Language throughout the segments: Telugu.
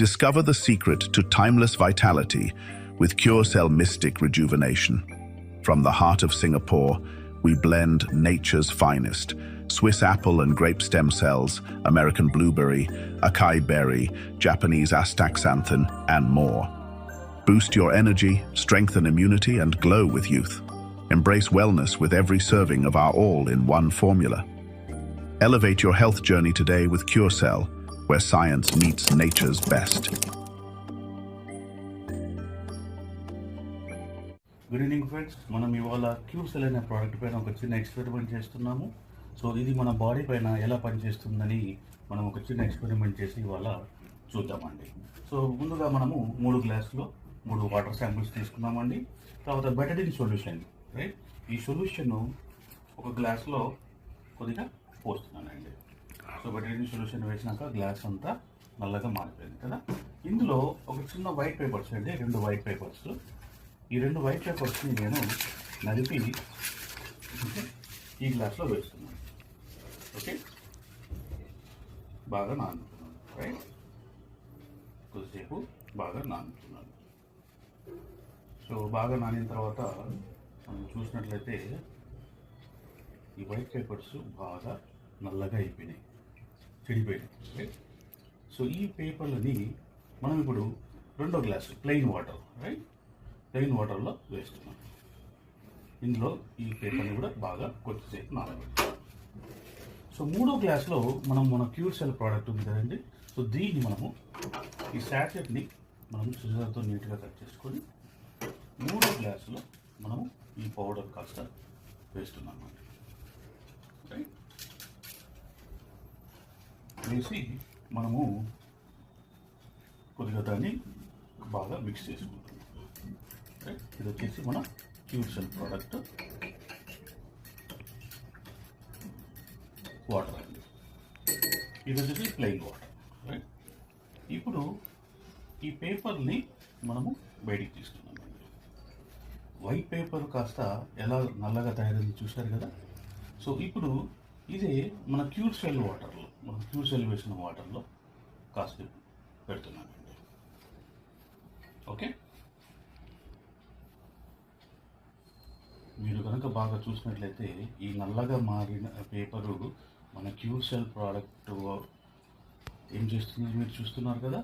Discover the secret to timeless vitality with CureCell Mystic Rejuvenation. From the heart of Singapore, we blend nature's finest, Swiss apple and grape stem cells, American blueberry, acai berry, Japanese astaxanthin, and more. Boost your energy, strengthen immunity, and glow with youth. Embrace wellness with every serving of our all-in-one formula. Elevate your health journey today with CureCell, where science meets nature's best. Good evening friends, మనం ఇవాళ క్యూర్సెల్ అనే ప్రోడక్ట్ పైన ఒక చిన్న ఎక్స్పెరిమెంట్ చేస్తున్నాము. సో ఇది మన బాడీ పైన ఎలా పనిచేస్తుందని మనం ఒక చిన్న ఎక్స్పెరిమెంట్ చేసి ఇవాళ చూద్దామండి. సో ముందుగా మనము 3 గ్లాసులో 3 వాటర్ శాంపిల్స్ తీసుకున్నామండి. తర్వాత బెటడిన్ సొల్యూషన్, రైట్, ఈ సొల్యూషన్ ఒక గ్లాస్లో కొద్దిగా పోస్తున్నానండి. సో బెటడిన్ సొల్యూషన్ వేసినాక గ్లాస్ అంతా నల్లగా మారిపోయింది కదా. ఇందులో ఒక చిన్న వైట్ పేపర్స్ అండి, 2 వైట్ పేపర్స్. ఈ 2 వైట్ పేపర్స్ని నేను నలిపి ఈ గ్లాస్లో వేస్తున్నాను. ఓకే, బాగా నానుతున్నాను, రైట్, కొద్దిసేపు బాగా నానుతున్నాను. సో బాగా నానిన తర్వాత మనం చూసినట్లయితే ఈ వైట్ పేపర్స్ బాగా నల్లగా అయిపోయినాయి, చెడిపోయినాయి, రైట్. సో ఈ పేపర్లని మనం ఇప్పుడు 2వ glass plain water, right, plain వాటర్లో వేస్తున్నాం. ఇందులో ఈ పేపర్ని కూడా బాగా కొద్దిసేపు నానబెట్టాలి. సో 3వ గ్లాస్లో మన క్యూర్సెల్ ప్రోడక్ట్ ఉంది కదండి. సో దీన్ని మనము ఈ శాచెట్ని మనం సిజర్తో నీట్గా కట్ చేసుకొని 3వ గ్లాసులో మనము ఈ పౌడర్ కాస్త వేస్తున్నాము. రైట్, వేసి మనము కొద్దిగా దాన్ని బాగా మిక్స్ చేసుకుంటాం. ఇది వచ్చేసి మన క్యూర్సెల్ ప్రోడక్ట్ వాటర్ అండి. ఇది వచ్చేసి ప్లెయిన్ వాటర్, రైట్. ఇప్పుడు ఈ పేపర్ని మనము బయటికి తీసుకున్నామండి. వైట్ పేపర్ కాస్త ఎలా నల్లగా తయారైంది చూశారు కదా. సో ఇప్పుడు ఇదే మన క్యూర్సెల్ వాటర్లో, మన క్యూర్సెల్ వేసిన వాటర్లో కాస్త పెడుతున్నామండి. ఓకే, మీరు కనుక బాగా చూసినట్లయితే ఈ నల్లగా మారిన పేపరు మన క్యూర్సెల్ ప్రోడక్ట్ ఏం చేస్తుంది మీరు చూస్తున్నారు కదా.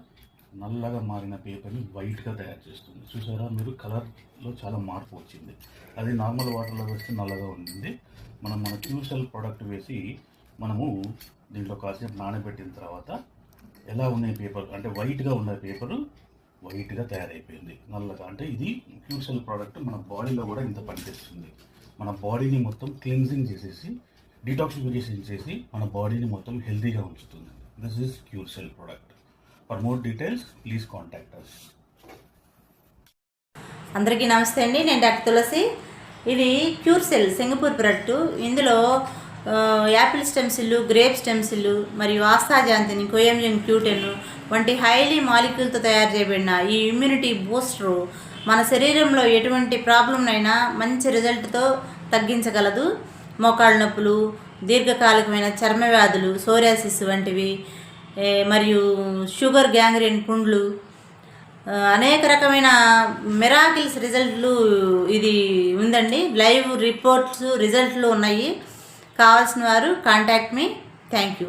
నల్లగా మారిన పేపర్ని వైట్గా తయారు చేస్తుంది. చూసారా మీరు, కలర్లో చాలా మార్పు వచ్చింది. అది నార్మల్ వాటర్లో వేస్తే నల్లగా ఉంటుంది. మన క్యూర్సెల్ ప్రోడక్ట్ వేసి మనము దీంట్లో కాసేపు నానబెట్టిన తర్వాత ఎలా ఉన్నాయి పేపర్ అంటే వైట్గా ఉన్న పేపరు వైట్గా తయారైపోయింది, నల్లగా. అంటే ఇది క్యూర్సెల్ ప్రోడక్ట్ మన బాడీలో కూడా ఇంత పనిచేస్తుంది. మన బాడీని మొత్తం క్లీన్జింగ్ చేసేసి, డిటాక్సిఫికేషన్ చేసి మన బాడీని మొత్తం హెల్తీగా ఉంచుతుంది. This is Curecell product. For more details please contact us. అందరికీ నమస్తే అండి, నేను డాక్టర్ తులసి. ఇది క్యూర్సెల్ సింగపూర్ ప్రోడక్ట్. ఇందులో apple stem cell, grape stem cell మరియు ఆస్తాజాంతిని, కోయంజిన్ క్యూటెన్ వంటి హైలీ మాలిక్యూల్తో తయారు చేయబడిన ఈ ఇమ్యూనిటీ బూస్టరు మన శరీరంలో ఎటువంటి ప్రాబ్లంనైనా మంచి రిజల్ట్తో తగ్గించగలదు. మోకాళ్ళ నొప్పులు, దీర్ఘకాలికమైన చర్మ వ్యాధులు, సోరియాసిస్ వంటివి, మరియు షుగర్, గ్యాంగ్రీన్, పుండ్లు, అనేక రకమైన మిరాకిల్స్ రిజల్ట్లు ఇది ఉందండి. లైవ్ రిపోర్ట్స్, రిజల్ట్లు ఉన్నాయి. కావాల్సిన వారు contact me. Thank you.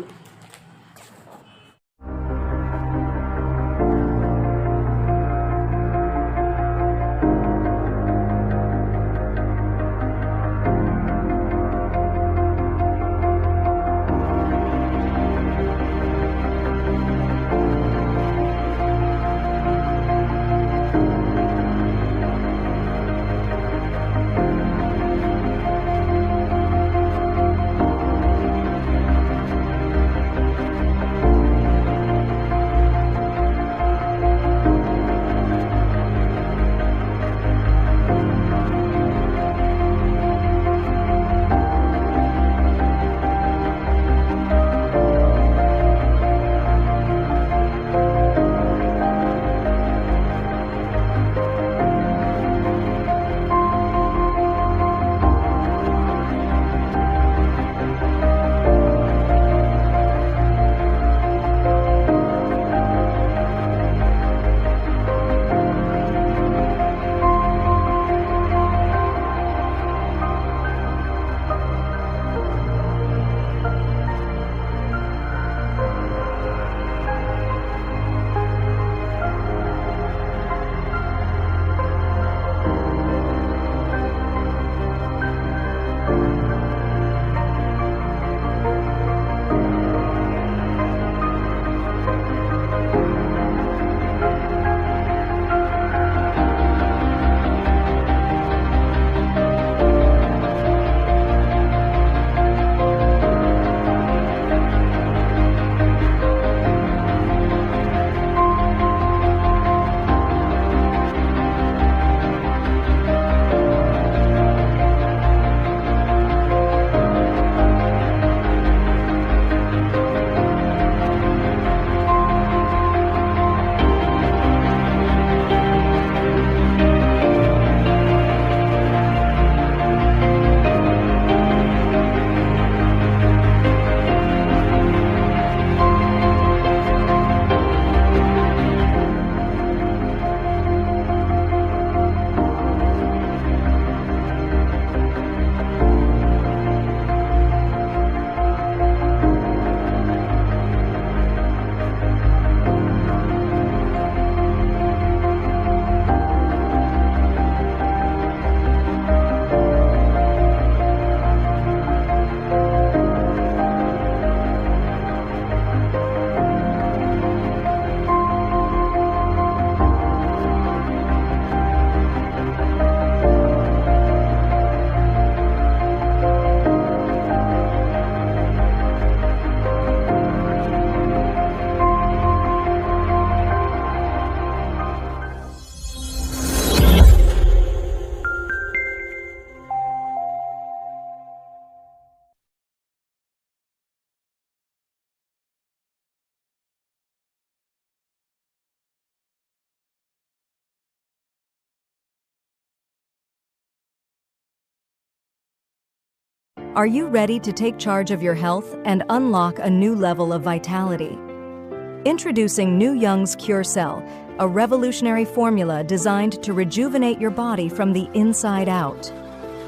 Are you ready to take charge of your health and unlock a new level of vitality? Introducing New Young's Cure Cell, a revolutionary formula designed to rejuvenate your body from the inside out.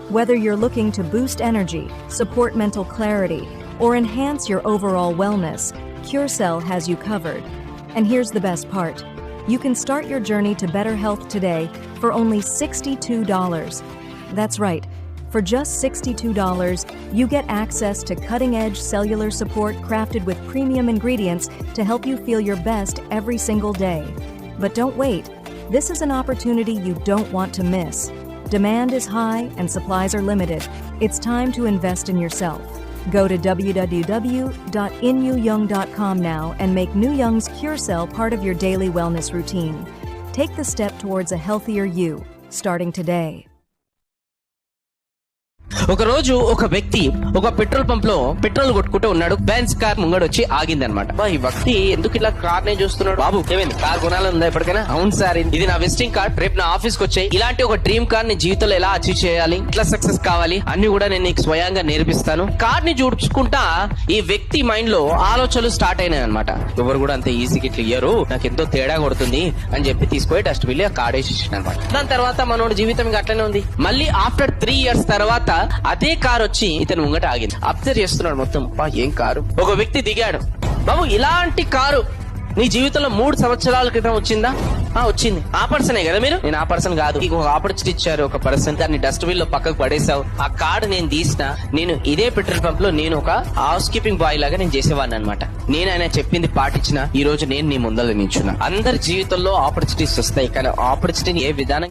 Whether you're looking to boost energy, support mental clarity, or enhance your overall wellness, Cure Cell has you covered. And here's the best part. You can start your journey to better health today for only $62. That's right. For just $62, you get access to cutting-edge cellular support crafted with premium ingredients to help you feel your best every single day. But don't wait. This is an opportunity you don't want to miss. Demand is high and supplies are limited. It's time to invest in yourself. Go to www.inyoung.com now and make New Young's Cure Cell part of your daily wellness routine. Take the step towards a healthier you, starting today. ఒక రోజు ఒక వ్యక్తి ఒక పెట్రోల్ పంప్ లో పెట్రోల్ కొట్టుకుంటూ ఉన్నాడు. బెంజ్ కార్ ముంగడొచ్చి ఆగిందనమాట. ఈ వ్యక్తి ఎందుకు ఇలా కార్ నే చూస్తున్నాడు? బాబు ఏమైంది, కార్ కొనాలందా ఎప్పటికైనా? అవును సార్, ఇది నా విజిటింగ్ కార్డ్, రేపు నా ఆఫీస్ కి వచ్చాయి. ఇలాంటి ఒక డ్రీమ్ కార్ ని జీవితంలో ఎలా అచీవ్ చేయాలి, ఎట్లా సక్సెస్ కావాలి అన్ని కూడా నేను నీకు స్వయంగా నేర్పిస్తాను. కార్ ని చూడుచుకుంటా ఈ వ్యక్తి మైండ్ లో ఆలోచనలు స్టార్ట్ అయినాయి అనమాట. ఎవరు కూడా అంత ఈజీగా ఇట్లా ఇయ్యరు, నాకు ఎంతో తేడా కొడుతుంది అని చెప్పి తీసుకుపోయి డస్ట్ బిల్ ఆ కార్ వేసి అనమాట. దాని తర్వాత మనోడి జీవితం ఇంకా అట్లనే ఉంది. మళ్ళీ ఆఫ్టర్ 3 years తర్వాత అదే కారు వచ్చి ఇతను ముంగట ఆగింది. అబ్జర్వ్ చేస్తున్నాడు మొత్తం. ఏం కారు? ఒక వ్యక్తి దిగాడు. బాబు ఇలాంటి కారు నీ జీవితంలో 3 సంవత్సరాల క్రితం వచ్చిందా? వచ్చింది. ఆ పర్సనే కదా మీరు? నేను ఆ పర్సన్ కాదు. నీకు ఒక ఆపర్చునిటీ ఇచ్చారు, ఒక పర్సన్, దాన్ని డస్ట్ బిన్ లో పక్కకు పడేసావు. ఆ కార్డు నేను తీసిన, నేను ఇదే పెట్రోల్ పంప్ లో నేను ఒక హౌస్ కీపింగ్ బాయ్ లాగా నేను చేసేవాడిని అనమాట. నేను ఆయన చెప్పింది పాటించిన ఈ రోజు నేను నీ ముందర నిల్చున్నా. అందరి జీవితంలో ఆపర్చునిటీస్ వస్తాయి, కానీ ఆపర్చునిటీని ఏ విధానం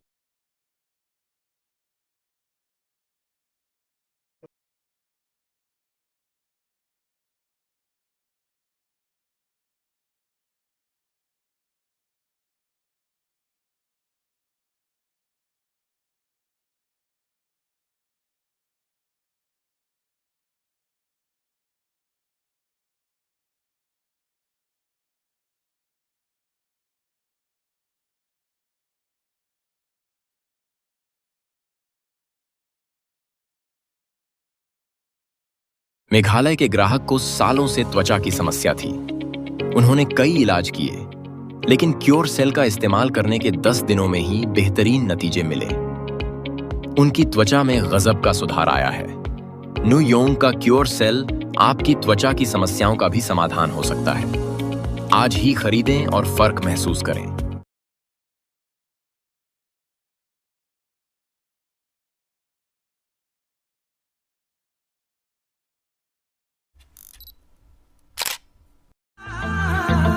मेघालय के ग्राहक को सालों से त्वचा की समस्या थी। उन्होंने कई इलाज किए, लेकिन क्योर सेल का इस्तेमाल करने के 10 दिनों में ही बेहतरीन नतीजे मिले। उनकी त्वचा में गजब का सुधार आया है। न्यू योंग का क्योर सेल आपकी त्वचा की समस्याओं का भी समाधान हो सकता है। आज ही खरीदें और फर्क महसूस करें।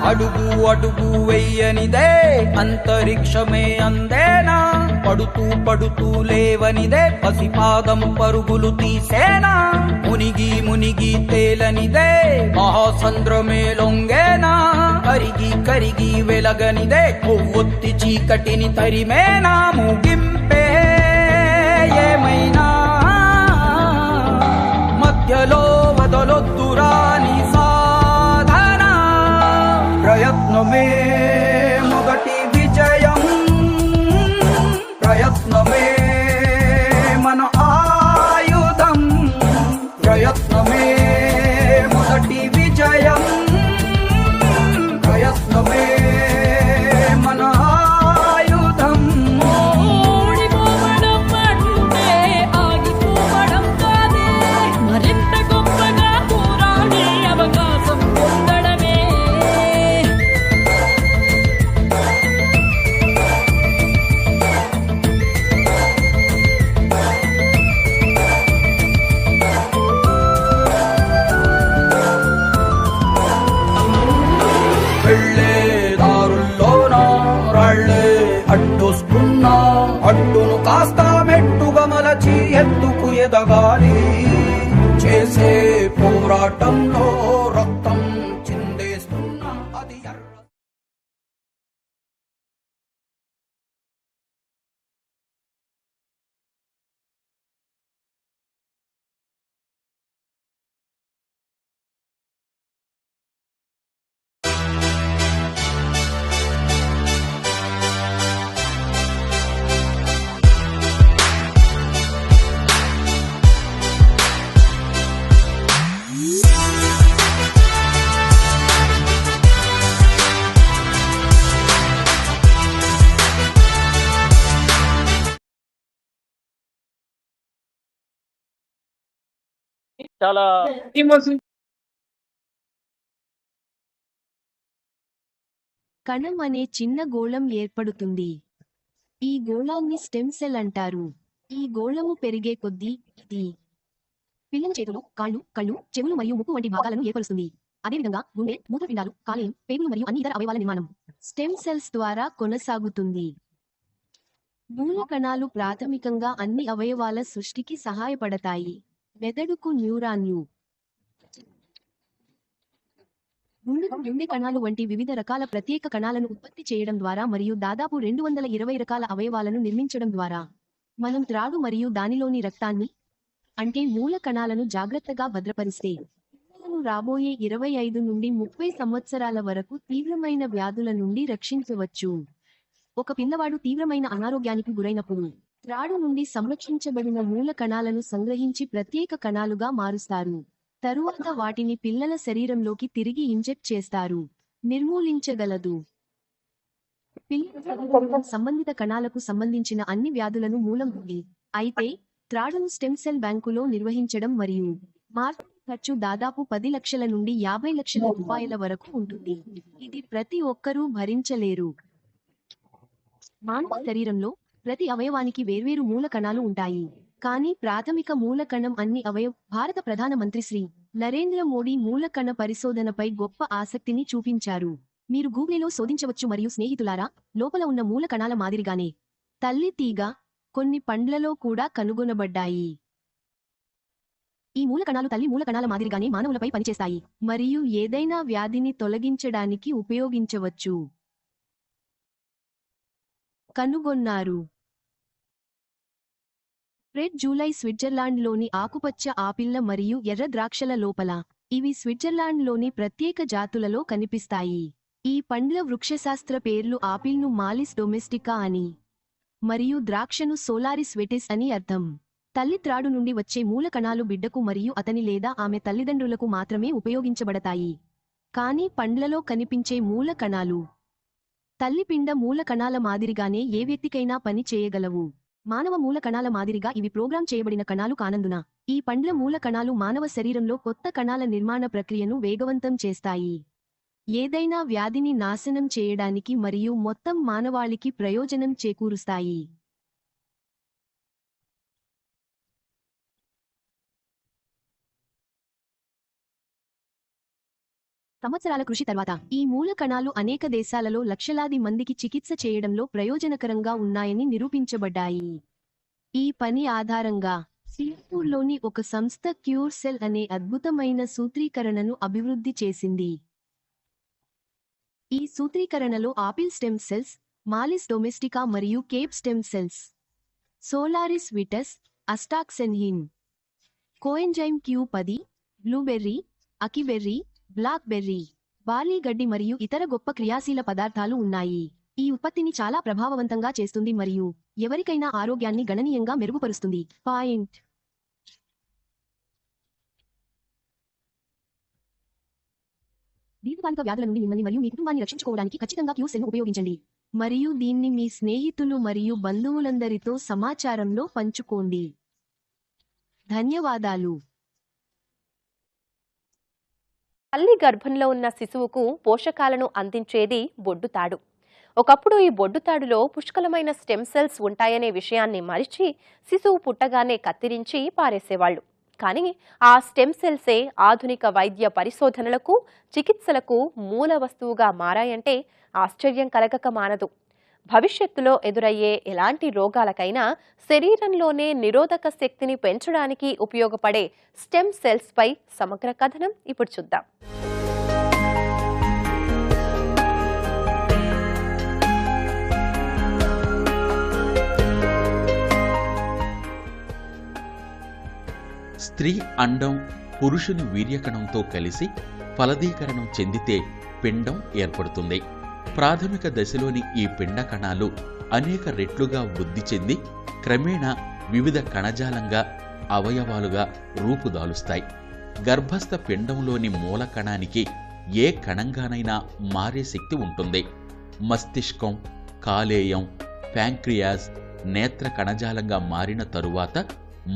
అడుగు అడుగు వెయ్యనిదే అంతరిక్షమే అందేనా, పడుతూ పడుతూ లేవనిదే పసిపాదం పరుగులు తీసేనా, మునిగి మునిగి తేలనిదే మహాసంద్రమే లొంగేనా, కరిగి కరిగి వెలగనిదే కొవ్వొత్తి చీకటిని తరిమేనా, ముగింపే ఏమైనా మధ్యలో వదలొద్దురాని ప్రయత్నమే మొదటి విజయం, ప్రయత్నమే మన ఆయుధం, ప్రయత్నమే మొదటి విజయం, ప్రయత్నమే మన ఆయుధం. ఓడిపోవడం అంటే ఆగిపోవడం కాదే, మరింత గొప్పగా పోరాడే అవకాశం పొందడమే. అడ్డును కాస్త మెట్టుగా మలచి ఎత్తుకు ఎదగాలి, చేసే పోరాటంలో రక్తం చిందేస్తున్నా అది చాలా కణం అనే చిన్న గోళం ఏర్పడుతుంది. ఈ గోళాన్ని స్టెమ్ సెల్ అంటారు. ఈ గోళము పెరిగే కొద్దీ ఇది పిల్లల చేతులు, కాళ్ళు, కళ్ళు, చెవులు మరియు ముక్కు వంటి భాగాలను ఏర్పరుస్తుంది. అదేవిధంగా గుండె, మూత్రపిండాలు, కాలేయం, పేగులు మరియు అన్ని ఇతర అవయవాల నిర్మాణం స్టెమ్ సెల్స్ ద్వారా కొనసాగుతుంది. మూల కణాలు ప్రాథమికంగా అన్ని అవయవాల సృష్టికి సహాయపడతాయి. మెదడుకు న్యూరాన్లు, గుండె కణాలు వంటి వివిధ రకాల ప్రత్యేక కణాలను ఉత్పత్తి చేయడం ద్వారా మరియు దాదాపు 220 రకాల అవయవాలను నిర్మించడం ద్వారా మనం త్రాడు మరియు దానిలోని రక్తాన్ని అంటే మూల కణాలను జాగ్రత్తగా భద్రపరిస్తే పిల్లలను రాబోయే 25 నుండి 30 సంవత్సరాల వరకు తీవ్రమైన వ్యాధుల నుండి రక్షించవచ్చు. ఒక పిల్లవాడు తీవ్రమైన అనారోగ్యానికి గురైనప్పుడు త్రాడు నుండి సంరక్షించబడిన మూల కణాలను సంగ్రహించి ప్రత్యేక కణాలుగా మారుస్తారు. తరువాత వాటిని పిల్లల శరీరంలోకి తిరిగి ఇంజెక్ట్ చేస్తారు. నిర్మూలించగలదు. పిల్లల శరీరంలో సంబంధిత కణాలకు సంబంధించిన అన్ని వ్యాధులను మూలం ఉంది. అయితే త్రాడును స్టెమ్ సెల్ బ్యాంకులో నిర్వహించడం మరియు మార్పిడి ఖర్చు దాదాపు 10 లక్షల నుండి 50 లక్షల రూపాయల వరకు ఉంటుంది. ఇది ప్రతి ఒక్కరూ భరించలేరు. మానవ శరీరంలో ప్రతి అవయవానికి వేర్వేరు మూల కణాలు ఉంటాయి. కానీ ప్రాథమిక మూల కణం అన్ని భారత ప్రధాన మంత్రి శ్రీ నరేంద్ర మోడీ మూల కణ పరిశోధనపై గొప్ప ఆసక్తిని చూపించారు. మీరు గూగుల్లో శోధించవచ్చు. మరియు స్నేహితులారా, లోపల ఉన్న మూల కణాల మాదిరిగానే తల్లి తీగ కొన్ని పండ్లలో కూడా కనుగొనబడ్డాయి. ఈ మూల కణాలు తల్లి మూల కణాల మాదిరిగానే మానవులపై పనిచేస్తాయి మరియు ఏదైనా వ్యాధిని తొలగించడానికి ఉపయోగించవచ్చు. కనుగొన్నారు. రెడ్ జూలై స్విట్జర్లాండ్లోని ఆకుపచ్చ ఆపిల్ల మరియు ఎర్ర ద్రాక్షల లోపల. ఇవి స్విట్జర్లాండ్లోని ప్రత్యేక జాతులలో కనిపిస్తాయి. ఈ పండ్ల వృక్షశాస్త్ర పేర్లు ఆపిల్ను మాలిస్ డొమెస్టికా అని మరియు ద్రాక్షను సోలారిస్ వెటిస్ అని అర్థం. తల్లి త్రాడు నుండి వచ్చే మూల కణాలు బిడ్డకు మరియు అతని లేదా ఆమె తల్లిదండ్రులకు మాత్రమే ఉపయోగించబడతాయి. కానీ పండ్లలో కనిపించే మూల కణాలు తల్లి పిండ మూల కణాల మాదిరిగానే ఏ వ్యక్తికైనా పని చేయగలవు. మానవ మూల కణాల మాదిరిగా ఇవి ప్రోగ్రామ్ చేయబడిన కణాలు కానందున ఈ పండ్ల మూల కణాలు మానవ శరీరంలో కొత్త కణాల నిర్మాణ ప్రక్రియను వేగవంతం చేస్తాయి. ఏదైనా వ్యాధిని నాశనం చేయడానికి మరియు మొత్తం మానవాళికి ప్రయోజనం చేకూరుస్తాయి. సంవత్సరాల కృషి తర్వాత ఈ మూల కణాలు అనేక దేశాలలో లక్షలాది మందికి చికిత్స చేయడంలో ప్రయోజనకరంగా ఉన్నాయని నిరూపించబడ్డాయి. ఈ పని ఆధారంగా సింగపూర్లోని ఒక సంస్థ క్యూర్ సెల్ అనే అద్భుతమైన సూత్రీకరణను అభివృద్ధి చేసింది. ఈ సూత్రీకరణలో ఆపిల్ స్టెమ్ సెల్స్, మాలిస్ డొమెస్టికా మరియు కేప్ స్టెమ్ సెల్స్, సోలారిస్ విటస్, astaxanthin, coenzyme Q10, blueberry, acai berry, blackberry, barley గడ్డి మరియు ఇతర గొప్ప క్రియాశీల పదార్థాలు ఉన్నాయి. ఈ ఉత్పత్తిని చాలా ప్రభావవంతంగా చేస్తుంది మరియు ఎవరికైనా ఆరోగ్యాన్ని గణనీయంగా మెరుగుపరుస్తుంది. పాయింట్. దీర్ఘకాలిక వ్యాధుల నుండి మిమ్మల్ని మరియు మీ కుటుంబాన్ని రక్షించుకోవడానికి ఖచ్చితంగా క్యూర్ సెల్ను ఉపయోగించండి మరియు దీన్ని మీ స్నేహితులు మరియు బంధువులందరితో సమాచారంలో పంచుకోండి. ధన్యవాదాలు. తల్లి గర్భంలో ఉన్న శిశువుకు పోషకాలను అందించేది బొడ్డుతాడు. ఒకప్పుడు ఈ బొడ్డుతాడులో పుష్కలమైన స్టెమ్ సెల్స్ ఉంటాయనే విషయాన్ని మరిచి శిశువు పుట్టగానే కత్తిరించి పారేసేవాళ్లు. కానీ ఆ స్టెమ్ సెల్సే ఆధునిక వైద్య పరిశోధనలకు, చికిత్సలకు మూల వస్తువుగా మారాయంటే ఆశ్చర్యం కలగక మానదు. భవిష్యత్తులో ఎదురయ్యే ఎలాంటి రోగాలకైనా శరీరంలోనే నిరోధక శక్తిని పెంచడానికి ఉపయోగపడే స్టెమ్ సెల్స్ పై సమగ్ర కథనం ఇప్పుడు చూద్దాం. స్త్రీ అండం పురుషుని వీర్యకణంతో కలిసి ఫలదీకరణం చెందితే పిండం ఏర్పడుతుంది. ప్రాథమిక దశలోని ఈ పిండ కణాలు అనేక రెట్లుగా వృద్ధి చెంది క్రమేణా వివిధ కణజాలంగా, అవయవాలుగా రూపుదాలుస్తాయి. గర్భస్థ పిండంలోని మూల కణానికి ఏ కణంగానైనా మారే శక్తి ఉంటుంది. మస్తిష్కం, కాలేయం, ప్యాంక్రియాస్, నేత్ర కణజాలంగా మారిన తరువాత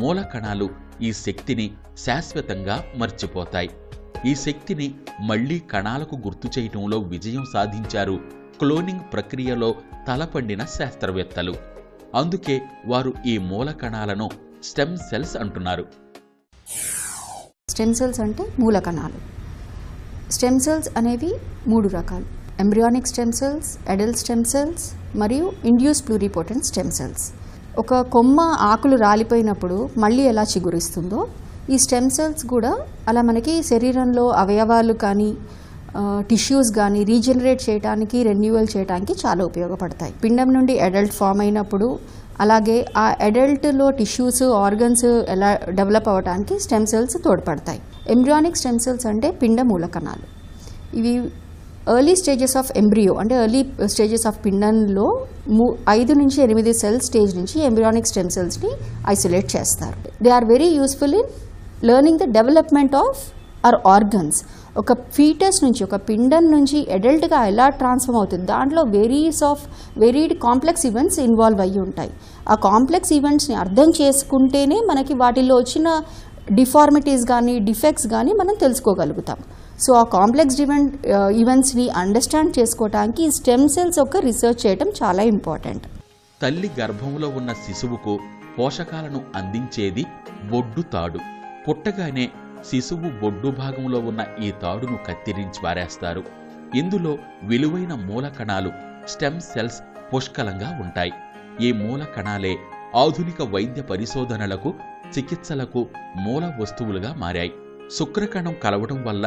మూల కణాలు ఈ శక్తిని శాశ్వతంగా మర్చిపోతాయి. ఈ శక్తిని మళ్లీ కణాలకు గుర్తు చేయటంలో విజయం సాధించారు క్లోనింగ్ ప్రక్రియలో తలపండిన శాస్త్రవేత్తలు. అందుకే వారు ఈ మూల కణాలను స్టెమ్ సెల్స్ అంటున్నారు. స్టెమ్ సెల్స్ అంటే మూల కణాలు. స్టెమ్ సెల్స్ అనేవి 3 రకాలు: embryonic stem cells, adult stem cells మరియు ఇండ్యూస్ ప్లూరిపోటెంట్ స్టెమ్ సెల్స్. ఒక కొమ్మ ఆకులు రాలిపోయినప్పుడు మళ్ళీ ఎలా చిగురిస్తుందో ఈ స్టెమ్ సెల్స్ కూడా అలా మనకి శరీరంలో అవయవాలు కానీ టిష్యూస్ కానీ రీజనరేట్ చేయడానికి, రెన్యూవల్ చేయడానికి చాలా ఉపయోగపడతాయి. పిండం నుండి అడల్ట్ ఫామ్ అయినప్పుడు, అలాగే ఆ అడల్ట్లో టిష్యూస్, ఆర్గన్స్ ఎలా డెవలప్ అవ్వడానికి స్టెమ్ సెల్స్ తోడ్పడతాయి. ఎంబ్రియానిక్ స్టెమ్ సెల్స్ అంటే పిండ మూలకణాలు. ఇవి ఎర్లీ స్టేజెస్ ఆఫ్ ఎంబ్రియో అంటే ఎర్లీ స్టేజెస్ ఆఫ్ పిండంలో 5 నుంచి 8 సెల్ స్టేజ్ నుంచి ఎంబ్రియానిక్ స్టెమ్ సెల్స్ని ఐసోలేట్ చేస్తారు. They are very useful in learning the development of our organs. ఒక ఫీటస్ నుంచి, ఒక పిండం నుంచి అడల్ట్గా ఎలా ట్రాన్స్ఫార్మ్ అవుతుంది, దాంట్లో వెరీడ్ కాంప్లెక్స్ ఈవెంట్స్ ఇన్వాల్వ్ అయ్యి ఉంటాయి. ఆ కాంప్లెక్స్ ఈవెంట్స్ని అర్థం చేసుకుంటేనే మనకి వాటిల్లో వచ్చిన డిఫార్మిటీస్ కానీ డిఫెక్ట్స్ కానీ మనం తెలుసుకోగలుగుతాం. సో ఆ కాంప్లెక్స్ ఈవెంట్స్ని అండర్స్టాండ్ చేసుకోవడానికి స్టెమ్ సెల్స్ యొక్క రీసెర్చ్ చేయడం చాలా ఇంపార్టెంట్. తల్లి గర్భంలో ఉన్న శిశువుకు పోషకాలను అందించేది బొడ్డు తాడు. పుట్టగానే శిశువు బొడ్డు భాగంలో ఉన్న ఈ తాడును కత్తిరించి పారేస్తారు. ఇందులో విలువైన మూల కణాలు స్టెమ్ సెల్స్ పుష్కలంగా ఉంటాయి. ఈ మూల కణాలే ఆధునిక వైద్య పరిశోధనలకు, చికిత్సలకు మూల వస్తువులుగా మారాయి. శుక్రకణం కలవడం వల్ల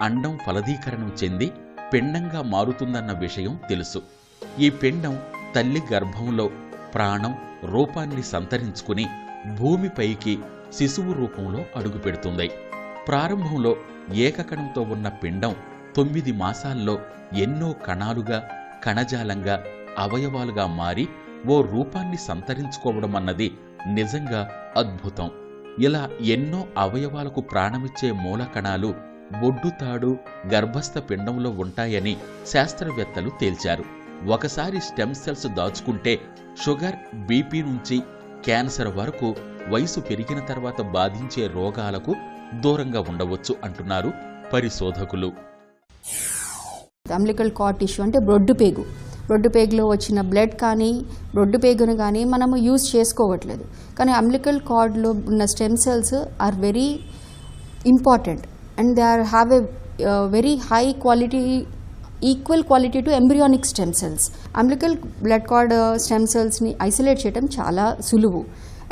అండం ఫలదీకరణం చెంది పిండంగా మారుతుందన్న విషయం తెలుసు. ఈ పిండం తల్లి గర్భంలో ప్రాణం, రూపాన్ని సంతరించుకుని భూమిపైకి శిశువు రూపంలో అడుగుపెడుతుంది. ప్రారంభంలో ఏకకణంతో ఉన్న పిండం 9 మాసాల్లో ఎన్నో కణాలుగా, కణజాలంగా, అవయవాలుగా మారి ఓ రూపాన్ని సంతరించుకోవడం అన్నది నిజంగా అద్భుతం. ఇలా ఎన్నో అవయవాలకు ప్రాణమిచ్చే మూల కణాలు బొడ్డుతాడు, గర్భస్థ పిండంలో ఉంటాయని శాస్త్రవేత్తలు తేల్చారు. ఒకసారి స్టెమ్ సెల్స్ దాచుకుంటే షుగర్, బీపీ నుంచి క్యాన్సర్ వరకు వయసు పెరిగిన తర్వాత బాధించే రోగాలకు దూరంగా ఉండవచ్చు అంటున్నారు పరిశోధకులు. అంబ్లికల్ కార్డ్ టిష్యూ అంటే బ్రొడ్డుపేగులో వచ్చిన బ్లడ్ కానీ, బ్రొడ్డుపేగును కానీ మనము యూజ్ చేసుకోవట్లేదు. కానీ అంబ్లికల్ కార్డ్లో ఉన్న stem cells are very important and they have a very high quality, equal quality to embryonic stem cells. Umbilical blood cord stem సెల్స్ని ఐసోలేట్ చేయడం చాలా సులువు.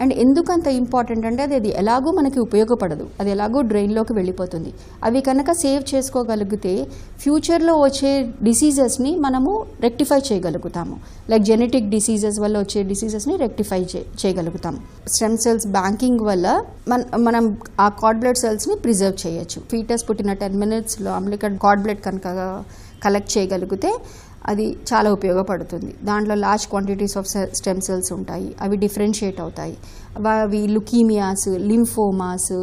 అండ్ ఎందుకంత ఇంపార్టెంట్ అంటే అది ఎలాగో మనకి ఉపయోగపడదు, అది ఎలాగో డ్రైన్లోకి వెళ్ళిపోతుంది. అవి కనుక సేవ్ చేసుకోగలిగితే ఫ్యూచర్లో వచ్చే డిసీజెస్ని మనము రెక్టిఫై చేయగలుగుతాము. లైక్ జెనెటిక్ డిసీజెస్ వల్ల వచ్చే డిసీజెస్ని రెక్టిఫై చేయగలుగుతాం. స్టెమ్ సెల్స్ బ్యాంకింగ్ వల్ల మనం ఆ కార్డ్ బ్లడ్ సెల్స్ని ప్రిజర్వ్ చేయొచ్చు. ఫీటస్ పుట్టిన 10 minutesలో అంబ్లికల్ కార్డ్ బ్లడ్ కనుక కలెక్ట్ చేయగలిగితే అది చాలా ఉపయోగపడుతుంది. దాంట్లో large quantities of stem cells ఉంటాయి. అవి డిఫరెన్షియేట్ అవుతాయి. అవి లుకీమియాస్, లింఫోమాస్,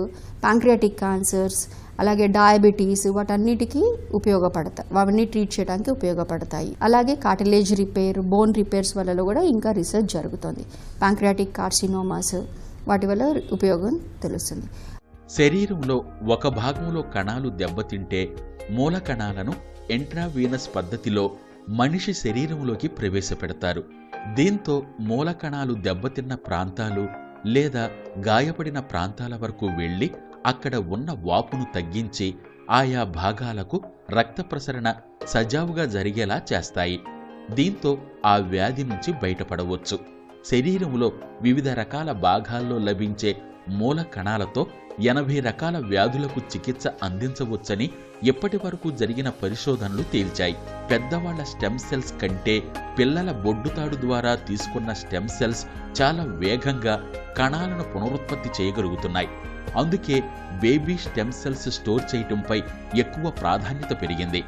ప్యాంక్రియాటిక్ క్యాన్సర్స్, అలాగే డయాబెటీస్ వాటన్నిటికీ ఉపయోగపడతాయి. అవన్నీ ట్రీట్ చేయడానికి ఉపయోగపడతాయి. అలాగే కార్టిలేజ్ రిపేర్, బోన్ రిపేర్స్ వల్ల కూడా ఇంకా రీసెర్చ్ జరుగుతుంది. ప్యాంక్రియాటిక్ కార్సినోమాస్ వాటి వల్ల ఉపయోగం తెలుస్తుంది. శరీరంలో ఒక భాగంలో కణాలు దెబ్బతింటే మూల కణాలను ఇంట్రావీనస్ పద్ధతిలో మనిషి శరీరంలోకి ప్రవేశపెడతారు. దీంతో మూల కణాలు దెబ్బతిన్న ప్రాంతాలు లేదా గాయపడిన ప్రాంతాల వరకు వెళ్లి అక్కడ ఉన్న వాపును తగ్గించి ఆయా భాగాలకు రక్త ప్రసరణ సజావుగా జరిగేలా చేస్తాయి. దీంతో ఆ వ్యాధి నుంచి బయటపడవచ్చు. శరీరంలో వివిధ రకాల భాగాల్లో లభించే మూల కణాలతో 80 రకాల వ్యాధులకు చికిత్స అందించవచ్చని ఇప్పటి వరకు జరిగిన పరిశోధనలు తేల్చాయి. పెద్దవాళ్ల స్టెమ్ సెల్స్ కంటే పిల్లల బొడ్డుతాడు ద్వారా తీసుకున్న స్టెమ్ సెల్స్ చాలా వేగంగా కణాలను పునరుత్పత్తి చేయగలుగుతున్నాయి. అందుకే బేబీ స్టెమ్ సెల్స్ స్టోర్ చేయటంపై ఎక్కువ ప్రాధాన్యత పెరిగింది.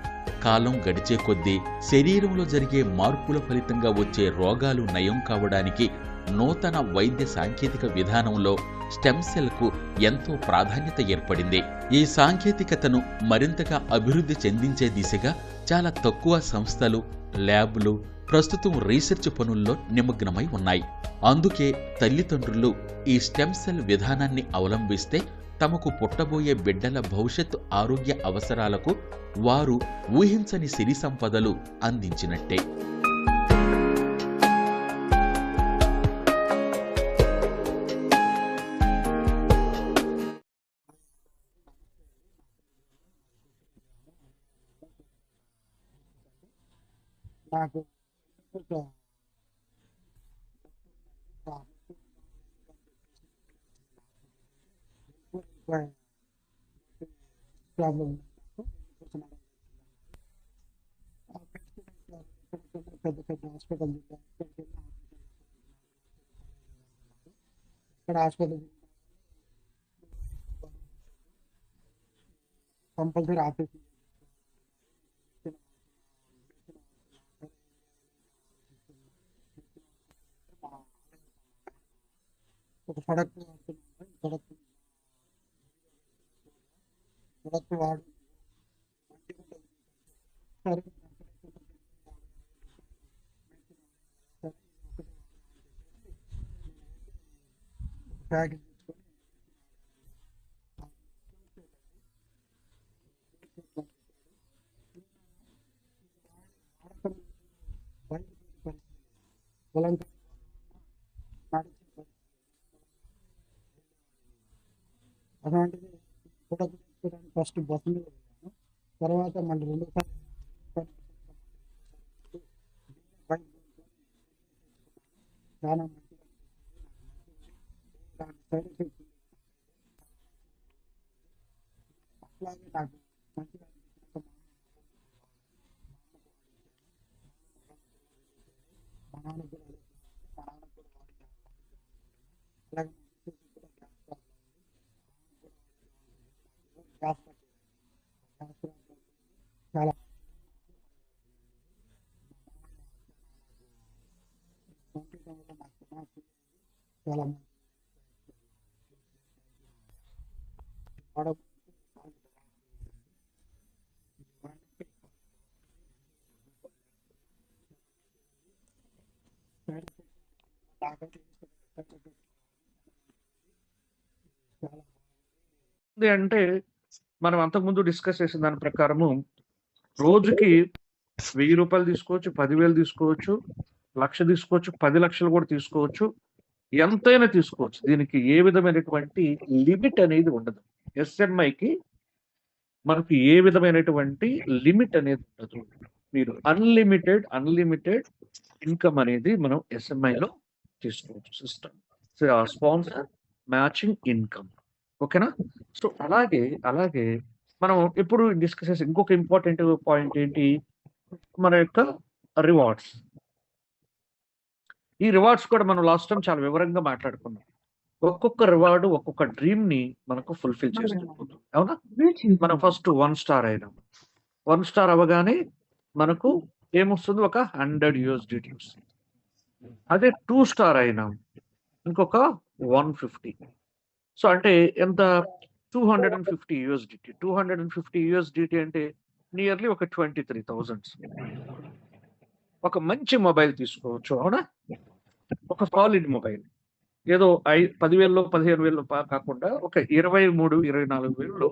కాలం గడిచే కొద్దీ శరీరంలో జరిగే మార్పుల ఫలితంగా వచ్చే రోగాలు నయం కావడానికి నూతన వైద్య సాంకేతిక విధానంలో స్టెమ్ సెల్కు ఎంతో ప్రాధాన్యత ఏర్పడింది. ఈ సాంకేతికతను మరింతగా అభివృద్ధి చెందించే దిశగా చాలా తక్కువ సంస్థలు, ల్యాబ్లు, ప్రస్తుతం రీసెర్చ్ పనుల్లో నిమగ్నమై ఉన్నాయి. అందుకే తల్లిదండ్రులు ఈ స్టెమ్ సెల్ విధానాన్ని అవలంబిస్తే తమకు పుట్టబోయే బిడ్డల భవిష్యత్ ఆరోగ్య అవసరాలకు వారు ఊహించని సిరి సంపదలు అందించినట్టే. నాకు ప్రాబ్లం పెద్ద పెద్ద హాస్పిటల్ ఇక్కడ హాస్పిటల్ కంపల్సరీ ఆపరేషన్ ఒక ప్రొడక్ట్ వాడు ప్యాకేజ్ అలాంటిది ఫస్ట్ బస్సు మీద వెళ్ళాను. తర్వాత మళ్ళీ రెండోసారి చాలా మంచిగా సైడ్ ఎఫెక్ట్స్ అట్లాగే నాకు మంచిగా మా నాన్న కూడా అలాగే చాలా చాలా అంటే మనం అంతకుముందు డిస్కస్ చేసిన దాని ప్రకారము రోజుకి 1000 రూపాయలు తీసుకోవచ్చు, 10,000 తీసుకోవచ్చు, 1,00,000 తీసుకోవచ్చు, 10 లక్షలు కూడా తీసుకోవచ్చు, ఎంతైనా తీసుకోవచ్చు. దీనికి ఏ విధమైనటువంటి లిమిట్ అనేది ఉండదు. ఎస్ఎంఐకి మనకు ఏ విధమైనటువంటి లిమిట్ అనేది ఉండదు. మీరు అన్లిమిటెడ్ ఇన్కమ్ అనేది మనం ఎస్ఎంఐలో తీసుకోవచ్చు. System sponsor matching income. ఓకేనా? సో అలాగే మనం ఎప్పుడు డిస్కస్ చేసే ఇంకొక ఇంపార్టెంట్ పాయింట్ ఏంటి, మన యొక్క రివార్డ్స్. ఈ రివార్డ్స్ కూడా మనం లాస్ట్ టైం చాలా వివరంగా మాట్లాడుకున్నాం. ఒక్కొక్క రివార్డు ఒక్కొక్క డ్రీమ్ ని మనకు ఫుల్ఫిల్ చేస్తుంది. అవునా? మనం ఫస్ట్ 1 స్టార్ అయినాం. 1 స్టార్ అవ్వగానే మనకు ఏమొస్తుంది, ఒక 100 USDT వస్తుంది. అదే 2 స్టార్ అయినాం, ఇంకొక 150. సో అంటే ఎంత, 250 USDT. 250 USDT అంటే నియర్లీ ఒక 23,000. ఒక మంచి మొబైల్ తీసుకోవచ్చు. అవునా? ఒక సాలిడ్ మొబైల్, ఏదో 10,000లో 15,000లో కాకుండా ఒక 23,000-24,000లో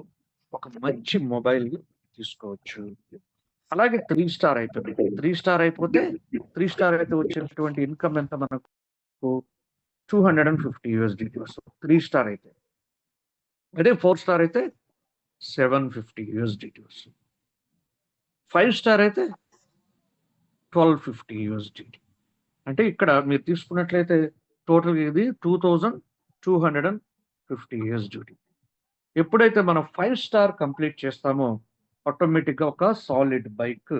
ఒక మంచి మొబైల్ తీసుకోవచ్చు. అలాగే 3 స్టార్ అయిపోయింది. 3 స్టార్ అయిపోతే 3 స్టార్ అయితే వచ్చేటువంటి ఇన్కమ్ ఎంత మనకు, 250 USDT వస్తుంది 3 స్టార్ అయితే. అదే 4 స్టార్ అయితే 750 USDT వస్తుంది. 5 స్టార్ అయితే 1250 USDT. అంటే ఇక్కడ మీరు తీసుకున్నట్లయితే టోటల్ ఇది 2,250 USDT. ఎప్పుడైతే మనం 5 స్టార్ కంప్లీట్ చేస్తామో ఆటోమేటిక్గా ఒక సాలిడ్ బైక్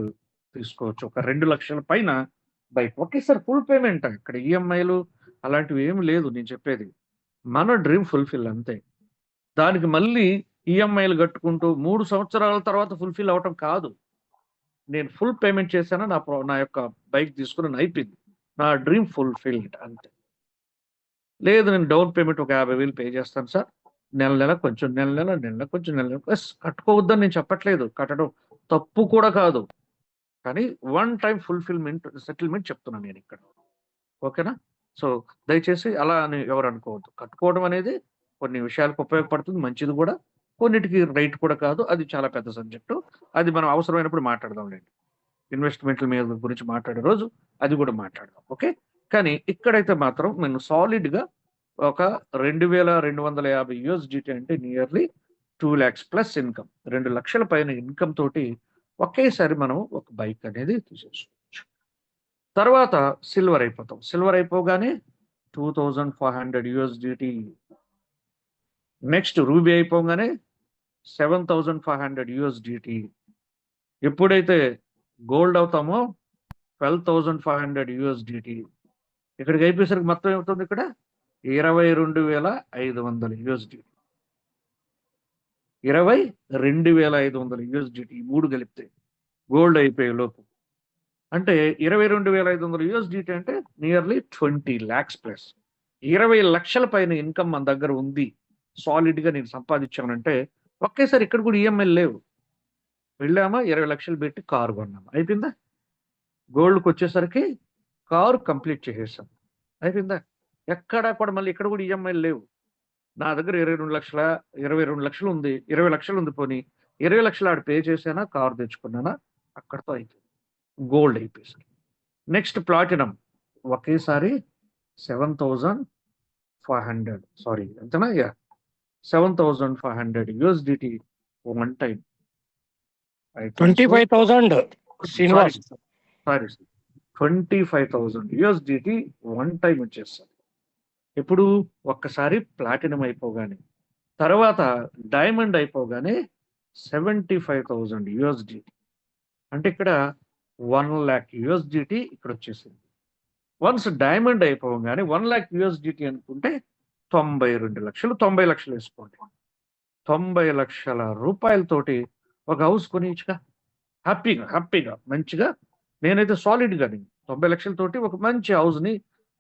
తీసుకోవచ్చు. ఒక 2 లక్షల పైన బైక్ ఒకేసారి ఫుల్ పేమెంట్. ఇక్కడ ఈఎంఐలు అలాంటివి ఏమి లేదు. నేను చెప్పేది మన డ్రీమ్ ఫుల్ఫిల్ అంతే. దానికి మళ్ళీ ఈఎంఐలు కట్టుకుంటూ 3 సంవత్సరాల తర్వాత ఫుల్ఫిల్ అవటం కాదు. నేను ఫుల్ పేమెంట్ చేశాను, నా యొక్క బైక్ తీసుకుని అయిపోయింది, నా డ్రీమ్ ఫుల్ఫిల్డ్ అంతే. లేదు నేను డౌన్ పేమెంట్ ఒక 50,000 పే చేస్తాను సార్, నెల కొంచెం నెల కొంచెం కట్టుకోవద్దని నేను చెప్పట్లేదు. కట్టడం తప్పు కూడా కాదు. కానీ వన్ టైం సెటిల్మెంట్ చెప్తున్నాను నేను ఇక్కడ. ఓకేనా? సో దయచేసి అలా అని ఎవరు అనుకోవద్దు. కట్టుకోవడం అనేది కొన్ని విషయాలకు ఉపయోగపడుతుంది, మంచిది కూడా, కొన్నిటికి రైట్ కూడా కాదు. అది చాలా పెద్ద సబ్జెక్టు. అది మనం అవసరమైనప్పుడు మాట్లాడదాంలేండి. ఇన్వెస్ట్మెంట్ల మీద గురించి మాట్లాడే రోజు అది కూడా మాట్లాడదాం. ఓకే. కానీ ఇక్కడైతే మాత్రం నేను సాలిడ్గా ఒక 2250 USDT అంటే నియర్లీ 2 lakhs ప్లస్ ఇన్కమ్, 2 లక్షల పైన ఇన్కమ్ తోటి ఒకేసారి మనం ఒక బైక్ అనేది తీసేసుకోవచ్చు. తర్వాత సిల్వర్ అయిపోతాం. సిల్వర్ అయిపోగానే 2500 USDT. నెక్స్ట్ రూబీ అయిపోగానే 7500 USDT. ఎప్పుడైతే గోల్డ్ అవుతామో 12,500 USDT. ఇక్కడికి అయిపోయేసరికి మొత్తం ఏమవుతుంది ఇక్కడ 22,500 USDT. 22,500 USDT ఈ 3 కలిపితే గోల్డ్ అయిపోయే లోపు. అంటే 22,500 USDT అంటే నియర్లీ 20 lakhs ప్లస్. 20 లక్షల పైన ఇన్కమ్ మన దగ్గర ఉంది, సాలిడ్గా నేను సంపాదించానంటే ఒకేసారి ఇక్కడ కూడా ఈఎంఐలు లేవు. వెళ్ళామా 20 లక్షలు పెట్టి కారు కొన్నామా, అయిపోయిందా? గోల్డ్కి వచ్చేసరికి కారు కంప్లీట్ చేసేసాం, అయిపోయిందా? ఎక్కడా కూడా మళ్ళీ ఇక్కడ కూడా ఈఎంఐలు లేవు. నా దగ్గర 22 లక్షలు ఉంది, 20 లక్షలు ఉంది, పోనీ 20 లక్షలు ఆడ పే చేసానా, కారు తెచ్చుకున్నానా, అక్కడతో అయిపోయింది. గోల్డ్ అయిపోయింది. నెక్స్ట్ ప్లాటినం ఒకేసారి 7,500 సారీ ఎంతనా 7,500 USDT one time. 25,000 Srinivas. Sorry 25,000 USDT one time వచ్చేస్తుంది. ఇప్పుడు ఒక్కసారి ప్లాటినం అయిపోగానే, తర్వాత డైమండ్ అయిపోగానే 75,000 USDT. అంటే ఇక్కడ 1 lakh USDT ఇక్కడ వచ్చేసింది. వన్స్ డైమండ్ అయిపోగానే 1 lakh USDT అనుకుంటే 92 లక్షలు, 90 లక్షలు వేసుకోండి. 90 లక్షల రూపాయలతోటి ఒక హౌస్ కొనిచ్చుగా హ్యాపీగా మంచిగా. నేనైతే సాలిడ్గా 90 లక్షలతోటి ఒక మంచి హౌస్ని,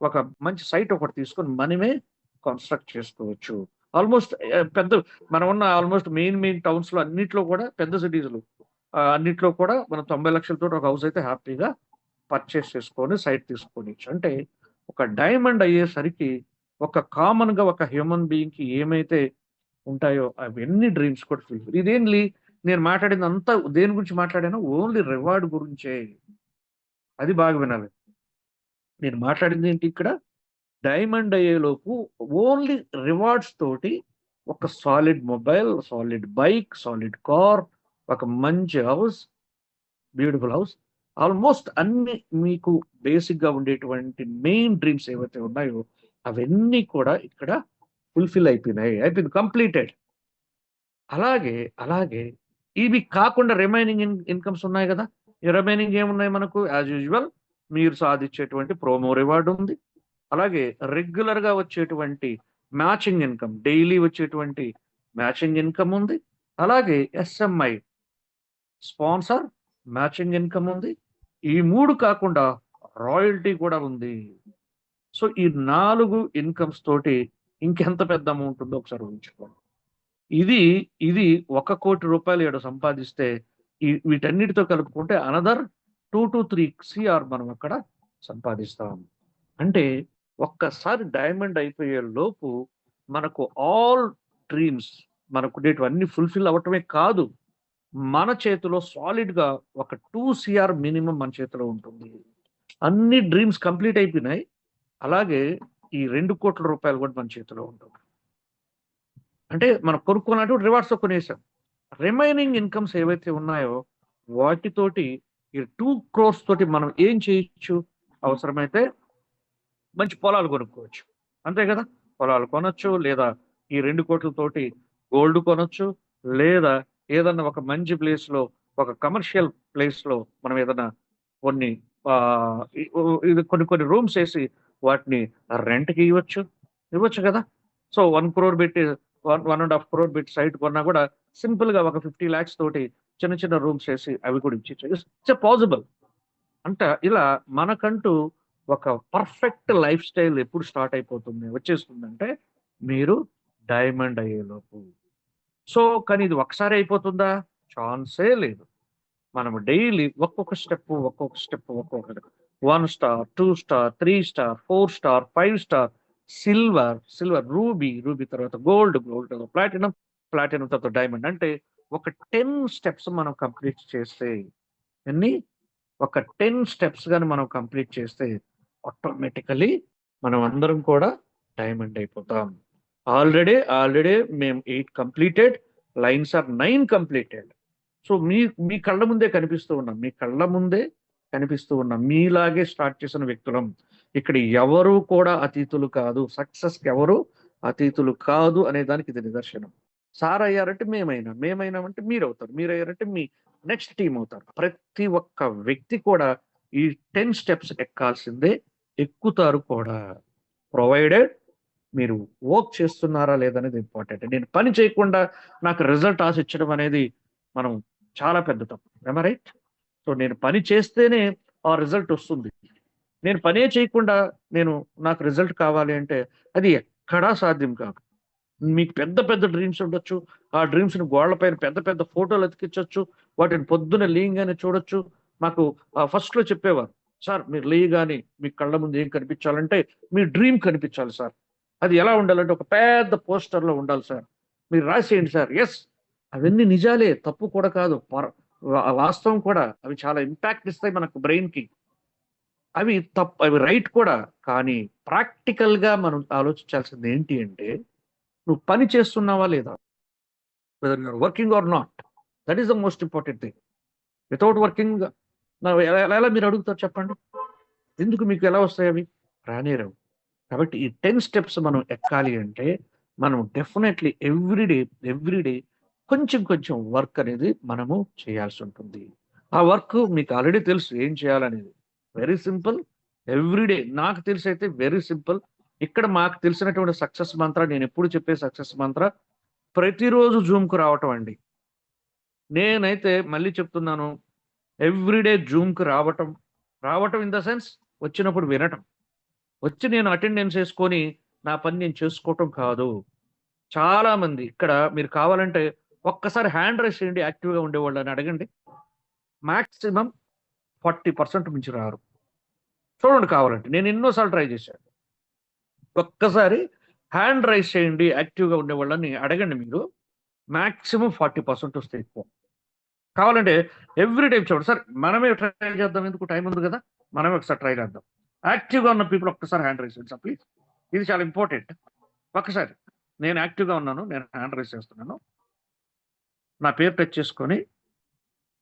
ఒక మంచి సైట్ ఒకటి తీసుకొని మనమే కన్స్ట్రక్ట్ చేసుకోవచ్చు. ఆల్మోస్ట్ పెద్ద మనం ఉన్న ఆల్మోస్ట్ మెయిన్ టౌన్స్లో అన్నిట్లో కూడా, పెద్ద సిటీస్లో అన్నిట్లో కూడా మనం 90 లక్షలతో ఒక హౌస్ అయితే హ్యాపీగా పర్చేస్ చేసుకొని సైట్ తీసుకోవచ్చు. అంటే ఒక డైమండ్ అయ్యేసరికి ఒక కామన్గా ఒక హ్యూమన్ బీయింగ్కి ఏమైతే ఉంటాయో అవన్నీ డ్రీమ్స్ కూడా ఫుల్ఫిల్. ఇదేంటి నేను మాట్లాడింది అంతా దేని గురించి మాట్లాడానో, ఓన్లీ రివార్డ్ గురించే. అది బాగా వినాలి. నేను మాట్లాడింది ఏంటి ఇక్కడ, డైమండ్ అయ్యేలోపు ఓన్లీ రివార్డ్స్ తోటి ఒక solid mobile, solid bike, solid car, ఒక మంచి హౌస్, బ్యూటిఫుల్ హౌస్, ఆల్మోస్ట్ అన్ని మీకు బేసిక్గా ఉండేటువంటి మెయిన్ డ్రీమ్స్ ఏవైతే ఉన్నాయో అవన్నీ కూడా ఇక్కడ ఫుల్ఫిల్ అయిపోయింది, కంప్లీటెడ్. అలాగే ఇవి కాకుండా రిమైనింగ్ ఇన్కమ్స్ ఉన్నాయి కదా. ఈ రిమైనింగ్ ఏమున్నాయి మనకు? యాజ్ యూజువల్ మీరు సాధించేటువంటి ప్రోమో రివార్డ్ ఉంది, అలాగే రెగ్యులర్గా వచ్చేటువంటి మ్యాచింగ్ ఇన్కమ్, డైలీ వచ్చేటువంటి మ్యాచింగ్ ఇన్కమ్ ఉంది, అలాగే SMI స్పాన్సర్ మ్యాచింగ్ ఇన్కమ్ ఉంది. ఈ 3 కాకుండా రాయల్టీ కూడా ఉంది. సో ఈ 4 ఇన్కమ్స్ తోటి ఇంకెంత పెద్ద అమౌంట్ ఉందో ఒకసారి ఊహించుకోండి. ఇది 1 కోటి రూపాయలు ఏడు సంపాదిస్తే వీటన్నిటితో కలుపుకుంటే అనదర్ 2 to 3 CR మనం అక్కడ సంపాదిస్తాం. అంటే ఒక్కసారి డైమండ్ అయిపోయే లోపు మనకు ఆల్ డ్రీమ్స్, మనకు ఉండేటివన్నీ ఫుల్ఫిల్ అవ్వటమే కాదు, మన చేతిలో సాలిడ్గా ఒక 2 CR మినిమం మన చేతిలో ఉంటుంది. అన్ని డ్రీమ్స్ కంప్లీట్ అయిపోయినాయి. అలాగే ఈ 2 కోట్ల రూపాయలు కూడా మన చేతిలో ఉంటుంది. అంటే మనం కొనుక్కున్నట్టు రివార్డ్స్ కొనేసాం. రిమైనింగ్ ఇన్కమ్స్ ఏవైతే ఉన్నాయో వాటితోటి ఈ 2 crores తోటి మనం ఏం చేయొచ్చు? అవసరమైతే మంచి పొలాలు కొనుక్కోవచ్చు, అంతే కదా. పొలాలు కొనొచ్చు, లేదా ఈ 2 కోట్లతోటి గోల్డ్ కొనొచ్చు, లేదా ఏదన్నా ఒక మంచి ప్లేస్లో, ఒక కమర్షియల్ ప్లేస్లో మనం ఏదైనా కొన్ని కొన్ని రూమ్స్ వేసి వాటిని రెంట్కి ఇవ్వచ్చు కదా. సో 1 crore పెట్టి 1.5 crore పెట్టి సైట్ కొన్నా కూడా సింపుల్గా ఒక 50 lakhs తోటి చిన్న రూమ్స్ వేసి అవి కూడా ఇచ్చేచ్చు. It's possible. అంటే ఇలా మనకంటూ ఒక పర్ఫెక్ట్ లైఫ్ స్టైల్ ఎప్పుడు స్టార్ట్ వచ్చేస్తుందంటే మీరు డైమండ్ అయ్యేలోపు. సో కానీ ఇది ఒకసారి అయిపోతుందా? ఛాన్సే లేదు. మనం డైలీ ఒక్కొక్క స్టెప్ ఒక్కొక్కటి 1 star, 2 star, 3 star, 4 star, 5 star, silver, ruby తర్వాత గోల్డ్ తర్వాత ప్లాటినం తర్వాత డైమండ్. అంటే ఒక 10 స్టెప్స్ మనం కంప్లీట్ చేస్తే ఒక 10 స్టెప్స్ గాని మనం కంప్లీట్ చేస్తే ఆటోమేటికలీ మనం అందరం కూడా డైమండ్ అయిపోతాం. ఆల్రెడీ మేము 8 completed, lines or 9 completed. So మీ కళ్ళ ముందే కనిపిస్తూ ఉన్నాం. మీలాగే స్టార్ట్ చేసిన వ్యక్తులం. ఇక్కడ ఎవరు కూడా అతీతులు కాదు, సక్సెస్కి ఎవరు అతీతులు కాదు అనే దానికి ఇది నిదర్శనం. సార్ అయ్యారంటే మేమైనామంటే మీరు అవుతారు, మీరు అయ్యారంటే మీ నెక్స్ట్ టీం అవుతారు. ప్రతి ఒక్క వ్యక్తి కూడా ఈ 10 స్టెప్స్ ఎక్కాల్సిందే, ఎక్కుతారు కూడా. ప్రొవైడెడ్ మీరు వర్క్ చేస్తున్నారా లేదనేది ఇంపార్టెంట్. నేను పని చేయకుండా నాకు రిజల్ట్ ఆశించడం అనేది మనం చాలా పెద్ద తప్పు. రైట్? సో నేను పని చేస్తేనే ఆ రిజల్ట్ వస్తుంది. నేను పనే చేయకుండా నాకు రిజల్ట్ కావాలి అంటే అది ఎక్కడా సాధ్యం కాదు. మీకు పెద్ద డ్రీమ్స్ ఉండొచ్చు, ఆ డ్రీమ్స్ని గోడలపైన పెద్ద ఫోటోలు అతికించవచ్చు, వాటిని పొద్దున లేయగానే చూడొచ్చు. మాకు ఫస్ట్లో చెప్పేవారు, సార్ మీరు లేయగానే మీ కళ్ళ ముందు ఏం కనిపించాలంటే మీ డ్రీమ్ కనిపించాలి సార్. అది ఎలా ఉండాలంటే ఒక పెద్ద పోస్టర్లో ఉండాలి సార్, మీరు రాసేయండి సార్. ఎస్, అవన్నీ నిజాలే, తప్పు కూడా కాదు, వాస్తవం కూడా. అవి చాలా ఇంపాక్ట్ ఇస్తాయి మనకు బ్రెయిన్కి. అవి రైట్ కూడా. కానీ ప్రాక్టికల్గా మనం ఆలోచించాల్సింది ఏంటి అంటే, నువ్వు పని చేస్తున్నావా లేదా, whether you are working or not. That is the most important thing. Without working ఎలా మీరు అడుగుతారు చెప్పండి? ఎందుకు మీకు ఎలా వస్తాయి అవి? రానేరావు. కాబట్టి ఈ 10 స్టెప్స్ మనం ఎక్కాలి అంటే మనం డెఫినెట్లీ ఎవ్రీడే కొంచెం వర్క్ అనేది మనము చేయాల్సి ఉంటుంది. ఆ వర్క్ మీకు ఆల్రెడీ తెలుసు ఏం చేయాలనేది. Very simple. ఎవ్రీడే నాకు తెలిసి అయితే వెరీ సింపుల్. ఇక్కడ మాకు తెలిసినటువంటి సక్సెస్ మంత్ర, నేను ఎప్పుడు చెప్పే సక్సెస్ మంత్ర, ప్రతిరోజు జూమ్కు రావటం అండి. నేనైతే మళ్ళీ చెప్తున్నాను, ఎవ్రీడే జూమ్కి రావటం ఇన్ ద సెన్స్ వచ్చినప్పుడు వినటం. వచ్చి నేను అటెండెన్స్ వేసుకొని నా పని నేను చేసుకోవటం కాదు. చాలా మంది ఇక్కడ మీరు కావాలంటే ఒక్కసారి హ్యాండ్ రైస్ చేయండి, యాక్టివ్గా ఉండేవాళ్ళని అడగండి. మాక్సిమం 40% మించి రారు. చూడండి కావాలంటే, నేను ఎన్నోసార్లు ట్రై చేశాను. ఒక్కసారి హ్యాండ్ రైస్ చేయండి, యాక్టివ్గా ఉండేవాళ్ళని అడగండి. మీరు మాక్సిమం 40% వస్తే ఎక్కువ. కావాలంటే ఎవ్రీ టైం చూడండి సార్, మనమే ట్రై చేద్దాం, ఎందుకు టైం ఉంది కదా, మనమే ఒకసారి ట్రై చేద్దాం. యాక్టివ్గా ఉన్న పీపుల్ ఒక్కసారి హ్యాండ్ రైస్ చేయండి సార్ ప్లీజ్. ఇది చాలా ఇంపార్టెంట్. ఒక్కసారి నేను యాక్టివ్గా ఉన్నాను, నేను హ్యాండ్ రైస్ చేస్తున్నాను, నా పేరు టచ్ చేసుకొని,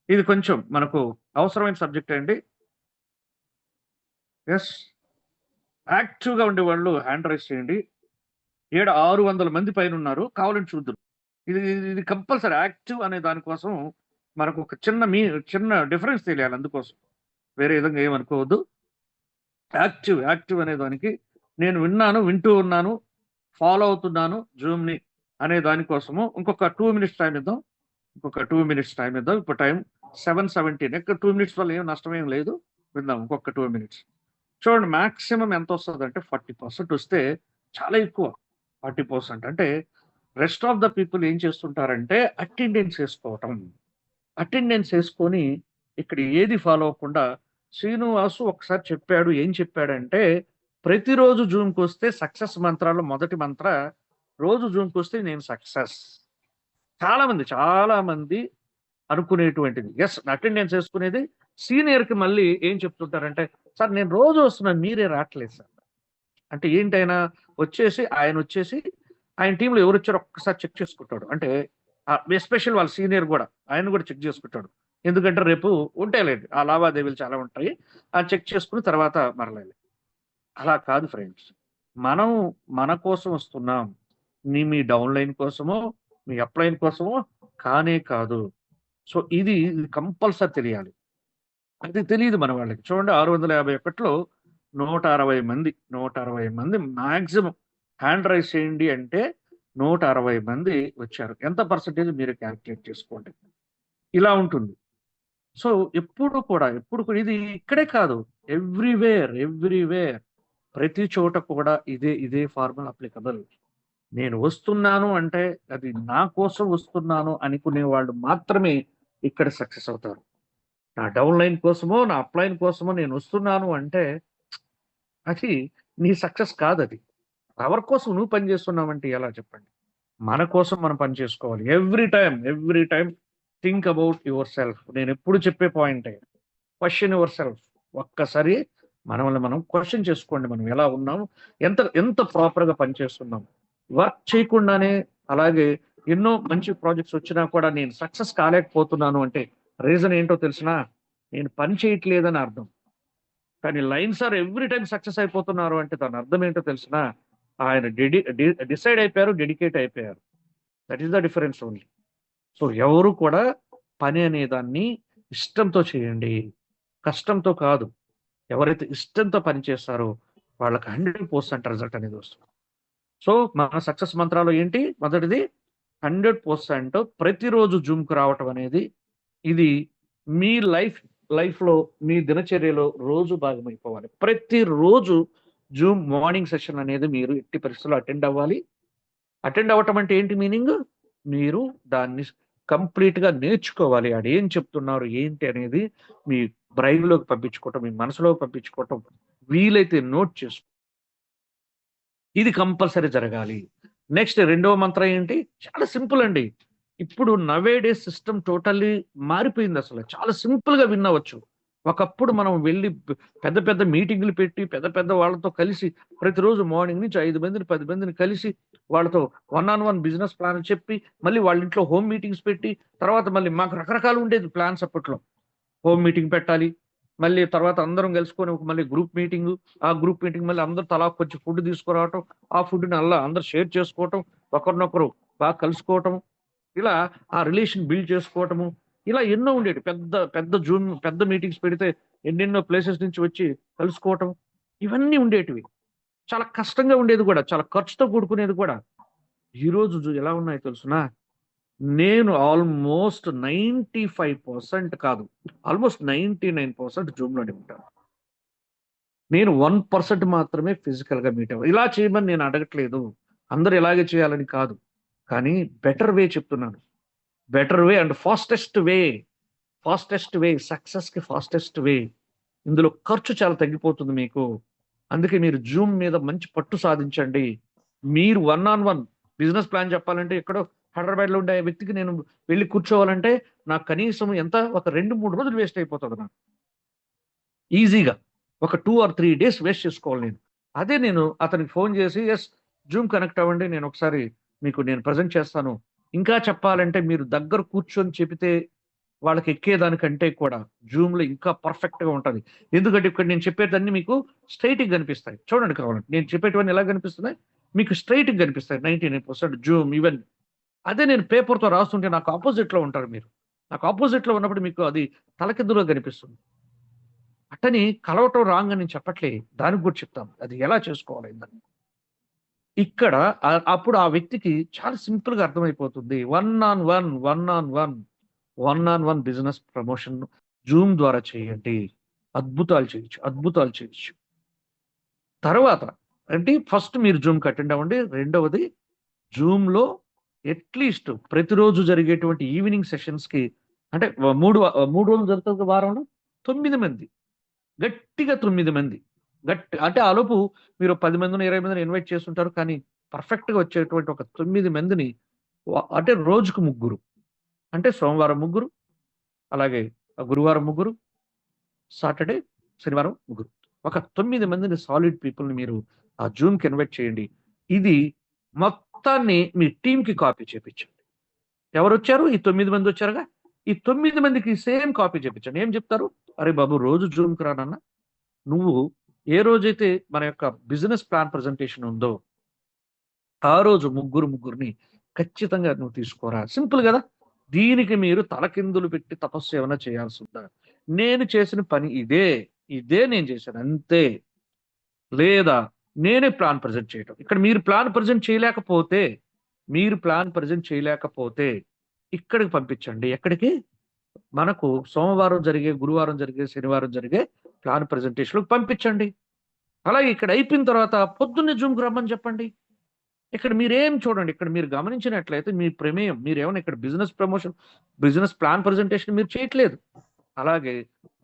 ఇది కొంచెం మనకు అవసరమైన సబ్జెక్ట్ అండి. ఎస్, యాక్టివ్గా ఉండేవాళ్ళు హ్యాండ్ రైస్ చేయండి. 600 మంది పైన ఉన్నారు, కావాలని చూద్దాం. ఇది కంపల్సరీ. యాక్టివ్ అనే దానికోసం మనకు ఒక చిన్న డిఫరెన్స్ తెలియాలి. అందుకోసం వేరే విధంగా ఏమనుకోవద్దు. యాక్టివ్ అనే దానికి నేను వింటూ ఉన్నాను, ఫాలో అవుతున్నాను జూమ్ని అనే దానికోసము ఇంకొక 2 minutes టైం ఇద్దాం. ఇప్పుడు టైం 7:17. ఇక్కడ 2 minutes వల్ల ఏం నష్టమేం లేదు, విందాం ఇంకొక 2 minutes. చూడండి మాక్సిమం ఎంత వస్తుంది అంటే 40% వస్తే చాలా ఎక్కువ. 40% అంటే రెస్ట్ ఆఫ్ ద పీపుల్ ఏం చేస్తుంటారంటే అటెండెన్స్ వేసుకొని ఇక్కడ ఏది ఫాలో అవ్వకుండా, శ్రీనివాసు ఒకసారి చెప్పాడు, ఏం చెప్పాడంటే ప్రతిరోజు జూమ్కి వస్తే సక్సెస్ మంత్రాల్లో మొదటి మంత్ర, రోజు జూమ్కి వస్తే నేను సక్సెస్. చాలా మంది అనుకునేటువంటిది. ఎస్, అటెండెన్స్ వేసుకునేది. సీనియర్కి మళ్ళీ ఏం చెప్తుంటారంటే, సార్ నేను రోజు వస్తున్నాను, మీరే రావట్లేదు సార్. అంటే ఏంటైనా ఆయన వచ్చేసి ఆయన టీంలో ఎవరు వచ్చారో ఒక్కసారి చెక్ చేసుకుంటాడు. అంటే ఎస్పెషల్ వాళ్ళ సీనియర్ కూడా ఆయన కూడా చెక్ చేసుకుంటాడు. ఎందుకంటే రేపు ఉంటాయిలేండి, ఆ లావాదేవీలు చాలా ఉంటాయి, ఆ చెక్ చేసుకుని తర్వాత మరలేదు. అలా కాదు ఫ్రెండ్స్, మనం మన కోసం వస్తున్నాం. మీ డౌన్లైన్ కోసమో మీ అప్లైన్ కోసమో కానే కాదు. సో ఇది కంపల్సరీ తెలియాలి. అది తెలియదు మన వాళ్ళకి. చూడండి 651లో 160 మంది మాక్సిమం హ్యాండ్ రైస్ చేయండి అంటే 160 మంది వచ్చారు. ఎంత పర్సెంటేజ్ మీరు క్యాల్కులేట్ చేసుకోండి. ఇలా ఉంటుంది. సో ఎప్పుడు కూడా ఇది ఇక్కడే కాదు, ఎవ్రీవేర్ ప్రతి చోట కూడా ఇదే ఫార్ములా అప్లికబుల్. నేను వస్తున్నాను అంటే అది నా కోసం వస్తున్నాను అనుకునే వాళ్ళు మాత్రమే ఇక్కడ సక్సెస్ అవుతారు. నా డౌన్ లైన్ కోసమో నా అప్లైన్ కోసమో నేను వస్తున్నాను అంటే అది నీ సక్సెస్ కాదు. అది ఎవరి కోసం నువ్వు పని చేస్తున్నావంటే ఎలా చెప్పండి? మన కోసం మనం పని చేసుకోవాలి. Every time think about your self. నేను ఎప్పుడు చెప్పే పాయింటే క్వశ్చన్ యువర్ సెల్ఫ్. ఒక్కసారి మనల్ని మనం క్వశ్చన్ చేసుకోండి. మనం ఎలా ఉన్నాము, ఎంత ప్రాపర్గా పని చేస్తున్నాము. వర్క్ చేయకుండానే అలాగే ఎన్నో మంచి ప్రాజెక్ట్స్ వచ్చినా కూడా నేను సక్సెస్ కాలేకపోతున్నాను అంటే రీజన్ ఏంటో తెలిసినా, నేను పని చేయట్లేదని అర్థం. కానీ line sir every time success అయిపోతున్నారు అంటే దాని అర్థం ఏంటో తెలిసినా, ఆయన డిసైడ్ అయిపోయారు, డెడికేట్ అయిపోయారు. That is the difference only. So ఎవరు కూడా పని అనే దాన్ని ఇష్టంతో చేయండి, కష్టంతో కాదు. ఎవరైతే ఇష్టంతో పని చేస్తారో వాళ్ళకి 100% రిజల్ట్ అనేది వస్తుంది. సో మన సక్సెస్ మంత్రాలు ఏంటి? మొదటిది 100% ప్రతిరోజు జూమ్కి రావటం అనేది, ఇది మీ లైఫ్లో మీ దినచర్యలో రోజు భాగమైపోవాలి. ప్రతిరోజు జూమ్ మార్నింగ్ సెషన్ అనేది మీరు ఎట్టి పరిస్థితుల్లో అటెండ్ అవ్వాలి. అటెండ్ అవ్వటం అంటే ఏంటి మీనింగ్? మీరు దాన్ని కంప్లీట్గా నేర్చుకోవాలి. ఆడేం చెప్తున్నారు ఏంటి అనేది మీ బ్రెయిన్లోకి పంపించుకోవటం, మీ మనసులోకి పంపించుకోవటం, వీలైతే నోట్ చేసుకో. ఇది కంపల్సరీ జరగాలి. నెక్స్ట్ రెండవ మంత్రం ఏంటి? చాలా సింపుల్ అండి. ఇప్పుడు నవేడే సిస్టమ్ టోటల్లీ మారిపోయింది. అసలు చాలా సింపుల్గా వినవచ్చు. ఒకప్పుడు మనం వెళ్ళి పెద్ద పెద్ద మీటింగ్లు పెట్టి పెద్ద వాళ్ళతో కలిసి ప్రతిరోజు మార్నింగ్ నుంచి 5 మందిని 10 మందిని కలిసి వాళ్ళతో 1-on-1 బిజినెస్ ప్లాన్ చెప్పి మళ్ళీ వాళ్ళ ఇంట్లో హోమ్ మీటింగ్స్ పెట్టి తర్వాత మళ్ళీ మాకు రకరకాలు ఉండేది ప్లాన్స్. అప్పట్లో హోమ్ మీటింగ్ పెట్టాలి, మళ్ళీ తర్వాత అందరం కలుసుకొని మళ్ళీ గ్రూప్ మీటింగ్, ఆ గ్రూప్ మీటింగ్ మళ్ళీ అందరూ తలా కొంచెం ఫుడ్ తీసుకురావటం, ఆ ఫుడ్ని అందరూ షేర్ చేసుకోవటం, ఒకరినొకరు బాగా కలుసుకోవటం, ఇలా ఆ రిలేషన్ బిల్డ్ చేసుకోవటము, ఇలా ఎన్నో ఉండేవి. పెద్ద మీటింగ్స్ పెడితే ఎన్నెన్నో ప్లేసెస్ నుంచి వచ్చి కలుసుకోవటం, ఇవన్నీ ఉండేటివి. చాలా కష్టంగా ఉండేది కూడా, చాలా ఖర్చుతో కూడుకునేది కూడా. ఈరోజు ఎలా ఉన్నాయో తెలుసునా? నేను ఆల్మోస్ట్ 95% కాదు, ఆల్మోస్ట్ 99% జూమ్లోనే ఉంటాను. నేను 1% మాత్రమే ఫిజికల్గా మీట్ అవ్వాలి. ఇలా చేయమని నేను అడగట్లేదు, అందరూ ఇలాగే చేయాలని కాదు, కానీ బెటర్ వే చెప్తున్నాను. Better way and fastest way సక్సెస్కి ఫాస్టెస్ట్ వే. ఇందులో ఖర్చు చాలా తగ్గిపోతుంది మీకు. అందుకే మీరు జూమ్ మీద మంచి పట్టు సాధించండి. మీరు 1-on-1 బిజినెస్ ప్లాన్ చెప్పాలంటే ఎక్కడో హైదరాబాద్లో ఉండే వ్యక్తికి నేను వెళ్ళి కూర్చోవాలంటే నాకు కనీసం ఒక 2-3 రోజులు వేస్ట్ అయిపోతుంది. నాకు ఈజీగా ఒక 2 or 3 days వేస్ట్ చేసుకోవాలి నేను. అదే నేను అతనికి ఫోన్ చేసి ఎస్ జూమ్ కనెక్ట్ అవ్వండి, నేను ఒకసారి మీకు నేను ప్రజెంట్ చేస్తాను. ఇంకా చెప్పాలంటే మీరు దగ్గర కూర్చొని చెబితే వాళ్ళకి ఎక్కేదానికంటే కూడా జూమ్లో ఇంకా పర్ఫెక్ట్గా ఉంటుంది. ఎందుకంటే ఇక్కడ నేను చెప్పేదాన్ని మీకు స్ట్రైట్గా కనిపిస్తాయి. చూడండి కావాలంటే నేను చెప్పేటివన్నీ ఎలా కనిపిస్తున్నాయి మీకు స్ట్రైట్గా కనిపిస్తాయి 99% జూమ్ ఈవెన్. అదే నేను పేపర్తో రాస్తుంటే నాకు ఆపోజిట్లో ఉంటారు మీరు. నాకు ఆపోజిట్లో ఉన్నప్పుడు మీకు అది తలకిందులో కనిపిస్తుంది. అట్టని కలవటం రాంగ్ అని నేను చెప్పట్లే, దానికి కూడా చెప్తాను అది ఎలా చేసుకోవాలి దాన్ని. ఇక్కడ అప్పుడు ఆ వ్యక్తికి చాలా సింపుల్గా అర్థమైపోతుంది. 1-on-1 బిజినెస్ ప్రమోషన్ జూమ్ ద్వారా చేయండి, అద్భుతాలు చేయొచ్చు. తర్వాత అంటే ఫస్ట్ మీరు జూమ్కి అటెండ్ అవ్వండి. రెండవది జూమ్లో అట్లీస్ట్ ప్రతిరోజు జరిగేటువంటి ఈవినింగ్ సెషన్స్కి అంటే 3 రోజులు జరుగుతుంది వారంలో 9 మంది, గట్టిగా 9 మంది అంటే ఆలోపు మీరు 10 మందిని 20 మందిని ఇన్వైట్ చేస్తుంటారు, కానీ పర్ఫెక్ట్గా వచ్చేటువంటి ఒక 9 మందిని అంటే రోజుకు 3, అంటే సోమవారం 3, అలాగే గురువారం 3, సాటర్డే శనివారం 3, ఒక 9 మందిని సాలిడ్ పీపుల్ని మీరు ఆ జూమ్కి ఇన్వైట్ చేయండి. ఇది మొత్తాన్ని మీ టీంకి కాపీ చేయించండి. ఎవరు వచ్చారు? ఈ 9 మంది వచ్చారుగా, ఈ 9 మందికి సేమ్ కాపీ చేయించండి. ఏం చెప్తారు? అరే బాబు రోజు జూమ్కి రానన్నా, నువ్వు ఏ రోజైతే మన యొక్క బిజినెస్ ప్లాన్ ప్రజెంటేషన్ ఉందో ఆ రోజు ముగ్గురిని ఖచ్చితంగా నువ్వు తీసుకోరా. సింపుల్ కదా. దీనికి మీరు తలకిందులు పెట్టి తపస్సు ఏమైనా చేయాల్సి ఉందా? నేను చేసిన పని ఇదే నేను చేశాను అంతే. లేదా నేనే ప్లాన్ ప్రజెంట్ చేయటం. ఇక్కడ మీరు ప్లాన్ ప్రజెంట్ చేయలేకపోతే ఇక్కడికి పంపించండి. ఎక్కడికి? మనకు సోమవారం జరిగే, గురువారం జరిగే, శనివారం జరిగే ప్లాన్ ప్రజెంటేషన్లకు పంపించండి. అలాగే ఇక్కడ అయిపోయిన తర్వాత పొద్దున్నే జూమ్కి రమ్మని చెప్పండి. ఇక్కడ మీరేం చూడండి, ఇక్కడ మీరు గమనించినట్లయితే మీ ప్రమేయం, మీరేమైనా ఇక్కడ business promotion, business plan presentation మీరు చేయట్లేదు. అలాగే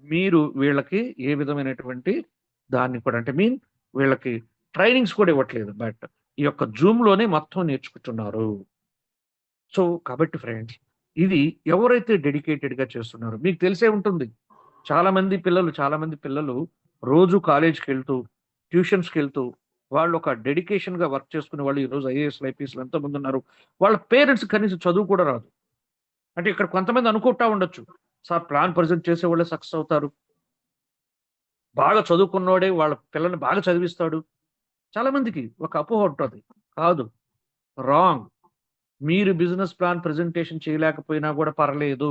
మీరు వీళ్ళకి ఏ విధమైనటువంటి దాన్ని కూడా అంటే వీళ్ళకి ట్రైనింగ్స్ కూడా ఇవ్వట్లేదు. బట్ ఈ యొక్క జూమ్‌లోనే మొత్తం నేర్చుకుంటున్నారు. సో, కాబట్టి ఫ్రెండ్స్ ఇది ఎవరైతే డెడికేటెడ్‌గా చేస్తున్నారో మీకు తెలిసే ఉంటుంది. చాలా మంది పిల్లలు రోజు కాలేజ్‌కెళ్తూ, ట్యూషన్స్‌కెళ్తూ వాళ్ళు ఒక డెడికేషన్‌గా వర్క్ చేసుకునే వాళ్ళు ఈరోజు ఐఏఎస్‌లు, ఐపీఎస్‌లు ఎంతమంది ఉన్నారు. వాళ్ళ పేరెంట్స్ కనీసం చదువు కూడా రాదు. అంటే ఇక్కడ కొంతమంది అనుకుంటా ఉండొచ్చు. సార్ ప్లాన్ ప్రెజెంట్ చేసేవాళ్ళే సక్సెస్ అవుతారు. బాగా చదువుకున్నోడే వాళ్ళ పిల్లల్ని బాగా చదివిస్తాడు. చాలా మందికి ఒక అపోహ ఉంటది. కాదు. రాంగ్. మీరు బిజినెస్ ప్లాన్ ప్రెజెంటేషన్ చేయలేకపోయినా కూడా పర్లేదు.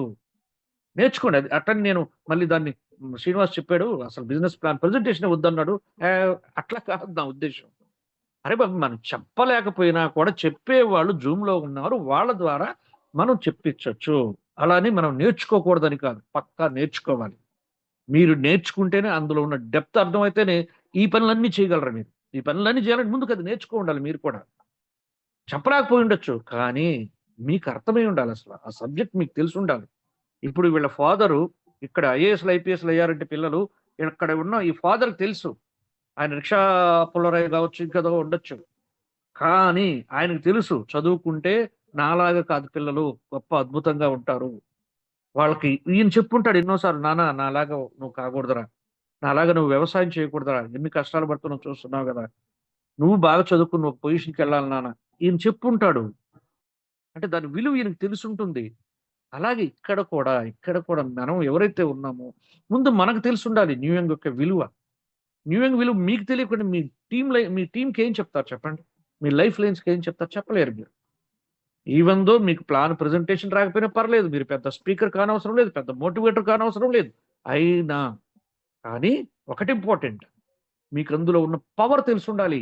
నేర్చుకోండి. అది అట్టని నేను మళ్ళీ దాన్ని శ్రీనివాస్ చెప్పాడు అసలు బిజినెస్ ప్లాన్ ప్రెజెంటేషనే వద్దన్నాడు. అట్లా కాదు నా ఉద్దేశ్యం. అరే బాబు మనం చెప్పలేకపోయినా కూడా చెప్పేవాళ్ళు జూమ్‌లో ఉన్నారు. వాళ్ళ ద్వారా మనం చెప్పించొచ్చు. అలా అని మనం నేర్చుకోకూడదని కాదు. పక్కా నేర్చుకోవాలి. మీరు నేర్చుకుంటేనే అందులో ఉన్న డెప్త్ అర్థమైతేనే ఈ పనులన్నీ చేయగలరు మీరు. ఈ పనులన్నీ చేయాలంటే ముందుకు అది నేర్చుకో ఉండాలి మీరు కూడా. చెప్పలేకపోయి ఉండొచ్చు. కానీ మీకు అర్థమై ఉండాలి అసల. ఆ సబ్జెక్ట్ మీకు తెలిసుండాలి. ఇప్పుడు వీళ్ళ ఫాదరు ఇక్కడ ఐఏఎస్‌లు, ఐపీఎస్‌లు అయ్యారంటే పిల్లలు ఇక్కడ ఉన్న ఈ ఫాదర్‌కి తెలుసు. ఆయన రిక్షా పుల్లరాయి కావచ్చు, ఇంకేదో ఉండొచ్చు. కానీ ఆయనకు తెలుసు చదువుకుంటే నాలాగా కాదు పిల్లలు గొప్ప అద్భుతంగా ఉంటారు. వాళ్ళకి ఈయన చెప్పుంటాడు ఎన్నో సార్లు, నాన్న నాలాగా నువ్వు కాకూడదురా. నాలాగా నువ్వు వ్యవసాయం చేయకూడదురా. ఎన్ని కష్టాలు పడుతున్నావు చూస్తున్నావు కదా. నువ్వు బాగా చదువుకుని ఒక పొజిషన్‌కి వెళ్ళాలి నాన్న. ఈయన చెప్పుంటాడు. అంటే దాని విలువ ఈయనకు తెలిసుంటుంది. అలాగే ఇక్కడ కూడా మనం ఎవరైతే ఉన్నామో ముందు మనకు తెలిసుండాలి న్యూ యంగ్ యొక్క విలువ. న్యూ యంగ్ విలువ మీకు తెలియకుండా మీ టీమ్‌కి ఏం చెప్తారు చెప్పండి? మీ లైఫ్ లైన్స్‌కి ఏం చెప్తారు? చెప్పలేరు మీరు. ఈవెన్ దో మీకు ప్లాన్ ప్రెజెంటేషన్ రాకపోయినా పర్లేదు. మీరు పెద్ద స్పీకర్ కానవసరం లేదు. పెద్ద మోటివేటర్ కానవసరం లేదు. అయినా కానీ ఒకటి ఇంపార్టెంట్. మీకు అందులో ఉన్న పవర్ తెలిసుండాలి.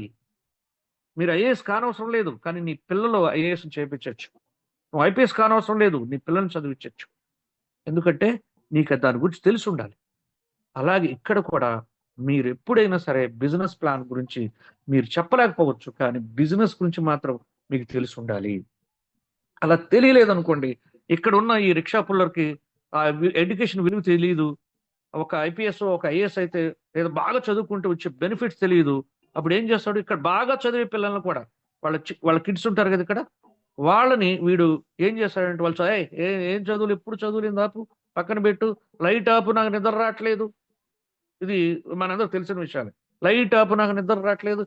మీరు ఐఏఎస్ కానవసరం లేదు. కానీ నీ పిల్లలు ఐఏఎస్‌ని చేపించొచ్చు. నువ్వు ఐపీఎస్ కానవసరం లేదు. నీ పిల్లల్ని చదివించొచ్చు. ఎందుకంటే నీకు దాని గురించి తెలిసుండాలి. అలాగే ఇక్కడ కూడా మీరు ఎప్పుడైనా సరే బిజినెస్ ప్లాన్ గురించి మీరు చెప్పలేకపోవచ్చు. కానీ బిజినెస్ గురించి మాత్రం మీకు తెలిసుండాలి. అలా తెలియలేదనుకోండి, ఇక్కడ ఉన్న ఈ రిక్షా పుల్లర్‌కి ఎడ్యుకేషన్ విలువ తెలీదు. ఒక ఐపీఎస్, ఒక ఐఏఎస్ అయితే లేదా బాగా చదువుకుంటే వచ్చే బెనిఫిట్స్ తెలీదు. అప్పుడు ఏం చేస్తాడు, ఇక్కడ బాగా చదివే పిల్లల్ని కూడా వాళ్ళ కిడ్స్ ఉంటారు కదా ఇక్కడ, వాళ్ళని వీడు ఏం చేస్తాడంటే వాళ్ళు ఏం చదువులు, ఎప్పుడు చదువులేదు ఆపు, పక్కన పెట్టు, లైట్ ఆపు, నాకు నిద్ర రావట్లేదు. ఇది మనందరికి తెలిసిన విషయాలే. లైట్ ఆపు, నాకు నిద్ర రావట్లేదు,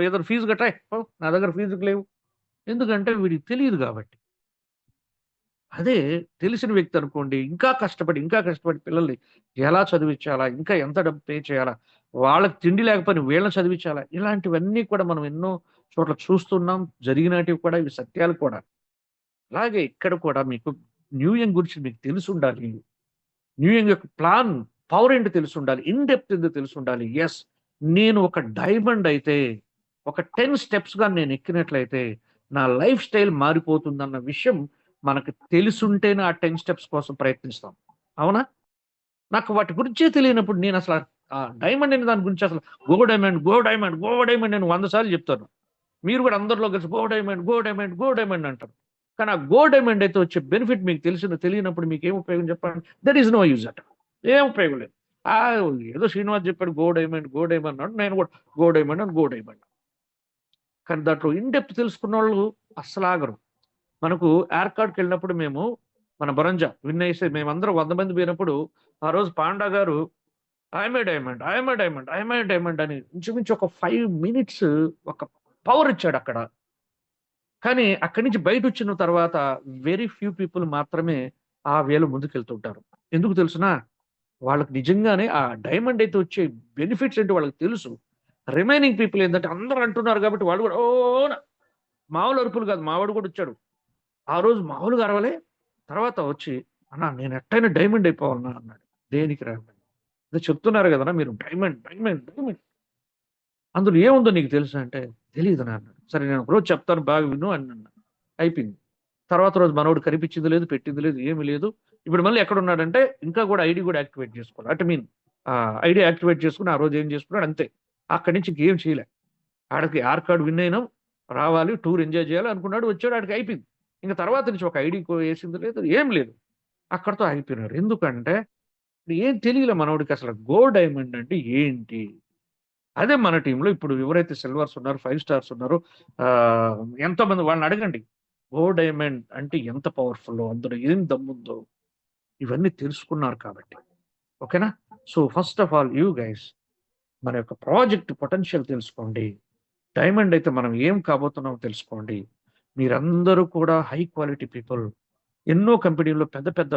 ఏదో ఫీజు కట్టాయి, నా దగ్గర ఫీజుకి లేవు. ఎందుకంటే వీడికి తెలియదు కాబట్టి. అదే తెలిసిన వ్యక్తి అనుకోండి, ఇంకా కష్టపడి పిల్లల్ని ఎలా చదివించాలా, ఇంకా ఎంత డబ్బు పే చేయాలా, వాళ్ళకి తిండి లేకపోయినా వీళ్ళని చదివించాలా, ఇలాంటివన్నీ కూడా మనం ఎన్నో చోట్ల చూస్తున్నాం. జరిగినటివి కూడా, ఇవి సత్యాలు కూడా. అలాగే ఇక్కడ కూడా మీకు న్యూ యంగ్ గురించి మీకు తెలిసుండాలి. న్యూ యంగ్ యొక్క ప్లాన్ పవర్ ఏంటో తెలిసుండాలి. ఇన్ డెప్త్ ఏంటో తెలిసుండాలి. ఎస్, నేను ఒక డైమండ్ అయితే, ఒక 10 స్టెప్స్‌గా నేను ఎక్కినట్లయితే నా లైఫ్ స్టైల్ మారిపోతుందన్న విషయం మనకు తెలుసుంటేనే ఆ 10 స్టెప్స్ కోసం ప్రయత్నిస్తాం. అవునా? నాకు వాటి గురించే తెలియనప్పుడు నేను అసలు డైమండ్ అనే దాని గురించి అసలు గో డైమండ్ నేను 100 సార్లు చెప్తాను. మీరు కూడా అందరిలో కలిసి గో డైమండ్ అంటారు. కానీ ఆ గో డైమండ్ అయితే వచ్చే బెనిఫిట్ మీకు తెలియనప్పుడు మీకు ఏం ఉపయోగం చెప్పండి? దట్ ఈస్ నో యూజ్ అట. ఏం ఉపయోగం లేదు. ఏదో శ్రీనివాస్ చెప్పాడు గో డైమండ్ అన్నాడు, నేను కూడా గో డైమండ్. కానీ దాంట్లో ఇన్ డెప్త్ తెలుసుకున్న వాళ్ళు అస్సలు ఆగరు. మనకు ఎయిర్కార్డ్కి వెళ్ళినప్పుడు మేము మన బరంజా విన్ అయితే మేమందరం 100 మంది పోయినప్పుడు ఆ రోజు పాండా గారు ఐఎమ్ ఏ డైమండ్ అని ఇంచుమించు ఒక 5 మినిట్స్ ఒక పవర్ ఇచ్చాడు అక్కడ. కానీ అక్కడి నుంచి బయట వచ్చిన తర్వాత వెరీ ఫ్యూ పీపుల్ మాత్రమే ఆ వేలో ముందుకెళ్తుంటారు. ఎందుకు తెలుసునా? వాళ్ళకి నిజంగానే ఆ డైమండ్ అయితే వచ్చే బెనిఫిట్స్ ఏంటో వాళ్ళకి తెలుసు. రిమైనింగ్ పీపుల్ ఏంటంటే అందరూ అంటున్నారు కాబట్టి వాళ్ళు కూడా మామూలు అరుపులు కాదు, మావాడు కూడా వచ్చాడు. ఆ రోజు మామూలుగా అరవలే. తర్వాత వచ్చి అన్నా నేను ఎట్టయినా డైమండ్ అయిపోవాలన్నా అన్నాడు. దేనికి రా? అదే చెప్తున్నారు కదన్నా మీరు డైమండ్. అందులో ఏముందో నీకు తెలుసు అంటే తెలియదు నా అన్నాడు. సరే నేను ఒక రోజు చెప్తాను బాగా విను అని అన్నా. అయిపోయింది. తర్వాత రోజు మనోడు కనిపించింది లేదు, పెట్టింది లేదు, ఏమీ లేదు. ఇప్పుడు మళ్ళీ ఎక్కడ ఉన్నాడంటే ఇంకా కూడా ఐడి కూడా యాక్టివేట్ చేసుకోవాలి. అంటే ఐడి యాక్టివేట్ చేసుకుని ఆ రోజు ఏం చేసుకున్నాడు అంతే. అక్కడి నుంచి ఇంకేం చేయలే. ఆడికి ఆర్ కార్డు విన్ అయినాం, రావాలి, టూర్ ఎంజాయ్ చేయాలి అనుకున్నాడు, వచ్చాడు, ఆడికి అయిపోయింది. ఇంకా తర్వాత నుంచి ఒక ఐడి వేసింది లేదు, ఏం లేదు. అక్కడితో ఆగిపోయినారు. ఎందుకంటే ఏం తెలియలే మనోడికి అసలు డైమండ్ అంటే ఏంటి. అదే మన టీంలో ఇప్పుడు ఎవరైతే సిల్వర్స్ ఉన్నారు, 5 స్టార్స్ ఉన్నారు, ఎంతోమంది వాళ్ళని అడగండి. డైమండ్ అంటే ఎంత పవర్‌ఫుల్లో, అందులో ఏం దమ్ముందో ఇవన్నీ తెలుసుకున్నారు కాబట్టి. ఓకేనా? So first of all you guys మన యొక్క ప్రాజెక్ట్ పొటెన్షియల్ తెలుసుకోండి. డైమండ్ అయితే మనం ఏం కాబోతున్నామో తెలుసుకోండి. మీరందరూ కూడా హై క్వాలిటీ పీపుల్. ఎన్నో కంపెనీల్లో పెద్ద పెద్ద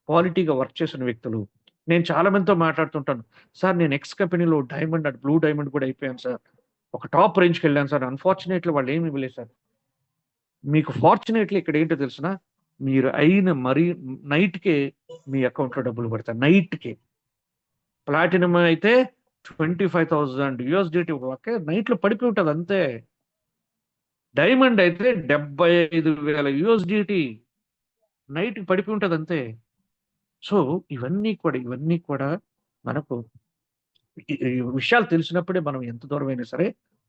క్వాలిటీగా వర్క్ చేసిన వ్యక్తులు. నేను చాలా మందితో మాట్లాడుతుంటాను. సార్ నేను ఎక్స్ కంపెనీలో డైమండ్ అండ్ బ్లూ డైమండ్ కూడా అయిపోయాను సార్. ఒక టాప్ రేంజ్‌కి వెళ్ళాను సార్. అన్‌ఫార్చునేట్‌లీ వాళ్ళు ఏమి ఇవ్వలేదు సార్. మీకు ఫార్చునేట్‌లీ ఇక్కడ ఏంటో తెలుసునా? మీరు అయిన మరీ నైట్‌కే మీ అకౌంట్‌లో డబ్బులు పడతాయి. నైట్‌కే. ప్లాటినం అయితే $25,000 ఒకే నైట్‌లో పడిపోయి ఉంటది అంతే. డైమండ్ అయితే $75,000 నైట్‌కి పడిపోయి ఉంటది అంతే. సో ఇవన్నీ కూడా మనకు ఈ విషయాలు తెలిసినప్పుడే మనం ఎంత దూరమైనా సరే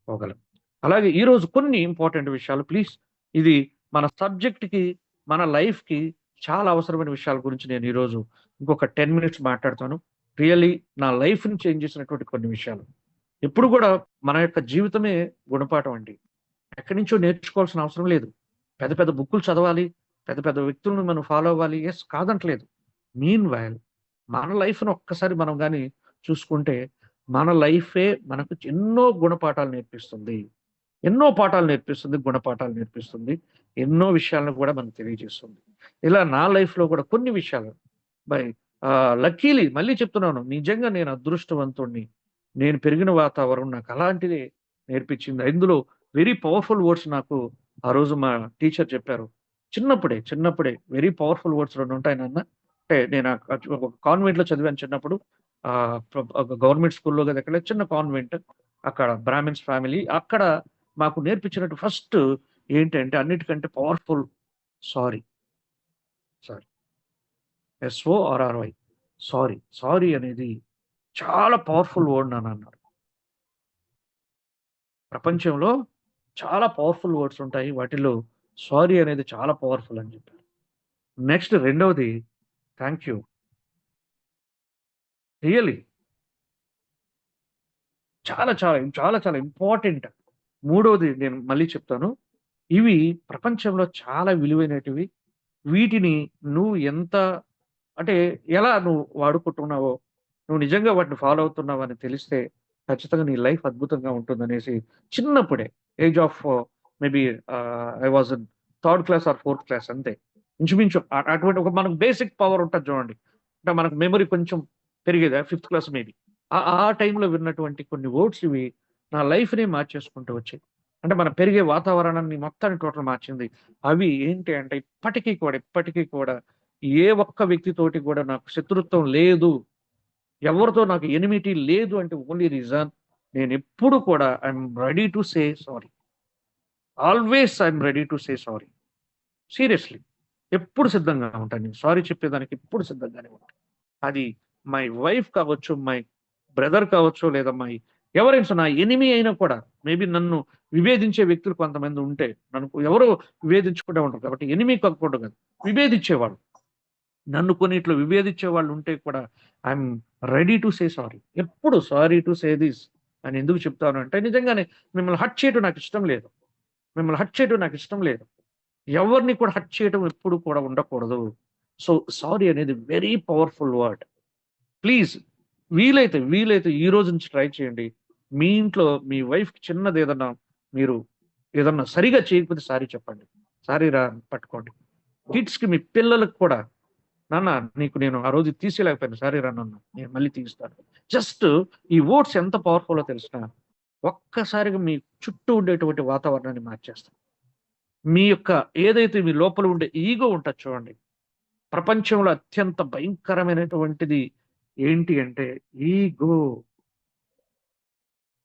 పోగలం. అలాగే ఈరోజు కొన్ని ఇంపార్టెంట్ విషయాలు ప్లీజ్. ఇది మన సబ్జెక్ట్‌కి, మన లైఫ్‌కి చాలా అవసరమైన విషయాల గురించి నేను ఈరోజు ఇంకొక 10 మినిట్స్ మాట్లాడతాను. రియల్లీ నా లైఫ్‌ని చేంజ్ చేసినటువంటి కొన్ని విషయాలు. ఎప్పుడు కూడా మన యొక్క జీవితమే గుణపాఠం అండి. ఎక్కడి నుంచో నేర్చుకోవాల్సిన అవసరం లేదు. పెద్ద పెద్ద బుక్కులు చదవాలి, పెద్ద పెద్ద వ్యక్తులను మనం ఫాలో అవ్వాలి. కాదంటలేదు. మీన్ వైల్ మన లైఫ్‌ని ఒక్కసారి మనం గాని చూసుకుంటే, మన లైఫే మనకు ఎన్నో గుణపాఠాలు నేర్పిస్తుంది. ఎన్నో పాఠాలు నేర్పిస్తుంది, గుణపాఠాలు నేర్పిస్తుంది. ఎన్నో విషయాలను కూడా మనకు తెలియజేస్తుంది. ఇలా నా లైఫ్‌లో కూడా కొన్ని విషయాలు లక్కీలీ మళ్ళీ చెప్తున్నాను. నిజంగా నేను అదృష్టవంతుడిని. నేను పెరిగిన వాతావరణం నాకు అలాంటిదే నేర్పించింది. ఇందులో వెరీ పవర్‌ఫుల్ వర్డ్స్ నాకు ఆ రోజు మా టీచర్ చెప్పారు. చిన్నప్పుడే వెరీ పవర్‌ఫుల్ వర్డ్స్ 2 ఉంటాయి నాన్న. అంటే నేను ఒక కాన్వెంట్‌లో చదివాను చిన్నప్పుడు. గవర్నమెంట్ స్కూల్‌లో కాదు ఎక్కడ చిన్న కాన్వెంట్. అక్కడ బ్రాహ్మిన్స్ ఫ్యామిలీ. అక్కడ మాకు నేర్పించినట్టు ఫస్ట్ ఏంటంటే అన్నిటికంటే పవర్‌ఫుల్ సారీ. SORRY. సారీ అనేది చాలా పవర్‌ఫుల్ వర్డ్ నాన్న అన్నారు. ప్రపంచంలో చాలా పవర్‌ఫుల్ వర్డ్స్ ఉంటాయి. వాటిలో సారీ అనేది చాలా పవర్‌ఫుల్ అని చెప్పారు. నెక్స్ట్ రెండవది థాంక్ యూ. రియల్లీ చాలా ఇంపార్టెంట్. మూడవది నేను మళ్ళీ చెప్తాను. ఇవి ప్రపంచంలో చాలా విలువైనటివి. వీటిని నువ్వు ఎంత అంటే ఎలా నువ్వు వాడుకుంటున్నావో, నువ్వు నిజంగా వాటిని ఫాలో అవుతున్నావని తెలిస్తే ఖచ్చితంగా నీ లైఫ్ అద్భుతంగా ఉంటుందనేసి చిన్నప్పుడే age of maybe I was in 3rd class or 4th class అంతే. ఇంచుమించు అటువంటి ఒక మనకు బేసిక్ పవర్ ఉంటది చూడండి. అంటే మనకు మెమరీ కొంచెం పెరిగేది 5th క్లాస్ మేబీ. ఆ టైంలో విన్నటువంటి కొన్ని వర్డ్స్ ఇవి నా లైఫ్‌నే మార్చేసుకుంటూ వచ్చాయి. అంటే మన పెరిగే వాతావరణాన్ని మొత్తాన్ని టోటల్ మార్చింది. అవి ఏంటి అంటే ఇప్పటికీ కూడా ఏ ఒక్క వ్యక్తితోటి కూడా నాకు శత్రుత్వం లేదు. ఎవరితో నాకు ఎనిమిటీ లేదు అంటే ఓన్లీ రీజన్ నేనెప్పుడు కూడా I'm ready to say sorry. Always I'm ready to say sorry. Seriously. ఎప్పుడు సిద్ధంగా ఉంటాను. నేను సారీ చెప్పేదానికి ఎప్పుడు సిద్ధంగానే ఉంటాను. అది మై వైఫ్ కావచ్చు, మై బ్రదర్ కావచ్చు, లేదా ఎవరైనా నా ఎనిమీ అయినా కూడా మేబీ నన్ను విభేదించే వ్యక్తులు కొంతమంది ఉంటే నన్ను ఎవరో విభేదించుకుంటూ ఉంటారు. కాబట్టి ఎనిమీ కాకపోవడం కాదు, విభేదించేవాళ్ళు. నన్ను కొన్నిట్లో విభేదించే వాళ్ళు ఉంటే కూడా I'm ready to say sorry. ఎప్పుడు సారీ టు సే దిస్ అని ఎందుకు చెప్తాను అంటే నిజంగానే మిమ్మల్ని హర్ట్ చేయడం నాకు ఇష్టం లేదు. ఎవరిని కూడా హర్ట్ చేయడం ఎప్పుడు కూడా ఉండకూడదు. సో సారీ అనేది వెరీ పవర్ఫుల్ వర్డ్. ప్లీజ్ వీలైతే ఈ రోజు నుంచి ట్రై చేయండి. మీ ఇంట్లో మీ వైఫ్‌కి చిన్నది మీరు ఏదన్నా సరిగా చేయకపోతే సారీ చెప్పండి. సారీ రా పట్టుకోండి. కిడ్స్‌కి మీ పిల్లలకు కూడా నాన్న నీకు నేను ఆ రోజు తీసేయలేకపోయాను. సారీ రా నాన్న నేను మళ్ళీ తీస్తాను. జస్ట్ ఈ వర్డ్స్ ఎంత పవర్‌ఫుల్లో తెలిసినా ఒక్కసారిగా మీ చుట్టూ ఉండేటువంటి వాతావరణాన్ని మార్చేస్తాయి. మీ యొక్క ఏదైతే మీ లోపల ఉండే ఈగో ఉంటది చూడండి. ప్రపంచంలో అత్యంత భయంకరమైనటువంటిది ఏంటి అంటే ఈగో.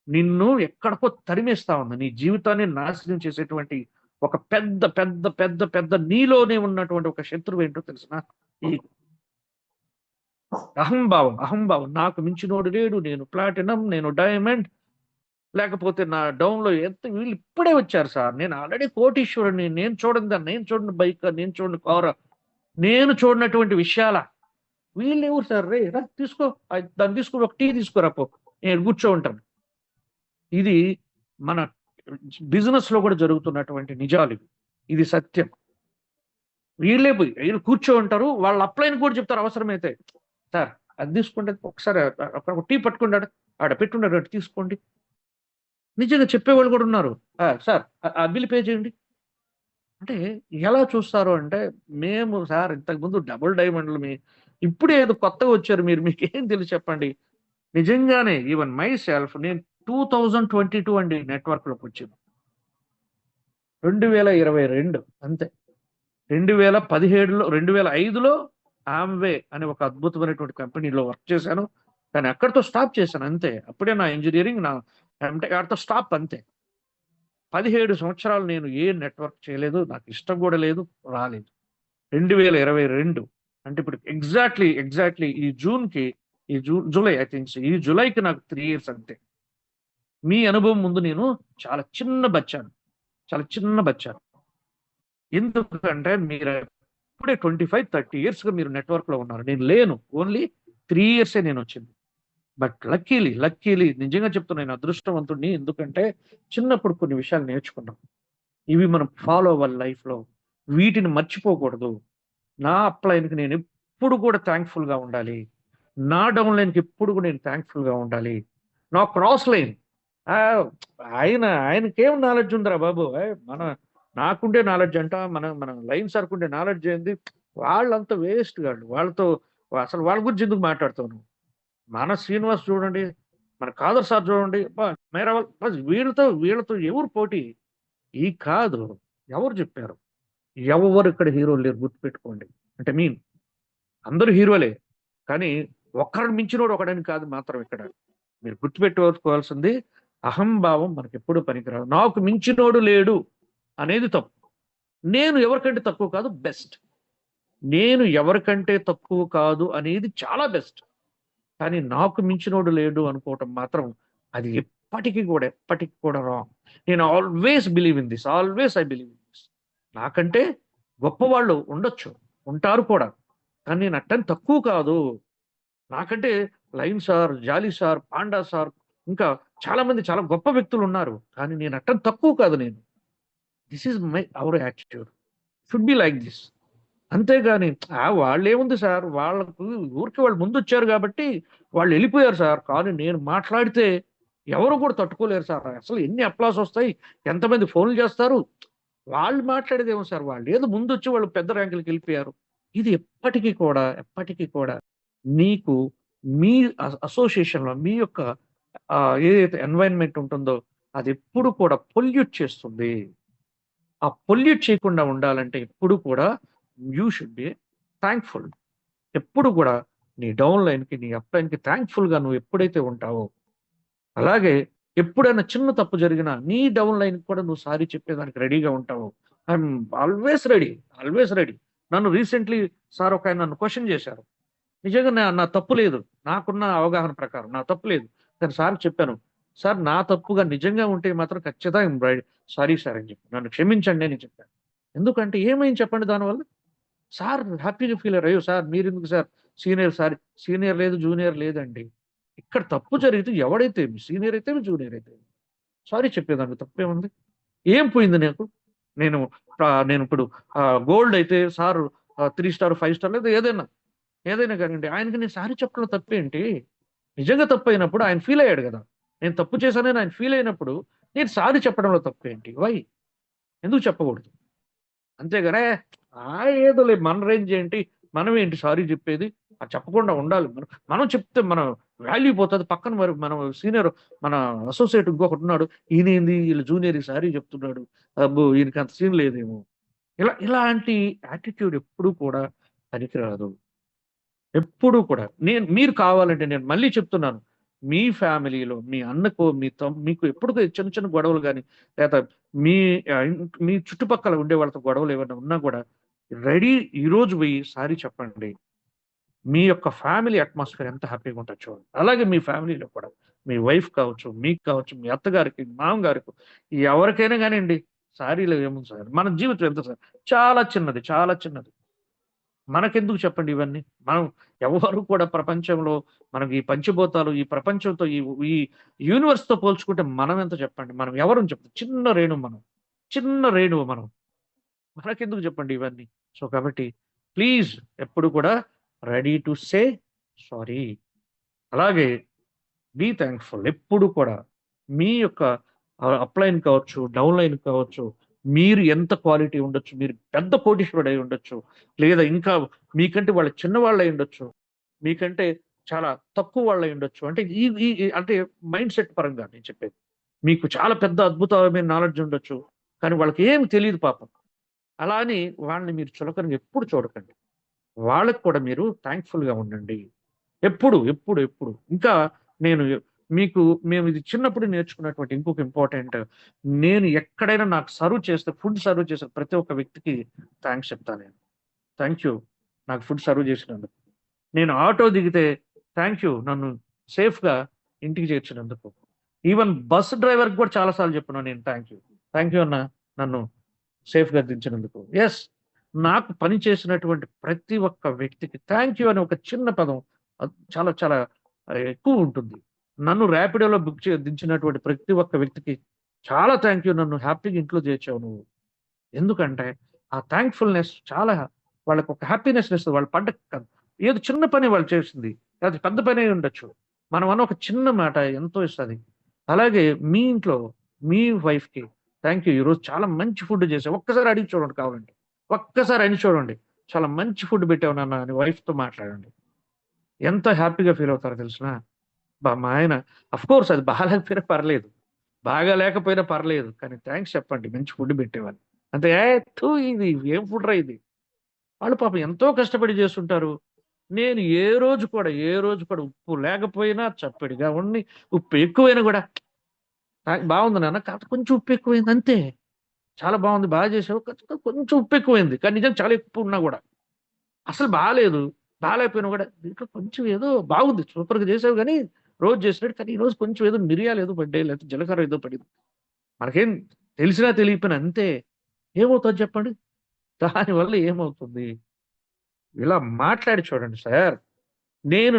నిన్ను ఎక్కడికో తరిమేస్తా ఉంది. నీ జీవితాన్ని నాశనం చేసేటువంటి ఒక పెద్ద నీలోనే ఉన్నటువంటి ఒక శత్రువు ఏంటో తెలుసునా? ఈగో. అహంభావం. నాకు మించినోడు లేడు, నేను ప్లాటినం, నేను డైమండ్, లేకపోతే నా డౌన్‌లో వీళ్ళు ఇప్పుడే వచ్చారు సార్. నేను ఆల్రెడీ కోటీశ్వరుడిని. నేను చూడని బైక్, నేను చూడని కారు, నేను చూడనటువంటి విషయాల వీళ్ళు ఎవరు సార్? రే రా తీసుకో, దాన్ని తీసుకో, ఒక టీ తీసుకురాపో, నేను కూర్చో ఉంటాను. ఇది మన బిజినెస్ లో కూడా జరుగుతున్నటువంటి నిజాలు ఇవి. ఇది సత్యం. వీళ్ళే పోయి వీళ్ళు కూర్చో ఉంటారు, వాళ్ళ అప్లైన్ కూడా చెప్తారు అవసరమైతే, సార్ అది తీసుకుంటే ఒకసారి అక్కడ ఒక టీ పట్టుకుంటాడు, ఆడ పెట్టుకుంటాడు, తీసుకోండి. నిజంగా చెప్పేవాళ్ళు కూడా ఉన్నారు. సార్ ఆ బిల్ పే చేయండి అంటే ఎలా చూస్తారు అంటే, మేము సార్ ఇంతకుముందు డబుల్ డైమండ్లు, ఇప్పుడే ఏదో కొత్తగా వచ్చారు మీరు, మీకేం తెలుసు చెప్పండి. నిజంగానే ఈవెన్ మై సెల్ఫ్ నేను 2022 అండి నెట్వర్క్లోకి వచ్చింది. 2022 అంతే. 2017లో 2005లో ఆమ్వే అనే ఒక అద్భుతమైనటువంటి కంపెనీలో వర్క్ చేశాను. కానీ అక్కడితో స్టాప్ చేశాను అంతే. అప్పుడే నా ఇంజనీరింగ్, నా ఎంటెక్ అక్కడితో స్టాప్ అంతే. 17 సంవత్సరాలు నేను ఏ నెట్వర్క్ చేయలేదు, నాకు ఇష్టం కూడా లేదు, రాలేదు. 2022 అంటే ఇప్పుడు ఎగ్జాక్ట్లీ ఈ జూన్కి, జూలై ఐ థింక్స్, ఈ జూలైకి నాకు 3 years అంతే. మీ అనుభవం ముందు నేను చాలా చిన్న బచ్చాను. ఎందుకంటే మీరు ఇప్పుడే 25-30 yearsగా మీరు నెట్వర్క్ లో ఉన్నారు, నేను లేను. ఓన్లీ 3 years నేను వచ్చింది. బట్ లక్కీలీ నిజంగా చెప్తున్నా, నేను అదృష్టవంతుడిని. ఎందుకంటే చిన్నప్పుడు కొన్ని విషయాలు నేర్చుకున్నాం, ఇవి మనం ఫాలో అవ్వాలి లైఫ్లో, వీటిని మర్చిపోకూడదు. నా అప్లైన్కి నేను ఎప్పుడు కూడా థ్యాంక్ఫుల్గా ఉండాలి, నా డౌన్ లైన్కి ఎప్పుడు కూడా నేను థ్యాంక్ఫుల్గా ఉండాలి. నా క్రాస్ లైన్ ఆయనకేం నాలెడ్జ్ ఉందిరా బాబు, నాకుండే నాలెడ్జ్ అంట, మన లైన్ సార్కు ఉండే నాలెడ్జ్ ఏంది, వాళ్ళంతా వేస్ట్ కాదు. వాళ్ళతో అసలు వాళ్ళ గురించి ఎందుకు మాట్లాడుతావు నువ్వు? మన శ్రీనివాస్ చూడండి, మన కాదర్ సార్ చూడండి, వీళ్ళతో ఎవరు పోటీ? ఈ కాదు. ఎవరు చెప్పారు? ఎవరు ఇక్కడ హీరోలు లేరు, గుర్తుపెట్టుకోండి. అంటే అందరూ హీరోలే, కానీ ఒక్కరిని మించినోడు ఒకడని కాదు మాత్రం. ఇక్కడ మీరు గుర్తుపెట్టుకోవాల్సింది, అహంభావం మనకి ఎప్పుడు పనికిరాదు. నాకు మించినోడు లేడు అనేది తప్పు. నేను ఎవరికంటే తక్కువ కాదు, బెస్ట్. నేను ఎవరికంటే తక్కువ కాదు అనేది చాలా బెస్ట్. కానీ నాకు మించినోడు లేడు అనుకోవటం మాత్రం అది ఎప్పటికీ కూడా రాంగ్. నేను always believe in this, I believe in this. నాకంటే గొప్పవాళ్ళు ఉండొచ్చు, ఉంటారు కూడా, కానీ నేను అట్టని తక్కువ కాదు. నాకంటే లైన్ సార్, జాలీ సార్, పాండా సార్, ఇంకా చాలా మంది చాలా గొప్ప వ్యక్తులు ఉన్నారు, కానీ నేను అట్టని తక్కువ కాదు. నేను this is our attitude, should be like this. అంతేగాని వాళ్ళు ఏముంది సార్, వాళ్ళకు ఊరికి వాళ్ళు ముందు వచ్చారు కాబట్టి వాళ్ళు వెళ్ళిపోయారు సార్, కానీ నేను మాట్లాడితే ఎవరు కూడా తట్టుకోలేరు సార్. అసలు ఎన్ని అప్లాస్ వస్తాయి, ఎంతమంది ఫోన్లు చేస్తారు, వాళ్ళు మాట్లాడేది ఏమో సార్, వాళ్ళు ఏదో ముందు వచ్చి వాళ్ళు పెద్ద ర్యాంకులకు వెళ్ళిపోయారు. ఇది ఎప్పటికీ కూడా మీకు మీ అసోసియేషన్లో మీ యొక్క ఏదైతే ఎన్వైరన్మెంట్ ఉంటుందో అది ఎప్పుడు కూడా పొల్యూట్ చేస్తుంది. ఆ పొల్యూట్ చేయకుండా ఉండాలంటే ఎప్పుడు కూడా యూ షుడ్ బి థ్యాంక్ఫుల్. ఎప్పుడు కూడా నీ డౌన్ లైన్కి, నీ అప్ లైన్కి థ్యాంక్ఫుల్గా నువ్వు ఎప్పుడైతే ఉంటావో, అలాగే ఎప్పుడైనా చిన్న తప్పు జరిగినా నీ డౌన్ లైన్కి కూడా నువ్వు సారీ చెప్పేదానికి రెడీగా ఉంటావు. I'm always ready. నన్ను రీసెంట్లీ సార్ ఒక ఆయన నన్ను క్వశ్చన్ చేశారు. నిజంగా నా తప్పు లేదు, నాకున్న అవగాహన ప్రకారం నా తప్పు లేదు. నేను సార్ చెప్పాను, సార్ నా తప్పుగా నిజంగా ఉంటే మాత్రం ఖచ్చితంగా సారీ సార్ అని చెప్పి, నన్ను క్షమించండి అని చెప్పాను. ఎందుకంటే ఏమైంది చెప్పండి దానివల్ల? సార్ హ్యాపీగా ఫీల్ అయ్యారు. అయ్యో సార్ మీరు ఎందుకు సార్ సీనియర్ లేదు, జూనియర్ లేదండి. ఇక్కడ తప్పు జరిగితే ఎవడైతే సీనియర్ అయితే జూనియర్ అయితే సారీ చెప్పేదాన్ని తప్పేముంది? ఏం పోయింది నాకు? నేను ఇప్పుడు గోల్డ్ అయితే సార్ 3 star 5 star లేదా ఏదైనా కానివ్వండి, ఆయనకి నేను సారీ చెప్పడం తప్పేంటి? నిజంగా తప్పు అయినప్పుడు ఆయన ఫీల్ అయ్యాడు కదా, నేను తప్పు చేశానని ఆయన ఫీల్ అయినప్పుడు నేను సారీ చెప్పడంలో తప్పేంటి? వై? ఎందుకు చెప్పకూడదు? అంతేగానే ఏదో లేదు, మన రేంజ్ ఏంటి, మనం ఏంటి సారీ చెప్పేది, అది చెప్పకుండా ఉండాలి. మనం చెప్తే మన వాల్యూ పోతుంది. పక్కన మరి మన సీనియర్, మన అసోసియేట్ ఇంకొకటి ఉన్నాడు, ఈయనేంది వీళ్ళు జూనియర్ సారీ చెప్తున్నాడు, అబ్బో ఈయనకి అంత సీన్ లేదేమో, ఇలాంటి యాటిట్యూడ్ ఎప్పుడు కూడా పనికిరాదు. ఎప్పుడు కూడా మీరు కావాలంటే, నేను మళ్ళీ చెప్తున్నాను, మీ ఫ్యామిలీలో మీ అన్నకో మీకు ఎప్పుడు చిన్న గొడవలు కానీ, లేదా మీ చుట్టుపక్కల ఉండే వాళ్ళతో గొడవలు ఏమైనా ఉన్నా కూడా రెడీ ఈరోజు పోయి సారీ చెప్పండి. మీ యొక్క ఫ్యామిలీ అట్మాస్ఫియర్ ఎంత హ్యాపీగా ఉంటుంది చూడండి. అలాగే మీ ఫ్యామిలీలో కూడా మీ వైఫ్ కావచ్చు, మీకు కావచ్చు, మీ అత్తగారికి, మామగారికి, ఎవరికైనా కానివ్వండి, సారీలో ఏముంది సార్, మన జీవితం ఎంత సార్ చాలా చిన్నది. మనకెందుకు చెప్పండి ఇవన్నీ? మనం ఎవరు కూడా ప్రపంచంలో మనకి ఈ పంచభూతాలు, ఈ ప్రపంచంతో, ఈ యూనివర్స్‌తో పోల్చుకుంటే మనం ఎంత చెప్పండి? మనం ఎవరం చెప్తాం? చిన్న రేణువు మనం. చిన్న రేణువు మనం. మనకెందుకు చెప్పండి ఇవన్నీ? సో, కాబట్టి ప్లీజ్ ఎప్పుడు కూడా రెడీ టు సే సారీ. అలాగే బీ థాంక్‌ఫుల్. ఎప్పుడు కూడా మీ యొక్క అప్‌లైన్ కావచ్చు, డౌన్‌లైన్ కావచ్చు, మీరు ఎంత క్వాలిటీ ఉండొచ్చు, మీరు పెద్ద కోటీశ్వరుడై ఉండొచ్చు, లేదా ఇంకా మీకంటే వాళ్ళు చిన్నవాళ్ళై ఉండొచ్చు, మీకంటే చాలా తక్కువ వాళ్ళై ఉండొచ్చు. అంటే ఈ ఈ ఈ అంటే మైండ్ సెట్ పరంగా నేను చెప్పేది. మీకు చాలా పెద్ద అద్భుతమైన నాలెడ్జ్ ఉండొచ్చు. కానీ వాళ్ళకి ఏమి తెలీదు పాపం. అలా అని వాళ్ళని మీరు చులకనగా ఎప్పుడు చూడకండి. వాళ్ళకి కూడా మీరు థాంక్‌ఫుల్‌గా ఉండండి. ఎప్పుడు, ఎప్పుడు, ఎప్పుడు. ఇంకా నేను మేము ఇది చిన్నప్పుడు నేర్చుకున్నటువంటి ఇంకొక ఇంపార్టెంట్, నేను ఎక్కడైనా నాకు ఫుడ్ సర్వ్ చేసే ప్రతి ఒక్క వ్యక్తికి థాంక్స్ చెప్తాను నేను. థాంక్ యూ నాకు ఫుడ్ సర్వ్ చేసినందుకు. నేను ఆటో దిగితే థాంక్ యూ నన్ను సేఫ్‌గా ఇంటికి చేర్చినందుకు. ఈవెన్ బస్ డ్రైవర్‌కి కూడా చాలా సార్లు చెప్పాను నేను థాంక్ యూ. థాంక్ యూ అన్న నన్ను సేఫ్‌గా దించినందుకు. యెస్. నాకు పని చేసినటువంటి ప్రతి ఒక్క వ్యక్తికి థాంక్ యూ అనే ఒక చిన్న పదం చాలా చాలా ఎక్కువ ఉంటుంది. నన్ను ర్యాపిడోలో దించినటువంటి ప్రతి ఒక్క వ్యక్తికి చాలా థాంక్ యూ. నన్ను హ్యాపీగా ఇంట్లో చేర్చావు నువ్వు. ఎందుకంటే ఆ థాంక్‌ఫుల్‌నెస్ చాలా వాళ్ళకొక హ్యాపీనెస్‌నిస్తది. వాళ్ళు పడ్డ ఏదో చిన్న పని వాళ్ళు చేసింది. అది పెద్ద పనే ఉండొచ్చు. మనం అన్న ఒక చిన్న మాట ఎంతో ఇస్తది. అలాగే మీ ఇంట్లో మీ వైఫ్‌కి థాంక్ యూ. ఈరోజు చాలా మంచి ఫుడ్ చేసావు. ఒక్కసారి అడిగి చూడండి కావాలంటే. ఒక్కసారి అని చూడండి. చాలా మంచి ఫుడ్ పెట్టావు నాన్న అని వైఫ్‌తో మాట్లాడండి. ఎంత హ్యాపీగా ఫీల్ అవుతారో తెలుసునా? మా ఆయన అఫ్‌కోర్స్ అది బాలేకపోయినా పర్లేదు. బాగా లేకపోయినా పర్లేదు. కానీ థాంక్స్ చెప్పండి మంచి ఫుడ్ పెట్టేవని. అంతే ఇది ఏం ఫుడ్‌రా ఇది. వాళ్ళు పాపం ఎంతో కష్టపడి చేసుంటారు. నేను ఏ రోజు కూడా ఉప్పు లేకపోయినా చప్పిడిగా ఉండి, ఉప్పు ఎక్కువైనా కూడా బావుంది నాన్న కాకపోతే కొంచెం ఉప్పు ఎక్కువైంది అంతే. చాలా బావుంది. బాగా చేసావు. కొంచెం ఉప్పు ఎక్కువైంది. కానీ నిజంగా చాలా ఎక్కువ ఉన్నా కూడా. అసలు బాలేదు. బాలేకపోయినా కూడా దీంట్లో కొంచెం ఏదో బాగుంది. సూపర్‌గా చేసావు గానీ రోజు చేసినట్టు. కానీ ఈరోజు కొంచెం ఏదో మిరియాలు ఏదో పడ్డాయి. లేకపోతే జీలకర్ర ఏదో పడింది. మనకేం తెలిసినా తెలియకపోయినా అంతే. ఏమవుతది చెప్పండి? దానివల్ల ఏమవుతుంది? ఇలా మాట్లాడి చూడండి సార్. నేను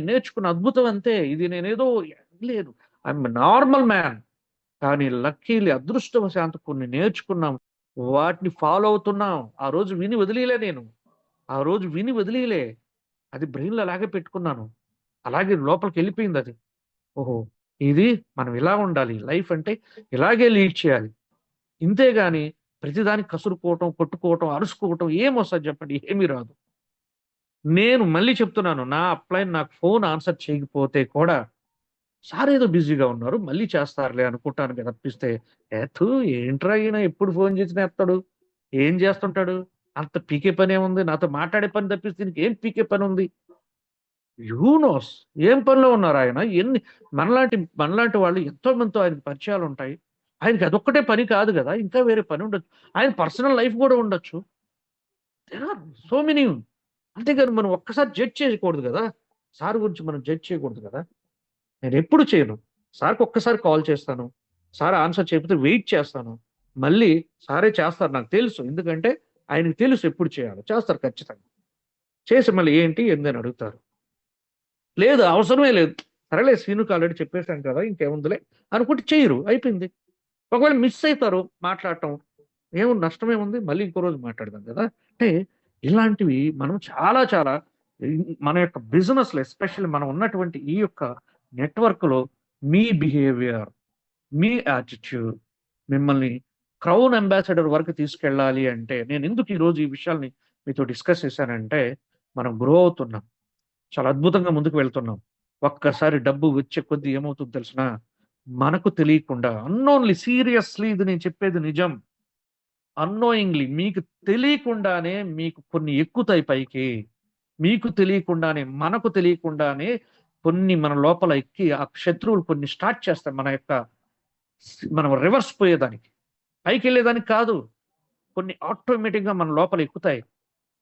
నేర్చుకున్న అద్భుతం అంతే. ఇది నేనేదో లేదు. I'm normal man. కానీ లక్కీలీ అదృష్టవశాత్తు కొన్ని నేర్చుకున్నాం. వాటిని ఫాలో అవుతున్నాం. ఆ రోజు విని వదిలీయలే. అది బ్రెయిన్‌లో అలాగే పెట్టుకున్నాను. అలాగే లోపలికెళ్ళిపోయిందది. ఓహో! ఇది మనం ఇలా ఉండాలి. లైఫ్ అంటే ఇలాగే లీడ్ చేయాలి. ఇంతేగాని ప్రతిదానికి కసురుకోవటం, కొట్టుకోవటం, అరుసుకోవటం ఏమొస్తది చెప్పండి? ఏమీ రాదు. నేను మళ్ళీ చెప్తున్నాను. నా అప్లైన్ నాకు ఫోన్ ఆన్సర్ చేయకపోతే కూడా సార్ ఏదో బిజీగా ఉన్నారు. మళ్ళీ చేస్తారులే అనుకుంటాను కదా తప్పిస్తే, ఏంట్రా ఈయన ఎప్పుడు ఫోన్ చేసినా ఎత్తడు. ఏం చేస్తుంటాడు? అంత పీకే పనేముంది? నాతో మాట్లాడే పని తప్పిస్తే దీనికేం పీకే పనుంది? యూ నోస్ ఏం పనిలో ఉన్నారాయన? మనలాంటి వాళ్ళు ఎంతో మందితో ఆయనకి పరిచయాలుంటాయి. ఆయనకి అదొక్కటే పని కాదు గదా! ఇంకా వేరే పని ఉండొచ్చు. ఆయన పర్సనల్ లైఫ్ గూడా ఉండొచ్చు. There are so many. అంతేగాని మనం ఒక్కసారి జడ్జ్ చేయకూడదు గదా! సార్ గురించి మనం జడ్జ్ చేయకూడదు గదా! నేనెప్పుడు చేయను. సార్‌కి ఒక్కసారి కాల్ చేస్తాను. సార్ ఆన్సర్ చేయకపోతే వెయిట్ చేస్తాను. మళ్ళీ సారే చేస్తారు నాకు తెలుసు. ఎందుకంటే ఆయనకి తెలుసు ఎప్పుడు చేయాలో. చేస్తారు ఖచ్చితంగా. చేసి మళ్ళీ ఏంటి? ఏందని అడుగుతారు. లేదు అవసరమే లేదు. సరేలే శ్రీనుకి ఆల్రెడీ చెప్పేసాం కదా! ఇంకేముందిలే అనుకుంటే చెయ్యరు. అయిపోయింది. ఒకవేళ మిస్ అయితారు మాట్లాడటం. నష్టమేముంది? మళ్ళీ ఇంకో రోజు మాట్లాడదాం గదా! అంటే ఇలాంటివి మనం చాలా చాలా మన యొక్క బిజినెస్‌లో ఎస్పెషల్లీ మనం ఉన్నటువంటి ఈ యొక్క నెట్‌వర్క్‌లో మీ బిహేవియర్, మీ యాటిట్యూడ్ మిమ్మల్ని క్రౌన్ అంబాసిడర్ వరకు తీసుకెళ్ళాలి అంటే నేనెందుకు ఈరోజు ఈ విషయాల్ని మీతో డిస్కస్ చేశానంటే మనం గ్రో అవుతున్నాం. చాలా అద్భుతంగా ముందుకు వెళ్తున్నాం. ఒక్కసారి డబ్బు వచ్చే కొద్దీ ఏమవుతుందో తెలుసునా? మనకు తెలియకుండా సీరియస్‌లీ ఇది నేను చెప్పేది నిజం. అన్నోయింగ్‌లీ మీకు తెలియకుండానే మీకు కొన్ని ఎక్కుతాయి పైకి. మీకు తెలియకుండానే, మనకు తెలియకుండానే కొన్ని మన లోపల ఎక్కి ఆ శత్రువులు కొన్ని స్టార్ట్ చేస్తాయి. మనం రివర్స్ పోయేదానికి. పైకెళ్ళేదానికి కాదు. కొన్ని ఆటోమేటిక్‌గా మన లోపల ఎక్కుతాయి.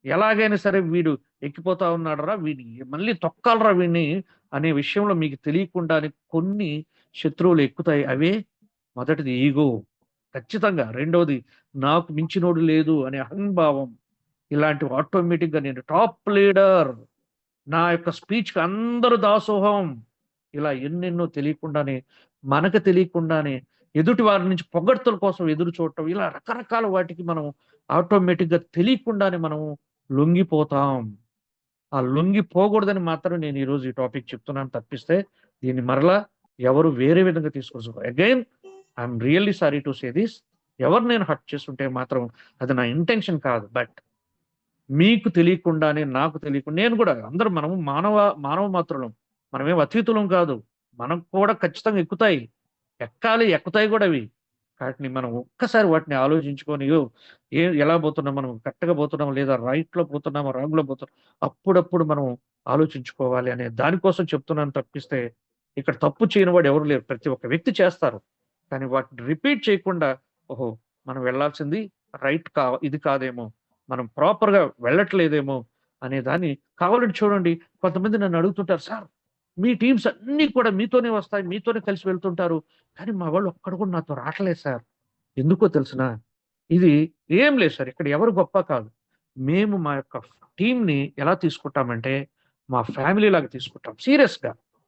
ఎలాగైనా సరే వీడు ఎక్కిపోతా ఉన్నాడురా! వీడిని మళ్ళీ తొక్కాలిరా వీడిని అనే విషయంలో మీకు తెలియకుండానే కొన్ని శత్రువులు ఎక్కుతాయి. అవే మొదటిది ఈగో. ఖచ్చితంగా. రెండోది నాకు మించినోడు లేదు అనే అహంభావం. ఇలాంటి ఆటోమేటిక్గా నేను టాప్ లీడర్, నా యొక్క స్పీచ్కి అందరూ దాసోహం, ఇలా ఎన్నెన్నో తెలియకుండానే, మనకు తెలియకుండానే ఎదుటి వారి నుంచి పొగడ్తల కోసం ఎదురు చూడటం, ఇలా రకరకాల వాటికి మనం ఆటోమేటిక్గా తెలియకుండానే మనం లొంగిపోతాం. ఆ లొంగిపోకూడదని మాత్రం నేను ఈరోజు ఈ టాపిక్ చెప్తున్నాను తప్పిస్తే దీన్ని మరలా ఎవరు వేరే విధంగా తీసుకోవచ్చు. Again I'm really sorry to say this. ఎవరు నేను హర్ట్ చేస్తుంటే మాత్రం అది నా ఇంటెన్షన్ కాదు. బట్ మీకు తెలియకుండానే, నాకు తెలియకుండా, నేను కూడా అందరూ మనము మానవ మాత్రులం, మనమేం అతీతులం కాదు. మనం కూడా ఖచ్చితంగా ఎక్కుతాయి కూడా అవి. వాటిని మనం ఒక్కసారి వాటిని ఆలోచించుకొని ఎలా పోతున్నాం, మనం కరెక్ట్గా పోతున్నాం లేదా రైట్లో పోతున్నామా రాంగ్లో పోతున్నాం, అప్పుడప్పుడు మనం ఆలోచించుకోవాలి అనే దానికోసం చెప్తున్నాను తప్పిస్తే ఇక్కడ తప్పు చేయని వాడు ఎవరు లేరు. ప్రతి ఒక్క వ్యక్తి చేస్తారు, కానీ వాటిని రిపీట్ చేయకుండా ఓహో మనం వెళ్ళాల్సింది ఇది కాదేమో, మనం ప్రాపర్గా వెళ్ళట్లేదేమో అనే దాన్ని కావాలంటే చూడండి. కొంతమంది నన్ను అడుగుతుంటారు, సార్ మీ టీమ్స్ అన్నీ కూడా మీతోనే వస్తాయి, మీతోనే కలిసి వెళ్తుంటారు, కానీ మా వాళ్ళు ఒక్కడ కూడా నాతో రావట్లేదు సార్, ఎందుకో తెలుసునా? ఇది ఏం లేదు సార్, ఇక్కడ ఎవరు గొప్ప కాదు. మేము మా యొక్క టీంని ఎలా తీసుకుంటామంటే మా ఫ్యామిలీ లాగా తీసుకుంటాం.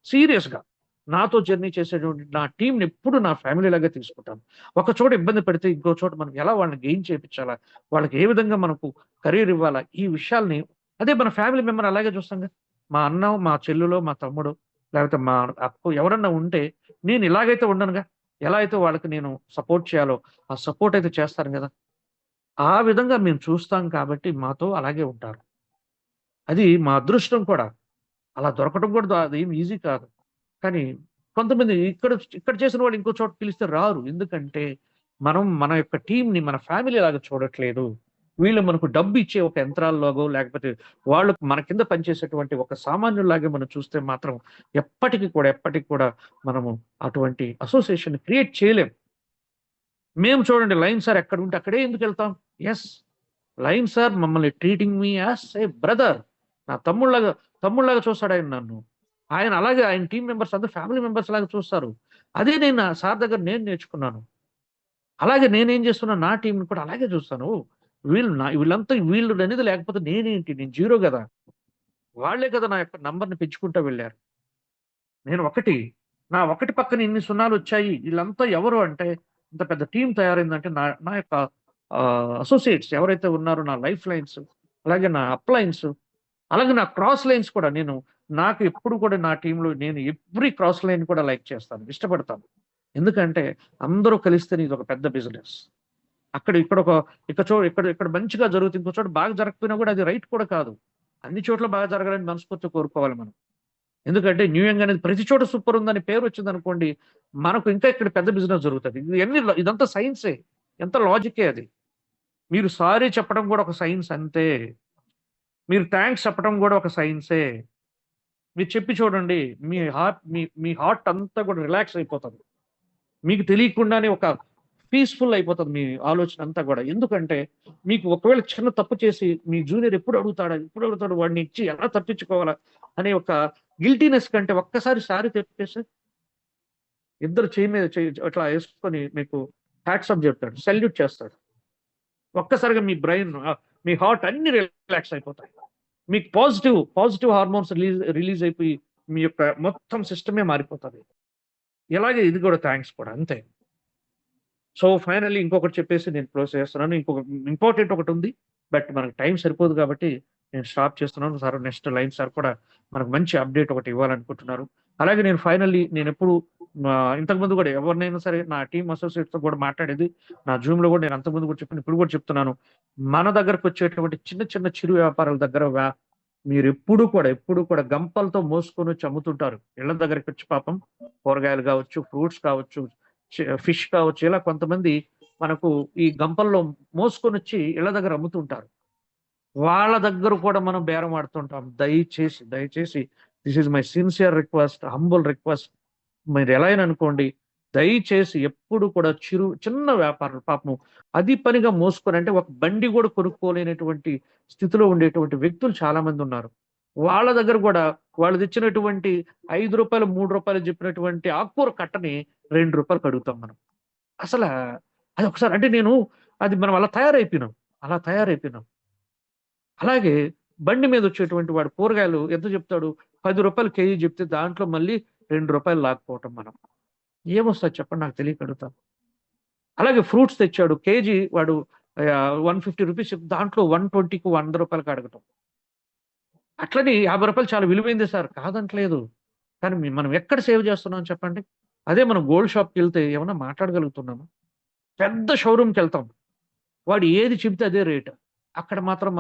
సీరియస్గా నాతో జర్నీ చేసేటువంటి నా టీంని ఎప్పుడు నా ఫ్యామిలీ లాగా తీసుకుంటాను. ఒక చోట ఇబ్బంది పెడితే ఇంకో చోట మనం ఎలా వాళ్ళని గెయిన్ చేయించాలా, వాళ్ళకి ఏ విధంగా మనకు కెరీర్ ఇవ్వాలా, ఈ విషయాల్ని అదే మన ఫ్యామిలీ మెంబర్ అలాగే చూస్తాంగా. మా అన్న, మా చెల్లులో, మా తమ్ముడు, లేకపోతే మా అక్క ఎవరన్నా ఉంటే నేను ఇలాగైతే ఉండనుగా. ఎలా అయితే వాళ్ళకి నేను సపోర్ట్ చేయాలో ఆ సపోర్ట్ అయితే చేస్తాను కదా. ఆ విధంగా మేము చూస్తాం కాబట్టి మాతో అలాగే ఉంటారు. అది మా అదృష్టం కూడా. అలా దొరకడం కూడా అదేం ఈజీ కాదు. కానీ కొంతమంది ఇక్కడ చేసిన వాళ్ళు ఇంకో చోట పిలిస్తే రారు. ఎందుకంటే మనం మన యొక్క టీంని మన ఫ్యామిలీ లాగా చూడట్లేదు. వీళ్ళు మనకు డబ్బు ఇచ్చే ఒక యంత్రాల్లాగో, లేకపోతే వాళ్ళు మన కింద పనిచేసేటువంటి ఒక సామాన్యుల్లాగే మనం చూస్తే మాత్రం ఎప్పటికీ కూడా మనము అటువంటి అసోసియేషన్ క్రియేట్ చేయలేం. మేము చూడండి, లయన్ సార్ ఎక్కడ ఉంటే అక్కడే ఎందుకు వెళ్తాం? ఎస్, లయన్ సార్ మమ్మల్ని treating me as a brother, నా తమ్ముళ్ళలాగా చూస్తాడు ఆయన నన్ను. ఆయన అలాగే ఆయన టీం మెంబర్స్ అందరూ ఫ్యామిలీ మెంబర్స్ లాగా చూస్తారు. అదే నేను నా సార్ దగ్గర నేర్చుకున్నాను. అలాగే నేనేం చేస్తున్నా, నా టీంని కూడా అలాగే చూస్తాను. వీళ్ళు అనేది లేకపోతే నేనేంటి, నేను జీరో కదా. వాళ్లే కదా నా యొక్క నంబర్ని పెంచుకుంటూ వెళ్ళారు. నేను నా ఒకటి పక్కన ఇన్ని సున్నాలు వచ్చాయి. వీళ్ళంతా ఎవరు అంటే ఇంత పెద్ద టీం తయారైందంటే నా యొక్క అసోసియేట్స్ ఎవరైతే ఉన్నారో, నా లైఫ్ లైన్స్, అలాగే నా అప్ లైన్స్, అలాగే నా క్రాస్ లైన్స్ కూడా. నాకు ఎప్పుడు కూడా నా టీంలో నేను ఎవ్రీ క్రాస్ లైన్ కూడా లైక్ చేస్తాను, ఇష్టపడతాను. ఎందుకంటే అందరూ కలిస్తే ఇది ఒక పెద్ద బిజినెస్. ఇక్కడ మంచిగా జరుగుతుంది, ఇంకో చోట బాగా జరగకపోయినా కూడా అది రైట్ కూడా కాదు. అన్ని చోట్ల బాగా జరగాలని మనస్ఫూర్తి కోరుకోవాలి మనం. ఎందుకంటే న్యూ యంగ్ అనేది ప్రతి చోట సూపర్ ఉందని పేరు వచ్చింది అనుకోండి, మనకు ఇంకా ఇక్కడ పెద్ద బిజినెస్ జరుగుతుంది. ఇదంతా సైన్సే, ఎంత లాజికే అది. మీరు సారీ చెప్పడం కూడా ఒక సైన్స్ అంతే, మీరు థ్యాంక్స్ చెప్పడం కూడా ఒక సైన్సే. మీరు చెప్పి చూడండి, మీ హార్ట్ అంతా కూడా రిలాక్స్ అయిపోతుంది. మీకు తెలియకుండానే ఒక పీస్ఫుల్ అయిపోతుంది మీ ఆలోచన అంతా కూడా. ఎందుకంటే మీకు ఒకవేళ చిన్న తప్పు చేసి మీ జూనియర్ ఎప్పుడు అడుగుతాడు వాడిని ఇచ్చి ఎలా తప్పించుకోవాలా అనే ఒక గిల్టీనెస్ కంటే ఒక్కసారి సారీ చెప్పేసి ఇద్దరు చేయి మీద అట్లా వేసుకొని మీకు హ్యాట్స్ ఆఫ్ చెప్తాడు, సెల్యూట్ చేస్తాడు. ఒక్కసారిగా మీ బ్రెయిన్, మీ హార్ట్ అన్ని రిలాక్స్ అయిపోతాయి. మీకు పాజిటివ్ హార్మోన్స్ రిలీజ్ అయిపోయి మీ యొక్క మొత్తం సిస్టమే మారిపోతుంది. ఇలాగే ఇది కూడా థ్యాంక్స్ కూడా అంతే. సో ఫైనల్లీ ఇంకొకటి చెప్పేసి నేను క్లోజ్ చేస్తున్నాను. ఇంకొక ఇంపార్టెంట్ ఒకటి ఉంది, బట్ మనకు టైం సరిపోదు కాబట్టి నేను స్టాప్ చేస్తున్నాను. సార్ నెక్స్ట్ లైన్ సార్ కూడా మనకు మంచి అప్డేట్ ఒకటి ఇవ్వాలనుకుంటున్నారు. అలాగే నేను ఎప్పుడు ఇంతకుముందు కూడా ఎవరినైనా సరే నా టీమ్ అసోసియేట్స్తో కూడా మాట్లాడేది, నా జూమ్లో కూడా నేను అంతకుముందు కూడా చెప్పాను, ఇప్పుడు కూడా చెప్తున్నాను. మన దగ్గరకు వచ్చేటువంటి చిన్న చిరు వ్యాపారాల దగ్గర మీరు ఎప్పుడు కూడా గంపలతో మోసుకొని వచ్చి అమ్ముతుంటారు. ఇళ్ల దగ్గరికి వచ్చి పాపం కూరగాయలు కావచ్చు, ఫ్రూట్స్ కావచ్చు, ఫిష్ కావచ్చు, ఇలా కొంతమంది మనకు ఈ గంపల్లో మోసుకొని వచ్చి ఇళ్ల దగ్గర అమ్ముతుంటారు. వాళ్ళ దగ్గర కూడా మనం బేరం ఆడుతుంటాం. దయచేసి this is my sincere request, humble request. మీరు ఎలా అయినా అనుకోండి, దయచేసి ఎప్పుడు కూడా చిన్న వ్యాపారం పాపం అది పనిగా మోసుకొని, అంటే ఒక బండి కూడా కొనుక్కోలేనటువంటి స్థితిలో ఉండేటువంటి వ్యక్తులు చాలా మంది ఉన్నారు. వాళ్ళ దగ్గర కూడా వాళ్ళు తెచ్చినటువంటి ₹5 ₹3 చెప్పినటువంటి ఆకుకూర కట్టని ₹2 అడుగుతాం మనం. అసలు అది ఒకసారి అంటే అది మనం అలా తయారైపోయినాం. అలాగే బండి మీద వచ్చేటువంటి వాడు కూరగాయలు ఎంత చెప్తాడు, 10 రూపాయలు కేజీ చెప్తే దాంట్లో మళ్ళీ 2 రూపాయలు లాక్కోవటం. మనం ఏమొస్తుంది చెప్పండి, నాకు తెలియక అడుగుతాను. అలాగే ఫ్రూట్స్ తెచ్చాడు, కేజీ వాడు 150 రూపీస్ చెప్తే దాంట్లో 120కి 100 రూపాయలకి అడగటం. అట్లని 50 రూపాయలు చాలా విలువైంది సార్, కాదంటలేదు. కానీ మనం ఎక్కడ సేవ్ చేస్తున్నాం చెప్పండి? అదే మనం గోల్డ్ షాప్కి వెళ్తే ఏమన్నా మాట్లాడగలుగుతున్నామా? పెద్ద షోరూమ్కి వెళ్తాం, వాడు ఏది చెబితే అదే రేట్. అక్కడ మాత్రం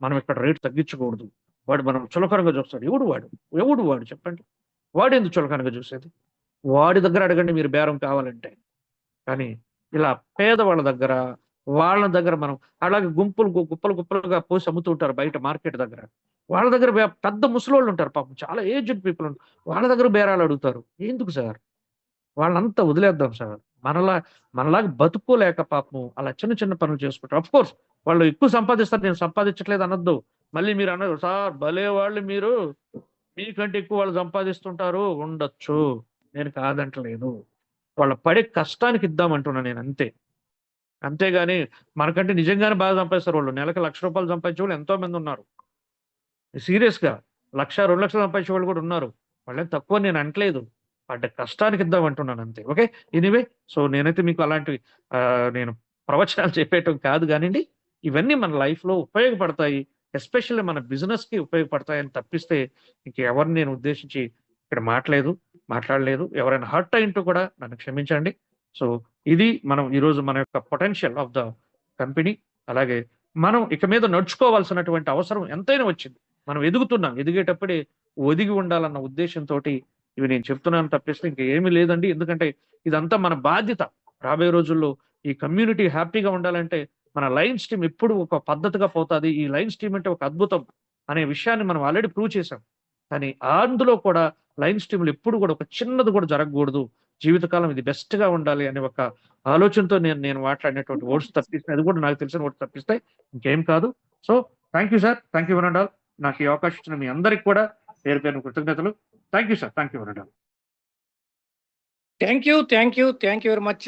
మనం ఇక్కడ రేట్ తగ్గించకూడదు, వాడు మనం చులకనగా చూస్తాడు. ఎవడు వాడు చెప్పండి? వాడు ఎందుకు చులకనగా చూసేది? వాడి దగ్గర అడగండి మీరు బేరం కావాలంటే. కానీ ఇలా పేదవాళ్ళ దగ్గర, వాళ్ళ దగ్గర మనం అలాగే గుప్పలుగా పోసి అమ్ముతూ ఉంటారు బయట మార్కెట్ దగ్గర. వాళ్ళ దగ్గర పెద్ద ముసలోళ్ళు ఉంటారు పాపం, చాలా ఏజ్డ్ పీపుల్ ఉంటారు, వాళ్ళ దగ్గర బేరాలు అడుగుతారు. ఎందుకు సార్? వాళ్ళంతా వదిలేద్దాం సార్. మనలాగా బతుకోలేక పాపం అలా చిన్న చిన్న పనులు చేసుకుంటారు. అఫ్ కోర్స్ వాళ్ళు ఎక్కువ సంపాదిస్తారు, నేను సంపాదించట్లేదు అనొద్దు. మళ్ళీ మీరు అన్నారు సార్ భలే వాళ్ళు, మీరు మీకంటే ఎక్కువ వాళ్ళు సంపాదిస్తుంటారు, ఉండొచ్చు, నేను కాదంటలేదు. వాళ్ళ పడే కష్టానికి ఇద్దామంటున్నా నేను, అంతేగాని మనకంటే నిజంగానే బాగా సంపాదిస్తారు వాళ్ళు. నెలకు 1,00,000 రూపాయలు సంపాదించే వాళ్ళు ఎంతో మంది ఉన్నారు. సీరియస్గా 1,00,000, 2,00,000 సంపాదించే వాళ్ళు కూడా ఉన్నారు. వాళ్ళేం తక్కువ నేను అంటలేదు, పడ్డ కష్టానికి ఇద్దామంటున్నాను అంతే. ఓకే, ఎనీవే, సో నేనైతే మీకు అలాంటివి నేను ప్రవచనాలు చెప్పేయటం కాదు కానివ్వండి, ఇవన్నీ మన లైఫ్లో ఉపయోగపడతాయి, ఎస్పెషల్లీ మన బిజినెస్కి ఉపయోగపడతాయని తప్పిస్తే ఇంకెవరిని నేను ఉద్దేశించి ఇక్కడ మాట్లాడలేదు. ఎవరైనా హర్ట్ అయింటూ కూడా నన్ను క్షమించండి. సో ఇది మనం ఈరోజు మన యొక్క పొటెన్షియల్ ఆఫ్ ద కంపెనీ. అలాగే మనం ఇక మీద నడుచుకోవాల్సినటువంటి అవసరం ఎంతైనా వచ్చింది. మనం ఎదిగేటప్పుడే ఒదిగి ఉండాలన్న ఉద్దేశంతో ఇవి నేను చెప్తున్నాను తప్పిస్తే ఇంకా ఏమీ లేదండి. ఎందుకంటే ఇదంతా మన బాధ్యత. రాబోయే రోజుల్లో ఈ కమ్యూనిటీ హ్యాపీగా ఉండాలంటే మన లయన్స్ టీమ్ ఎప్పుడు ఒక పద్ధతిగా పోతుంది. ఈ లయన్స్ టీమ్ అంటే ఒక అద్భుతం అనే విషయాన్ని మనం ఆల్రెడీ ప్రూవ్ చేసాం. కానీ అందులో కూడా లయన్స్ టీంలు ఎప్పుడు కూడా ఒక చిన్నది కూడా జరగకూడదు, జీవితకాలం ఇది బెస్ట్గా ఉండాలి అనే ఒక ఆలోచనతో నేను మాట్లాడినటువంటి వర్డ్స్ తప్పిస్తే, అది కూడా నాకు తెలిసిన వర్డ్స్ తప్పిస్తే ఇంకేం కాదు. So thank you sir, thank you one and all. నాకు ఈ అవకాశం ఇచ్చిన మీ అందరికి కూడా పేరు పేరు కృతజ్ఞతలు. Thank you sir, thank you one and all. Thank you very much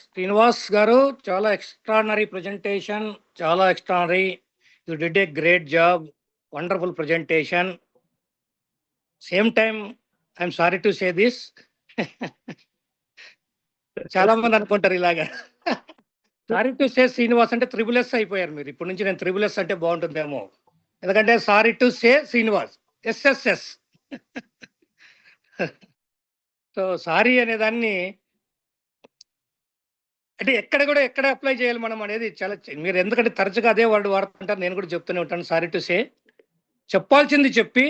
Srinivas గారు. చాలా ఎక్స్ట్రానరీ ప్రజెంటేషన్, చాలా extraordinary. You did a great job, wonderful presentation. Same time I'm sorry to say this, చాలా మంది అనుకుంటారు ఇలాగా. సారీ టు సే శ్రీనివాస్ అంటే త్రిబుల్ ఎస్ అయిపోయారు మీరు. ఇప్పటి నుంచి నేను త్రిబుల్ ఎస్ అంటే బాగుంటుందేమో, ఎందుకంటే sorry to say Srinivas SSS. So sorry అనే దాన్ని అంటే ఎక్కడ అప్లై చేయాలి మనం అనేది చాలా మీరు, ఎందుకంటే తరచుగా అదే వర్డ్ వాడుతుంటారు, నేను కూడా చెప్తూనే ఉంటాను. సారీ టు సే, చెప్పాల్సింది చెప్పి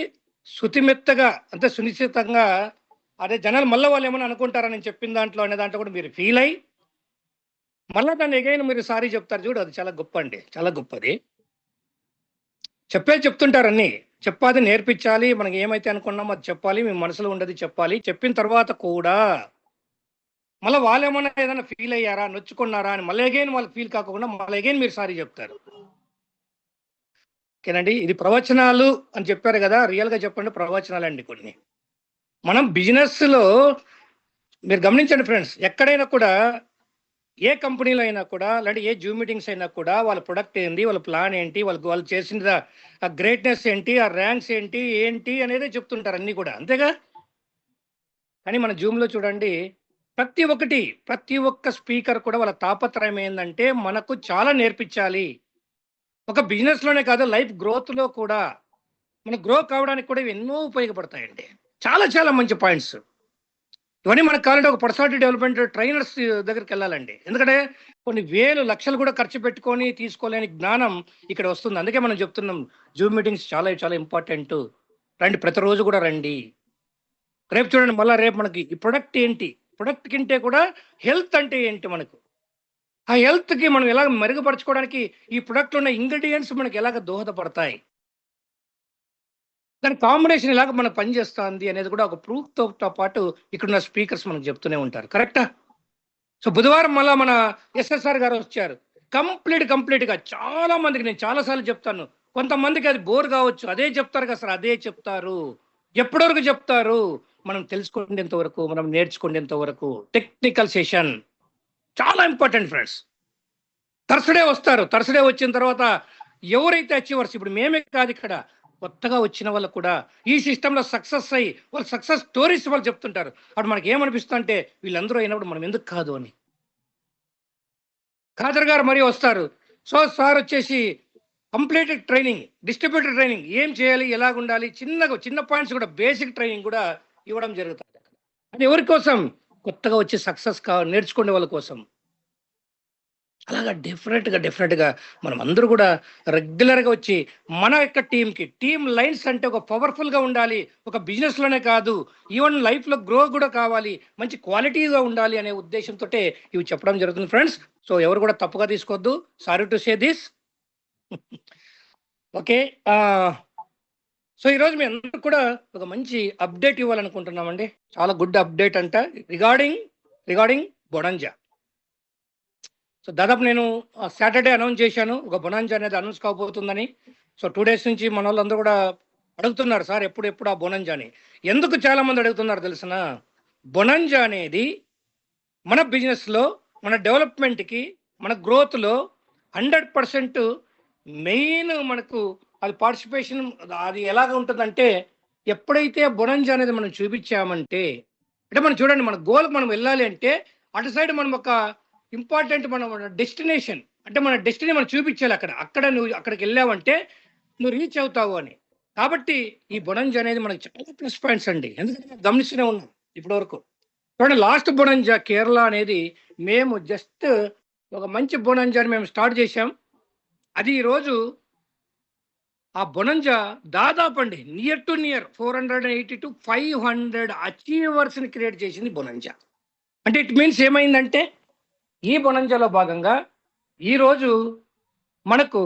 శుతిమెత్తగా అంటే సునిశ్చితంగా, అదే జనాలు మళ్ళీ వాళ్ళు ఏమైనా అనుకుంటారని నేను చెప్పిన దాంట్లో అనే దాంట్లో కూడా మీరు ఫీల్ అయ్యి మళ్ళీ దాన్ని ఎగైన్ మీరు సారీ చెప్తారు చూడు, అది చాలా గొప్ప అండి, చాలా గొప్పది. చెప్తుంటారు అన్నీ, చెప్పాది నేర్పించాలి. మనకి ఏమైతే అనుకున్నామో అది చెప్పాలి, మీ మనసులో ఉండదు చెప్పాలి. చెప్పిన తర్వాత కూడా మళ్ళీ వాళ్ళు ఏమన్నా ఏదైనా ఫీల్ అయ్యారా, నొచ్చుకున్నారా అని మళ్ళీ అగైన్ వాళ్ళు ఫీల్ కాకుండా మళ్ళీ అగైన్ మీరు సారీ చెప్తారు. ఓకేనండి, ఇది ప్రవచనాలు అని చెప్పారు కదా, రియల్గా చెప్పండి ప్రవచనాలు అండి కొన్ని. మనం బిజినెస్లో మీరు గమనించండి ఫ్రెండ్స్, ఎక్కడైనా కూడా ఏ కంపెనీలో అయినా కూడా, లేదంటే ఏ జూమ్ మీటింగ్స్ అయినా కూడా వాళ్ళ ప్రొడక్ట్ ఏంటి, వాళ్ళ ప్లాన్ ఏంటి, వాళ్ళు చేసిన ఆ గ్రేట్నెస్ ఏంటి, ఆ ర్యాంక్స్ ఏంటి అనేది చెప్తుంటారు అన్నీ కూడా, అంతేగా. కానీ మన జూమ్లో చూడండి, ప్రతి ఒక్క స్పీకర్ కూడా వాళ్ళ తాపత్రయం ఏంటంటే మనకు చాలా నేర్పించాలి. ఒక బిజినెస్లోనే కాదు, లైఫ్ గ్రోత్లో కూడా, మన గ్రో కావడానికి కూడా ఇవి ఎన్నో ఉపయోగపడతాయండి. చాలా చాలా మంచి పాయింట్స్ ఇవన్నీ. మనకు కావాలంటే ఒక పర్సనాలిటీ డెవలప్మెంట్ ట్రైనర్స్ దగ్గరికి వెళ్ళాలండి, ఎందుకంటే కొన్ని వేలు లక్షలు కూడా ఖర్చు పెట్టుకొని తీసుకోలేని జ్ఞానం ఇక్కడ వస్తుంది. అందుకే మనం చెప్తున్నాం జూమ్ మీటింగ్స్ చాలా చాలా ఇంపార్టెంట్. రండి, ప్రతిరోజు కూడా రండి. రేపు చూడండి, మళ్ళీ రేపు మనకి ఈ ప్రొడక్ట్ ఏంటి, ప్రొడక్ట్ కంటే కూడా హెల్త్ అంటే ఏంటి, మనకు ఆ హెల్త్కి మనం ఎలా మెరుగుపరచుకోవడానికి ఈ ప్రొడక్ట్లో ఉన్న ఇంగ్రీడియంట్స్ మనకి ఎలాగ దోహదపడతాయి, దాని కాంబినేషన్ ఎలాగ మనకు పనిచేస్తుంది అనేది కూడా ఒక ప్రూఫ్తో పాటు ఇక్కడున్న స్పీకర్స్ మనకు చెప్తూనే ఉంటారు. కరెక్టా? సో బుధవారం మళ్ళీ మన ఎస్ఎస్ఆర్ గారు వచ్చారు. కంప్లీట్గా చాలా మందికి నేను చాలాసార్లు చెప్తాను, కొంతమందికి అది బోర్ కావచ్చు, అదే చెప్తారు కదా సార్, అదే చెప్తారు. ఎప్పటి వరకు చెప్తారు? మనం తెలుసుకునేంత వరకు, మనం నేర్చుకునేంత వరకు. టెక్నికల్ సెషన్ చాలా ఇంపార్టెంట్ ఫ్రెండ్స్. థర్స్డే వస్తారు, థర్స్డే వచ్చిన తర్వాత ఎవరైతే అచీవర్స్, ఇప్పుడు మేమే కాదు, ఇక్కడ కొత్తగా వచ్చిన వాళ్ళు కూడా ఈ సిస్టంలో సక్సెస్ అయ్యి వాళ్ళు సక్సెస్ స్టోరీస్ వాళ్ళు చెప్తుంటారు. అప్పుడు మనకి ఏమనిపిస్తుంది అంటే వీళ్ళందరూ అయినప్పుడు మనం ఎందుకు కాదు అని. ఖాదర్ గారు మరీ వస్తారు. సో సార్ వచ్చేసి కంప్లీటెడ్ ట్రైనింగ్, డిస్ట్రిబ్యూటర్ ట్రైనింగ్, ఏం చేయాలి, ఎలాగ ఉండాలి, చిన్న పాయింట్స్ కూడా బేసిక్ ట్రైనింగ్ కూడా ఇవ్వడం జరుగుతుంది. అది ఎవరి కోసం? కొత్తగా వచ్చి సక్సెస్ నేర్చుకునే వాళ్ళ కోసం. అలాగా డెఫినెట్గా మనం అందరూ కూడా రెగ్యులర్గా వచ్చి మన యొక్క టీమ్ లైన్స్ అంటే ఒక పవర్ఫుల్గా ఉండాలి, ఒక బిజినెస్లోనే కాదు, ఈవెన్ లైఫ్లో గ్రో కూడా కావాలి, మంచి క్వాలిటీగా ఉండాలి అనే ఉద్దేశంతో ఇవి చెప్పడం జరుగుతుంది ఫ్రెండ్స్. సో ఎవరు కూడా తప్పుగా తీసుకోవద్దు. Sorry to say this. Okay, so ఈరోజు మీ అందరూ కూడా ఒక మంచి అప్డేట్ ఇవ్వాలనుకుంటున్నామండి. చాలా గుడ్ అప్డేట్ అంట రిగార్డింగ్ బొనాంజా. సో దాదాపు నేను సాటర్డే అనౌన్స్ చేశాను, ఒక బొనాంజా అనేది అనౌన్స్ కాబోతుందని. సో 2 days నుంచి మన వాళ్ళందరూ కూడా అడుగుతున్నారు, సార్ ఎప్పుడు ఆ బొనాంజా అని. ఎందుకు చాలా మంది అడుగుతున్నారు తెలిసిన? బొనాంజా అనేది మన బిజినెస్లో, మన డెవలప్మెంట్కి, మన గ్రోత్లో 100% మెయిన్ మనకు అది పార్టిసిపేషన్. అది ఎలాగ ఉంటుందంటే, ఎప్పుడైతే బొనాంజా అనేది మనం చూపించామంటే, అంటే మనం చూడండి, మన గోల్కి మనం వెళ్ళాలి అంటే అటు సైడ్ మనం ఒక ఇంపార్టెంట్ మన డెస్టినేషన్, అంటే మన డెస్టినీ మనం చూపించాలి. అక్కడ నువ్వు అక్కడికి వెళ్ళావంటే నువ్వు రీచ్ అవుతావు అని. కాబట్టి ఈ బొనాంజా అనేది మనకి చాలా ప్లస్ పాయింట్స్ అండి. ఎందుకంటే గమనిస్తూనే ఉన్నాం ఇప్పటి వరకు. చూడండి, లాస్ట్ బొనాంజా కేరళ అనేది మేము జస్ట్ ఒక మంచి బొనాంజాని మేము స్టార్ట్ చేసాం. అది ఈరోజు ఆ బొనాంజా దాదాపు అండి నియర్ 480 to 500 అచీవర్స్ని క్రియేట్ చేసింది బొనాంజా. అంటే ఇట్ మీన్స్ ఏమైందంటే, ఈ బొనాంజాలో భాగంగా ఈరోజు మనకు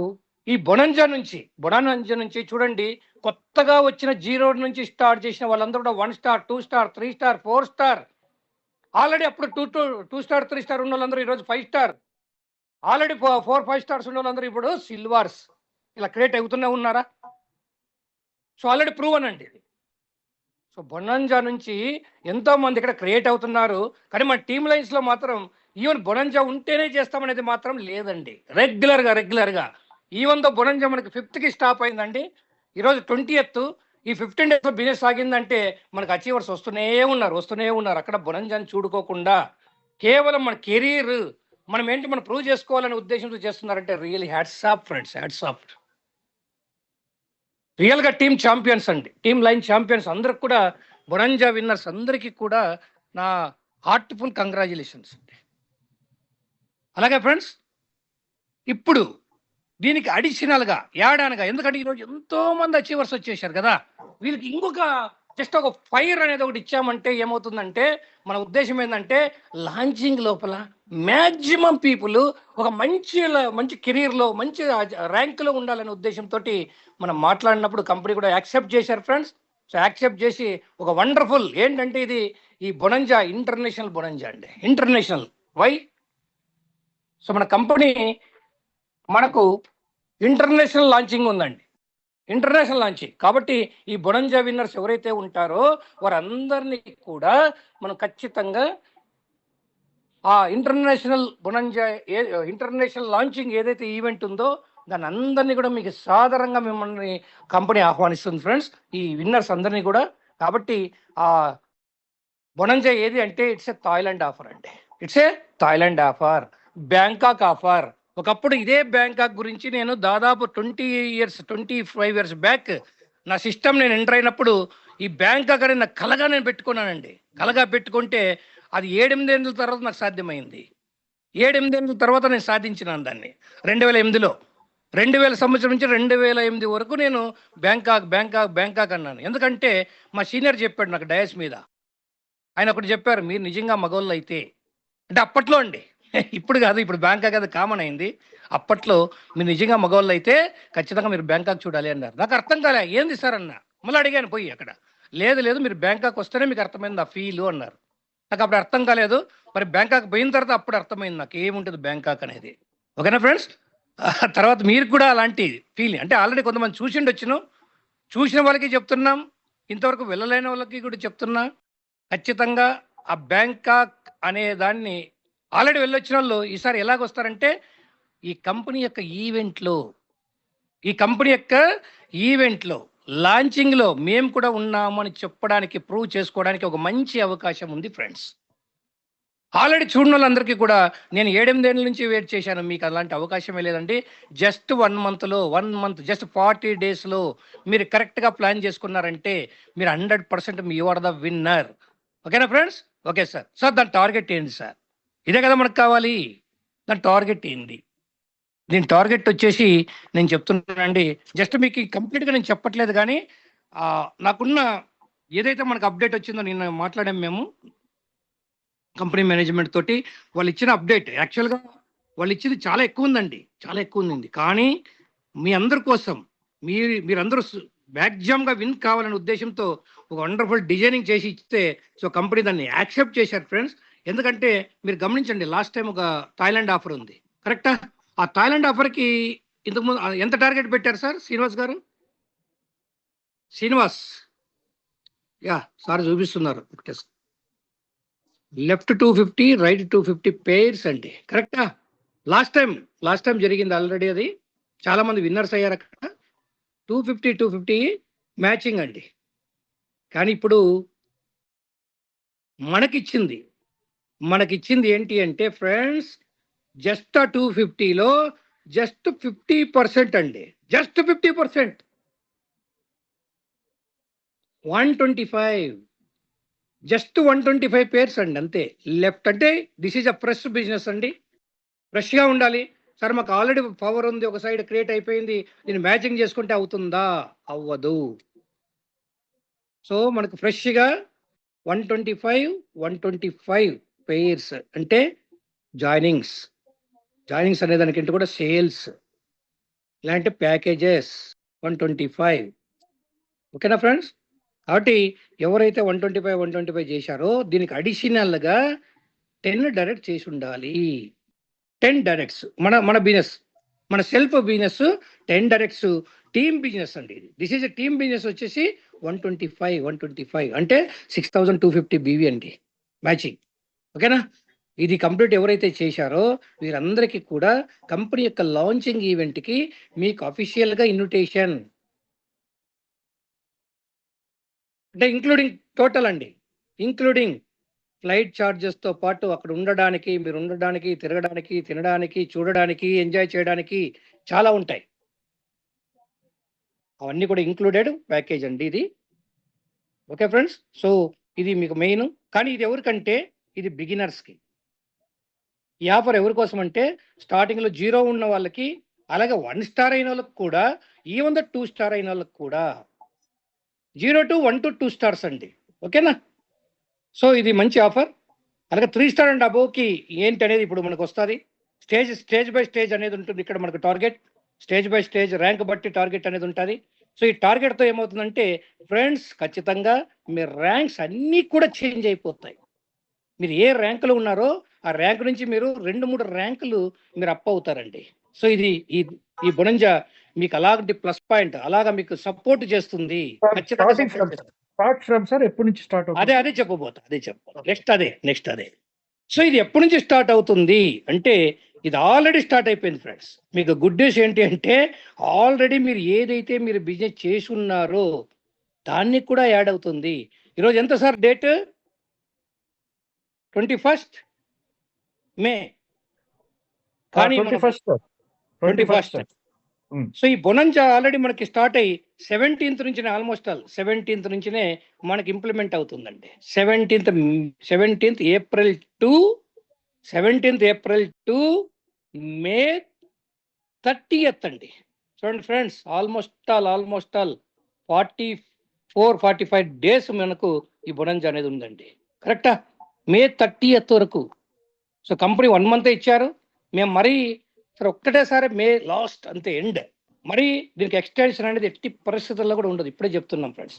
ఈ బొనాంజా నుంచి చూడండి, కొత్తగా వచ్చిన 0 నుంచి స్టార్ట్ చేసిన వాళ్ళందరూ కూడా 1 star, 2 star, 3 star, 4 star, already అప్పుడు 2 star, 3 star ఉన్న వాళ్ళందరూ ఈరోజు 5 star, ఆల్రెడీ 4, 5 stars ఉన్న వాళ్ళందరూ ఇప్పుడు సిల్వర్స్ ఇలా క్రియేట్ అవుతూనే ఉన్నారా? సో ఆల్రెడీ ప్రూవన్ అండి ఇది. సో బొనాంజా నుంచి ఎంతో మంది ఇక్కడ క్రియేట్ అవుతున్నారు. కానీ మన టీమ్ లైన్స్లో మాత్రం ఈవెన్ బొనాంజా ఉంటేనే చేస్తామనేది మాత్రం లేదండి. రెగ్యులర్గా ఈవెన్ దో బొనాంజా మనకి 5th స్టాప్ అయిందండి, ఈరోజు 20th. ఈ 15 days బిజినెస్ సాగిందంటే మనకు అచీవర్స్ వస్తూనే ఉన్నారు. అక్కడ బొనాంజాని చూడుకోకుండా కేవలం మన కెరీర్ మనం ప్రూవ్ చేసుకోవాలనే ఉద్దేశంతో చేస్తున్నారంటే really hats off friends, hats off. రియల్గా టీమ్ ఛాంపియన్స్ అండి, టీమ్ లైన్ ఛాంపియన్స్ అందరికి కూడా, బొనాంజా విన్నర్స్ అందరికీ కూడా నా హార్ట్ఫుల్ కంగ్రాచులేషన్స్ అండి. అలాగే ఫ్రెండ్స్, ఇప్పుడు దీనికి అడిషనల్గా యాడానగా, ఎందుకంటే ఈరోజు ఎంతో మంది అచీవర్స్ వచ్చేసారు కదా, వీళ్ళకి ఇంకొక జస్ట్ ఒక ఫైర్ అనేది ఒకటి ఇచ్చామంటే ఏమవుతుందంటే, మన ఉద్దేశం ఏంటంటే లాంచింగ్ లోపల మ్యాక్సిమం పీపుల్ ఒక మంచి కెరీర్లో, మంచి ర్యాంకులో ఉండాలనే ఉద్దేశంతో మనం మాట్లాడినప్పుడు కంపెనీ కూడా యాక్సెప్ట్ చేశారు ఫ్రెండ్స్. సో యాక్సెప్ట్ చేసి ఒక వండర్ఫుల్ ఏంటంటే ఇది ఈ బొనాంజా ఇంటర్నేషనల్ బొనాంజా అండి. International why? సో మన కంపెనీ మనకు ఇంటర్నేషనల్ లాంచింగ్ ఉందండి, ఇంటర్నేషనల్ లాంచింగ్. కాబట్టి ఈ బొనాంజా విన్నర్స్ ఎవరైతే ఉంటారో వారందరినీ కూడా మనం ఖచ్చితంగా ఆ ఇంటర్నేషనల్ బొనాంజా ఇంటర్నేషనల్ లాంచింగ్ ఏదైతే ఈవెంట్ ఉందో దాన్ని అందరినీ కూడా మీకు సాధారణంగా మిమ్మల్ని కంపెనీ ఆహ్వానిస్తుంది ఫ్రెండ్స్, ఈ విన్నర్స్ అందరినీ కూడా. కాబట్టి ఆ బొనాంజా ఏది అంటే ఇట్స్ ఏ థాయిలాండ్ ఆఫర్ అండి, it's a Thailand offer, Bangkok offer. ఒకప్పుడు ఇదే బ్యాంకాక్ గురించి నేను దాదాపు 25 years బ్యాక్ నా సిస్టమ్ నేను ఎంటర్ అయినప్పుడు ఈ బ్యాంకాక్ అనేది నాకు కలగా నేను పెట్టుకున్నానండి. కలగా పెట్టుకుంటే అది 7-8 ఏళ్ళ తర్వాత నాకు సాధ్యమైంది. 7-8 ఏళ్ళ తర్వాత నేను సాధించినాను దాన్ని 2008లో. 2000 సంవత్సరం నుంచి 2008 వరకు నేను బ్యాంకాక్ అన్నాను. ఎందుకంటే మా సీనియర్ చెప్పాడు నాకు డయాస్ మీద, ఆయన ఒకటి చెప్పారు, మీరు నిజంగా మగవాళ్ళు అయితే, అంటే అప్పట్లో అండి, ఇప్పుడు కాదు, ఇప్పుడు బ్యాంకాక్ అది కామన్ అయింది. అప్పట్లో మీరు నిజంగా మగవాళ్ళు అయితే ఖచ్చితంగా మీరు బ్యాంకాక్ చూడాలి అన్నారు. నాకు అర్థం కాలే, ఏంది సార్ అన్న. మళ్ళీ అడిగాను పోయి అక్కడ, లేదు మీరు బ్యాంకాక్ వస్తేనే మీకు అర్థమైంది ఆ ఫీలు అన్నారు. నాకు అప్పుడు అర్థం కాలేదు, మరి బ్యాంకాక్ పోయిన తర్వాత అప్పుడు అర్థమైంది నాకు ఏముంటుంది బ్యాంకాక్ అనేది. ఓకేనా ఫ్రెండ్స్? తర్వాత మీరు కూడా అలాంటి ఫీలింగ్, అంటే ఆల్రెడీ కొంతమంది చూసిన వాళ్ళకి చెప్తున్నాం, ఇంతవరకు వెళ్ళలేని వాళ్ళకి కూడా చెప్తున్నా, ఖచ్చితంగా ఆ బ్యాంకాక్ అనే దాన్ని ఆల్రెడీ వెళ్ళొచ్చిన వాళ్ళు ఈసారి ఎలాగొస్తారంటే ఈ కంపెనీ యొక్క ఈవెంట్లో ఈ కంపెనీ యొక్క ఈవెంట్లో లాంచింగ్లో మేము కూడా ఉన్నామని చెప్పడానికి ప్రూవ్ చేసుకోవడానికి ఒక మంచి అవకాశం ఉంది ఫ్రెండ్స్. ఆల్రెడీ చూడని వాళ్ళందరికీ కూడా నేను 7-8 ఏళ్ళ నుంచి వెయిట్ చేశాను. మీకు అలాంటి అవకాశమే లేదండి. జస్ట్ 1 మంత్ జస్ట్ 40 డేస్లో మీరు కరెక్ట్గా ప్లాన్ చేసుకున్నారంటే మీరు 100% యు ఆర్ ద విన్నర్. ఓకేనా ఫ్రెండ్స్? Okay sir. సార్ దాని టార్గెట్ ఏంటి సార్? ఇదే కదా మనకు కావాలి. దాని టార్గెట్ ఏంది? దీని టార్గెట్ వచ్చేసి నేను చెప్తున్నానండి. జస్ట్ మీకు కంప్లీట్గా నేను చెప్పట్లేదు కానీ నాకున్న ఏదైతే మనకు అప్డేట్ వచ్చిందో నిన్న మాట్లాడాం మేము కంపెనీ మేనేజ్మెంట్ తోటి. వాళ్ళు ఇచ్చిన అప్డేట్ యాక్చువల్గా వాళ్ళు ఇచ్చింది చాలా ఎక్కువ ఉందండి, చాలా ఎక్కువ ఉంది. కానీ మీ అందరి కోసం మీరందరూ మ్యాక్సిమంగా విన్ కావాలనే ఉద్దేశంతో ఒక వండర్ఫుల్ డిజైనింగ్ చేసి ఇస్తే సో కంపెనీ దాన్ని యాక్సెప్ట్ చేశారు ఫ్రెండ్స్. ఎందుకంటే మీరు గమనించండి, లాస్ట్ టైం ఒక థాయిలాండ్ ఆఫర్ ఉంది కరెక్టా? ఆ థాయిలాండ్ ఆఫర్కి ఇంతకుముందు ఎంత టార్గెట్ పెట్టారు సార్ శ్రీనివాస్ గారు? శ్రీనివాస్ సార్ చూపిస్తున్నారు. లెఫ్ట్ 250 రైట్ 250 పేర్స్ అండి కరెక్టా? లాస్ట్ టైం జరిగింది ఆల్రెడీ. అది చాలా మంది విన్నర్స్ అయ్యారు అక్కడ. 250 మ్యాచింగ్ అండి. కానీ ఇప్పుడు మనకిచ్చింది ఏంటి అంటే ఫ్రెండ్స్, జస్ట్ ఆ 250లో జస్ట్ 50% అండి, జస్ట్ 50%, 125, జస్ట్ 125 పేర్స్ అండి అంతే. లెఫ్ట్ అంటే this is a fresh business అండి. ఫ్రెష్గా ఉండాలి సార్. మాకు ఆల్రెడీ పవర్ ఉంది, ఒక సైడ్ క్రియేట్ అయిపోయింది, నేను మ్యాచింగ్ చేసుకుంటే అవుతుందా? అవ్వదు. సో మనకు ఫ్రెష్గా 125 పేర్స్ అంటే జాయినింగ్స్ అనే దానికంటే కూడా సేల్స్ ఇలాంటి ప్యాకేజెస్ 125. ఓకేనా ఫ్రెండ్స్? కాబట్టి ఎవరైతే 125 చేశారో దీనికి అడిషనల్గా 10 డైరెక్ట్ చేసి ఉండాలి. 10 డైరెక్ట్స్ మన బిజినెస్, మన self business 10 directs team business అండి. దిస్ ఈజ్ టీమ్ బిజినెస్ వచ్చేసి 125 అంటే 6250 బీవీ అండి మ్యాచింగ్. ఓకేనా? ఇది కంప్లీట్ ఎవరైతే చేశారో వీరందరికీ కూడా కంపెనీ యొక్క లాంచింగ్ ఈవెంట్కి మీకు అఫీషియల్గా ఇన్విటేషన్ అంటే టోటల్ అండి, ఇంక్లూడింగ్ ఫ్లైట్ ఛార్జెస్తో పాటు అక్కడ ఉండడానికి, మీరు ఉండడానికి, తిరగడానికి, తినడానికి, చూడడానికి, ఎంజాయ్ చేయడానికి చాలా ఉంటాయి. అవన్నీ కూడా ఇంక్లూడెడ్ ప్యాకేజ్ అండి ఇది. Okay friends? సో ఇది మీకు మెయిన్. కానీ ఇది ఎవరికంటే ఇది బిగినర్స్కి. ఈ ఆఫర్ ఎవరి కోసం అంటే స్టార్టింగ్లో 0 ఉన్న వాళ్ళకి, అలాగే 1 స్టార్ అయిన వాళ్ళకి కూడా, ఈవెన్ ద 2 స్టార్ అయిన వాళ్ళకి కూడా, 0 to 1 to 2 స్టార్స్ అండి. ఓకేనా? సో ఇది మంచి ఆఫర్. అలాగే 3 స్టార్ అండ్ అబోవ్కి ఏంటి అనేది ఇప్పుడు మనకు వస్తుంది. స్టేజ్ బై స్టేజ్ అనేది ఉంటుంది ఇక్కడ మనకు target. Stage by stage rank బట్టి టార్గెట్ అనేది ఉంటుంది. సో ఈ టార్గెట్తో ఏమవుతుందంటే ఫ్రెండ్స్, ఖచ్చితంగా మీ ర్యాంక్స్ అన్నీ కూడా చేంజ్ అయిపోతాయి. మీరు ఏ ర్యాంకులో ఉన్నారో ఆ ర్యాంక్ నుంచి మీరు 2-3 ర్యాంకులు మీరు అప్ అవుతారండి. సో ఇది ఈ బొనంజా మీకు అలాంటి ప్లస్ పాయింట్, అలాగా మీకు సపోర్ట్ చేస్తుంది. సార్ ఎప్పటి నుంచి స్టార్ట్ అవుతుంది? అదే చెప్పబోతా. నెక్స్ట్ అదే. సో ఇది ఎప్పటి నుంచి స్టార్ట్ అవుతుంది అంటే ఇది ఆల్రెడీ స్టార్ట్ అయిపోయింది ఫ్రెండ్స్. మీకు గుడ్ న్యూస్ ఏంటి అంటే ఆల్రెడీ మీరు ఏదైతే మీరు బిజినెస్ చేసి ఉన్నారో దాన్ని కూడా యాడ్ అవుతుంది. ఈరోజు ఎంత సార్ డేట్? 21 మే. కానీ 21. సో ఈ బొనంజా ఆల్రెడీ మనకి స్టార్ట్ అయ్యి 17th నుంచి ఆల్మోస్ట్ 17th నుంచినే మనకి ఇంప్లిమెంట్ అవుతుందండి. 17th April to May 30th అండి. చూడండి ఫ్రెండ్స్, ఆల్మోస్ట్ ఆల్ 44-45 డేస్ మనకు ఈ బొనంజా అనేది ఉందండి. కరెక్టా? మే 30th వరకు. సో కంపెనీ 1 మంత్ ఇచ్చారు. మేము మరీ ఒక్కటేసారి మే లాస్ట్ అంతే ఎండ్. మరి దీనికి ఎక్స్టెన్షన్ అనేది ఎట్టి పరిస్థితుల్లో కూడా ఉండదు. ఇప్పుడే చెప్తున్నాం ఫ్రెండ్స్,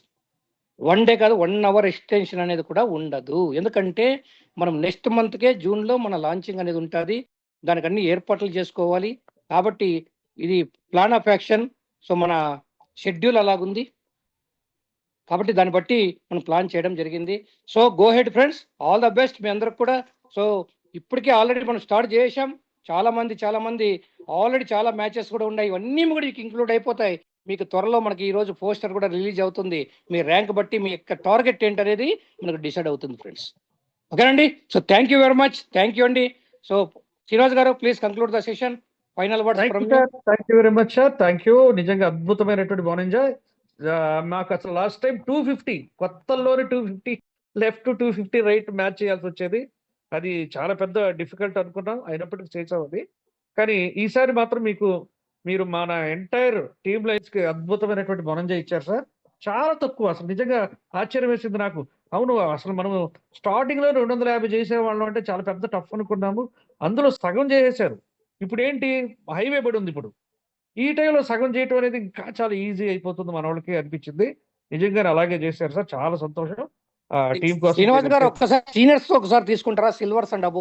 1 డే కాదు 1 అవర్ ఎక్స్టెన్షన్ అనేది కూడా ఉండదు. ఎందుకంటే మనం నెక్స్ట్ మంత్కే జూన్లో మన లాంచింగ్ అనేది ఉంటుంది. దానికి అన్ని ఏర్పాట్లు చేసుకోవాలి. కాబట్టి ఇది ప్లాన్ ఆఫ్ యాక్షన్. సో మన షెడ్యూల్ అలాగుంది కాబట్టి దాన్ని బట్టి మనం ప్లాన్ చేయడం జరిగింది. So go ahead friends, all the best మీ అందరికి కూడా. సో ఇప్పటికే ఆల్రెడీ మనం స్టార్ట్ చేసాం. చాలా మంది ఆల్రెడీ చాలా మ్యాచెస్ కూడా ఉన్నాయి. ఇవన్నీ కూడా మీకు ఇంక్లూడ్ అయిపోతాయి. మీకు త్వరలో మనకి ఈ రోజు పోస్టర్ కూడా రిలీజ్ అవుతుంది. మీ ర్యాంక్ బట్టి మీ యొక్క టార్గెట్ ఏంటనేది మనకు డిసైడ్ అవుతుంది ఫ్రెండ్స్. ఓకేనండి. So thank you very much. Thank you అండి. సో శ్రీనివాస్ గారు please conclude the session. Final words from you. Thank you very much sir. Thank you. నిజంగా అద్భుతమైనటువంటి బాగుంది. మాకు అసలు last time 250 కొత్తల్లోనే 250 left 250 right match చేయాల్సి వచ్చేది. అది చాలా పెద్ద డిఫికల్ట్ అనుకున్నాం, అయినప్పటికీ చేసాం అది. కానీ ఈసారి మాత్రం మీరు మన ఎంటైర్ టీమ్ లైన్స్ కి అద్భుతమైనటువంటి బొనంజా ఇచ్చారు సార్. చాలా తక్కువ, అసలు నిజంగా ఆశ్చర్యం వేసింది నాకు. అవును, అసలు మనము స్టార్టింగ్ లో 250 చేసేవాళ్ళం అంటే చాలా పెద్ద టఫ్ అనుకున్నాము. అందులో సగం చేసేసారు. ఇప్పుడు ఏంటి, హైవే పడి ఉంది. ఇప్పుడు ఈ టైంలో సగం చేయటం అనేది ఇంకా చాలా ఈజీ అయిపోతుంది మన వాళ్ళకి అనిపించింది. నిజంగానే అలాగే చేశారు సార్. చాలా సంతోషం. టీం కోసం శ్రీనివాస్ గారు ఒక్కసారి సీనియర్స్ తో ఒకసారి తీసుకుంటారా, సిల్వర్స్ అండ్ అబో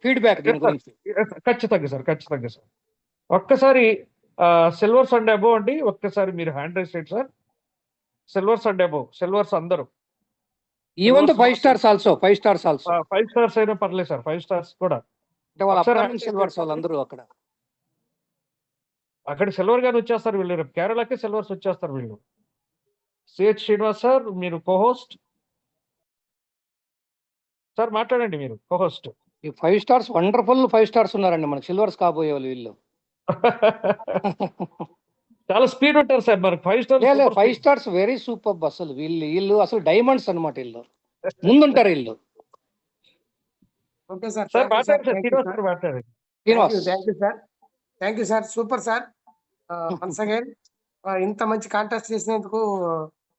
ఫీడ్బ్యాక్ దీని గురించి? ఖచ్చితంగా సార్. ఒక్కసారి సిల్వర్స్ అండ్ అబో అండి, ఒక్కసారి మీరు హ్యాండ్ రైస్ చేయండి సార్. సిల్వర్స్ అండ్ అబో, సిల్వర్స్ అందరూ. Even the 5 stars also, 5 stars also. 5 stars అయినా పర్లేదు సార్, 5 స్టార్స్ కూడా. అంటే వాళ్ళ అప్కమింగ్ సిల్వర్స్ వాళ్ళందరూ అక్కడ సిల్వర్ గాని వచ్చేస్తారు వీళ్ళు. రేపు కేరళకి సిల్వర్స్ వచ్చేస్తారు వీళ్ళు. సిహెచ్ శ్రీనివాస్ సార్, మీరు కోహోస్ట్ సార్, మాట్లాడండి. మీరు కోహోస్ట్. ఈ 5 స్టార్స్ వండర్ఫుల్ 5 స్టార్స్ ఉన్నారండి మనకి, సిల్వర్స్ కాబోయే వాళ్ళు వీళ్ళు. చాలా స్పీడ్ ఉంటారు సార్ మనకు 5 స్టార్స్. 5 stars very super. అసలు వీళ్ళు అసలు డైమండ్స్ అన్నమాట. వీళ్ళు ముందుంటారు వీళ్ళు. ఓకే సార్, సార్ మాట్లాడండి సార్. శ్రీనివాస్ గారు మాట్లాడండి. Thank you sir, super sir. Once again ఇంత మంచి కాంటెస్ట్ చేసినందుకు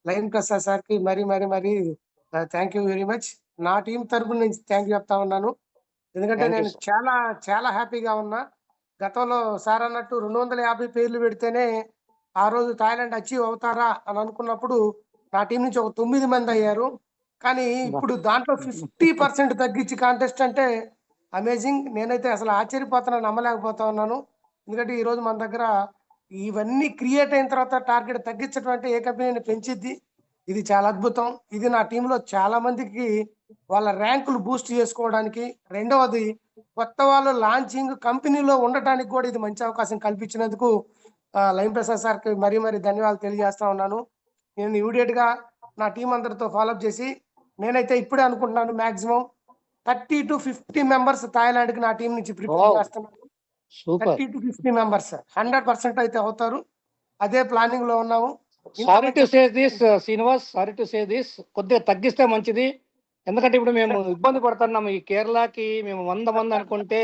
లైన్ ప్రసాద్ సార్ కి మరి థ్యాంక్ యూ వెరీ మచ్. నా టీం తరపున నుంచి థ్యాంక్ యూ చెప్తా ఉన్నాను. ఎందుకంటే నేను చాలా హ్యాపీగా ఉన్నా. గతంలో సార్ అన్నట్టు 250 పేర్లు పెడితేనే ఆ రోజు థాయిలాండ్ అచీవ్ అవుతారా అని అనుకున్నప్పుడు నా టీం నుంచి ఒక 9 మంది అయ్యారు. కానీ ఇప్పుడు దాంట్లో 50% తగ్గించి కాంటెస్ట్ అంటే అమేజింగ్. నేనైతే అసలు ఆశ్చర్యపోతున్నా, నమ్మలేకపోతా ఉన్నాను. ఎందుకంటే ఈ రోజు మన దగ్గర ఇవన్నీ క్రియేట్ అయిన తర్వాత టార్గెట్ తగ్గించడం అంటే ఏ కంపెనీ పెంచిద్ది. ఇది చాలా అద్భుతం. ఇది నా టీంలో చాలా మందికి వాళ్ళ ర్యాంకులు బూస్ట్ చేసుకోవడానికి, రెండవది కొత్త వాళ్ళు లాంచింగ్ కంపెనీలో ఉండటానికి కూడా ఇది మంచి అవకాశం కల్పించినందుకు లైన్ ప్రసాద్ సార్కి మరీ ధన్యవాదాలు తెలియజేస్తా ఉన్నాను. నేను ఇమీడియట్ గా నా టీం అందరితో ఫాలోఅప్ చేసి, నేనైతే ఇప్పుడే అనుకుంటున్నాను మాక్సిమం 30 to 50 మెంబర్స్ థాయిలాండ్ కి నా టీం నుంచి ప్రిపేర్ చేస్తున్నాను. 30 to 50 మెంబర్స్ 100% అయితే అవుతారు. అదే ప్లానింగ్ లో ఉన్నాము. Sorry to say this Srinivas, sorry to say this, కొద్దిగా తగ్గిస్తే మంచిది. ఎందుకంటే ఇప్పుడు మేము ఇబ్బంది పడుతున్నాము. ఈ కేరళకి మేము 100 మంది అనుకుంటే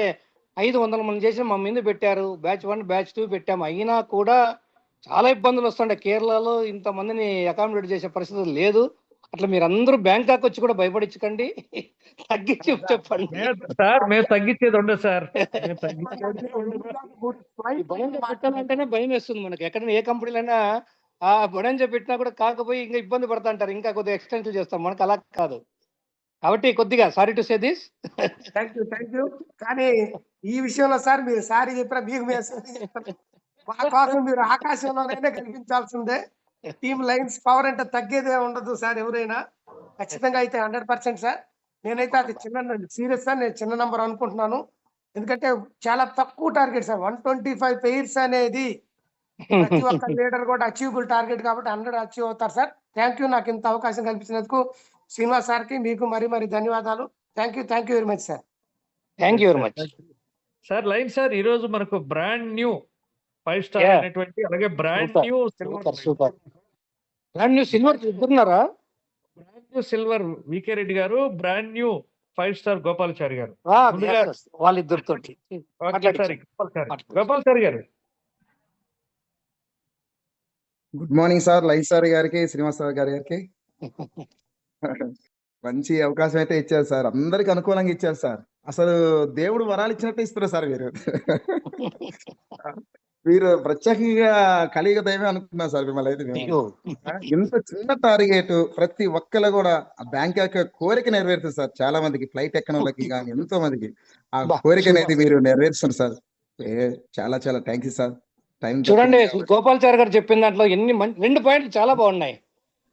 500 మంది చేసి మా మీద పెట్టారు. బ్యాచ్ 1 బ్యాచ్ 2 పెట్టాము. అయినా కూడా చాలా ఇబ్బందులు వస్తుండే. కేరళలో ఇంతమందిని అకామిడేట్ చేసే పరిస్థితి లేదు. అట్లా మీరు అందరూ బ్యాంకాక్ వచ్చి కూడా భయపడించకండి, తగ్గించి చెప్పండి సార్. మేము తగ్గించేది ఉండదు సార్. పెట్టాలంటేనే భయం వేస్తుంది మనకి. ఎక్కడైనా ఏ కంపెనీలైనా ఆ బొడంజా పెట్టినా కూడా కాకపోయి ఇంకా ఇబ్బంది పడతా అంటారు, ఇంకా కొద్దిగా ఎక్స్టెన్షన్ చేస్తాం. మనకు అలా కాదు. కాబట్టి కొద్దిగా sorry to say this. Thank you. కానీ ఈ విషయంలో సార్ మీరు సారీ చెప్పినా మీకు మా కోసం మీరు ఆకాశంలోనైనా కనిపించాల్సిందే. టీమ్ లైన్స్ పవర్ అంటే తగ్గేదే ఉండదు సార్. ఎవరైనా ఖచ్చితంగా అయితే 100% సార్. నేనైతే అది సీరియస్ సార్, నేను చిన్న నంబర్ అనుకుంటున్నాను. ఎందుకంటే చాలా తక్కువ టార్గెట్ సార్. 125 పెయిర్స్ అనేది ప్రతి ఒక్క లీడర్ కూడా అచీవబుల్ టార్గెట్ కాబట్టి 100 అచీవ్ అవుతారు సార్. Thank you. నాకు ఇంత అవకాశం కల్పించినందుకు శ్రీనివాస్ సార్ కి మీకు మరి ధన్యవాదాలు. Thank you very much sir. Thank you very much sir. Line sir, ఈ రోజు మనకు బ్రాండ్ న్యూ 5 స్టార్ అనేటువంటి, అలాగే brand new super brand new silver ఇద్దరున్నారా? Brand new silver VK Reddy garu, brand new 5 star Gopalachari గారు. వాళ్ళిద్దరితో గోపాలచారి గారు. Good morning sir. Line sir గారికి, శ్రీనివాస్ సార్ గారికి మంచి అవకాశం అయితే ఇచ్చారు సార్. అందరికి అనుకూలంగా ఇచ్చారు సార్. అసలు దేవుడు వరాలు ఇచ్చినట్టు ఇస్తారు సార్. మీరు ప్రత్యేకంగా కలియుగ దైవం అనుకున్నారు సార్ మిమ్మల్ని అయితే. ఇంత చిన్న టార్గెట్ ప్రతి ఒక్కరు కూడా బ్యాంకాక్ కోరిక నెరవేరుతుంది సార్. చాలా మందికి ఫ్లైట్ ఎక్కని వాళ్ళకి కానీ ఎంతో మందికి ఆ కోరిక అనేది మీరు నెరవేరుస్తారు సార్. చాలా థ్యాంక్ యూ సార్. చూడండి, గోపాల్చారి గారు చెప్పిన దాంట్లో ఎన్ని 2 పాయింట్లు చాలా బాగున్నాయి.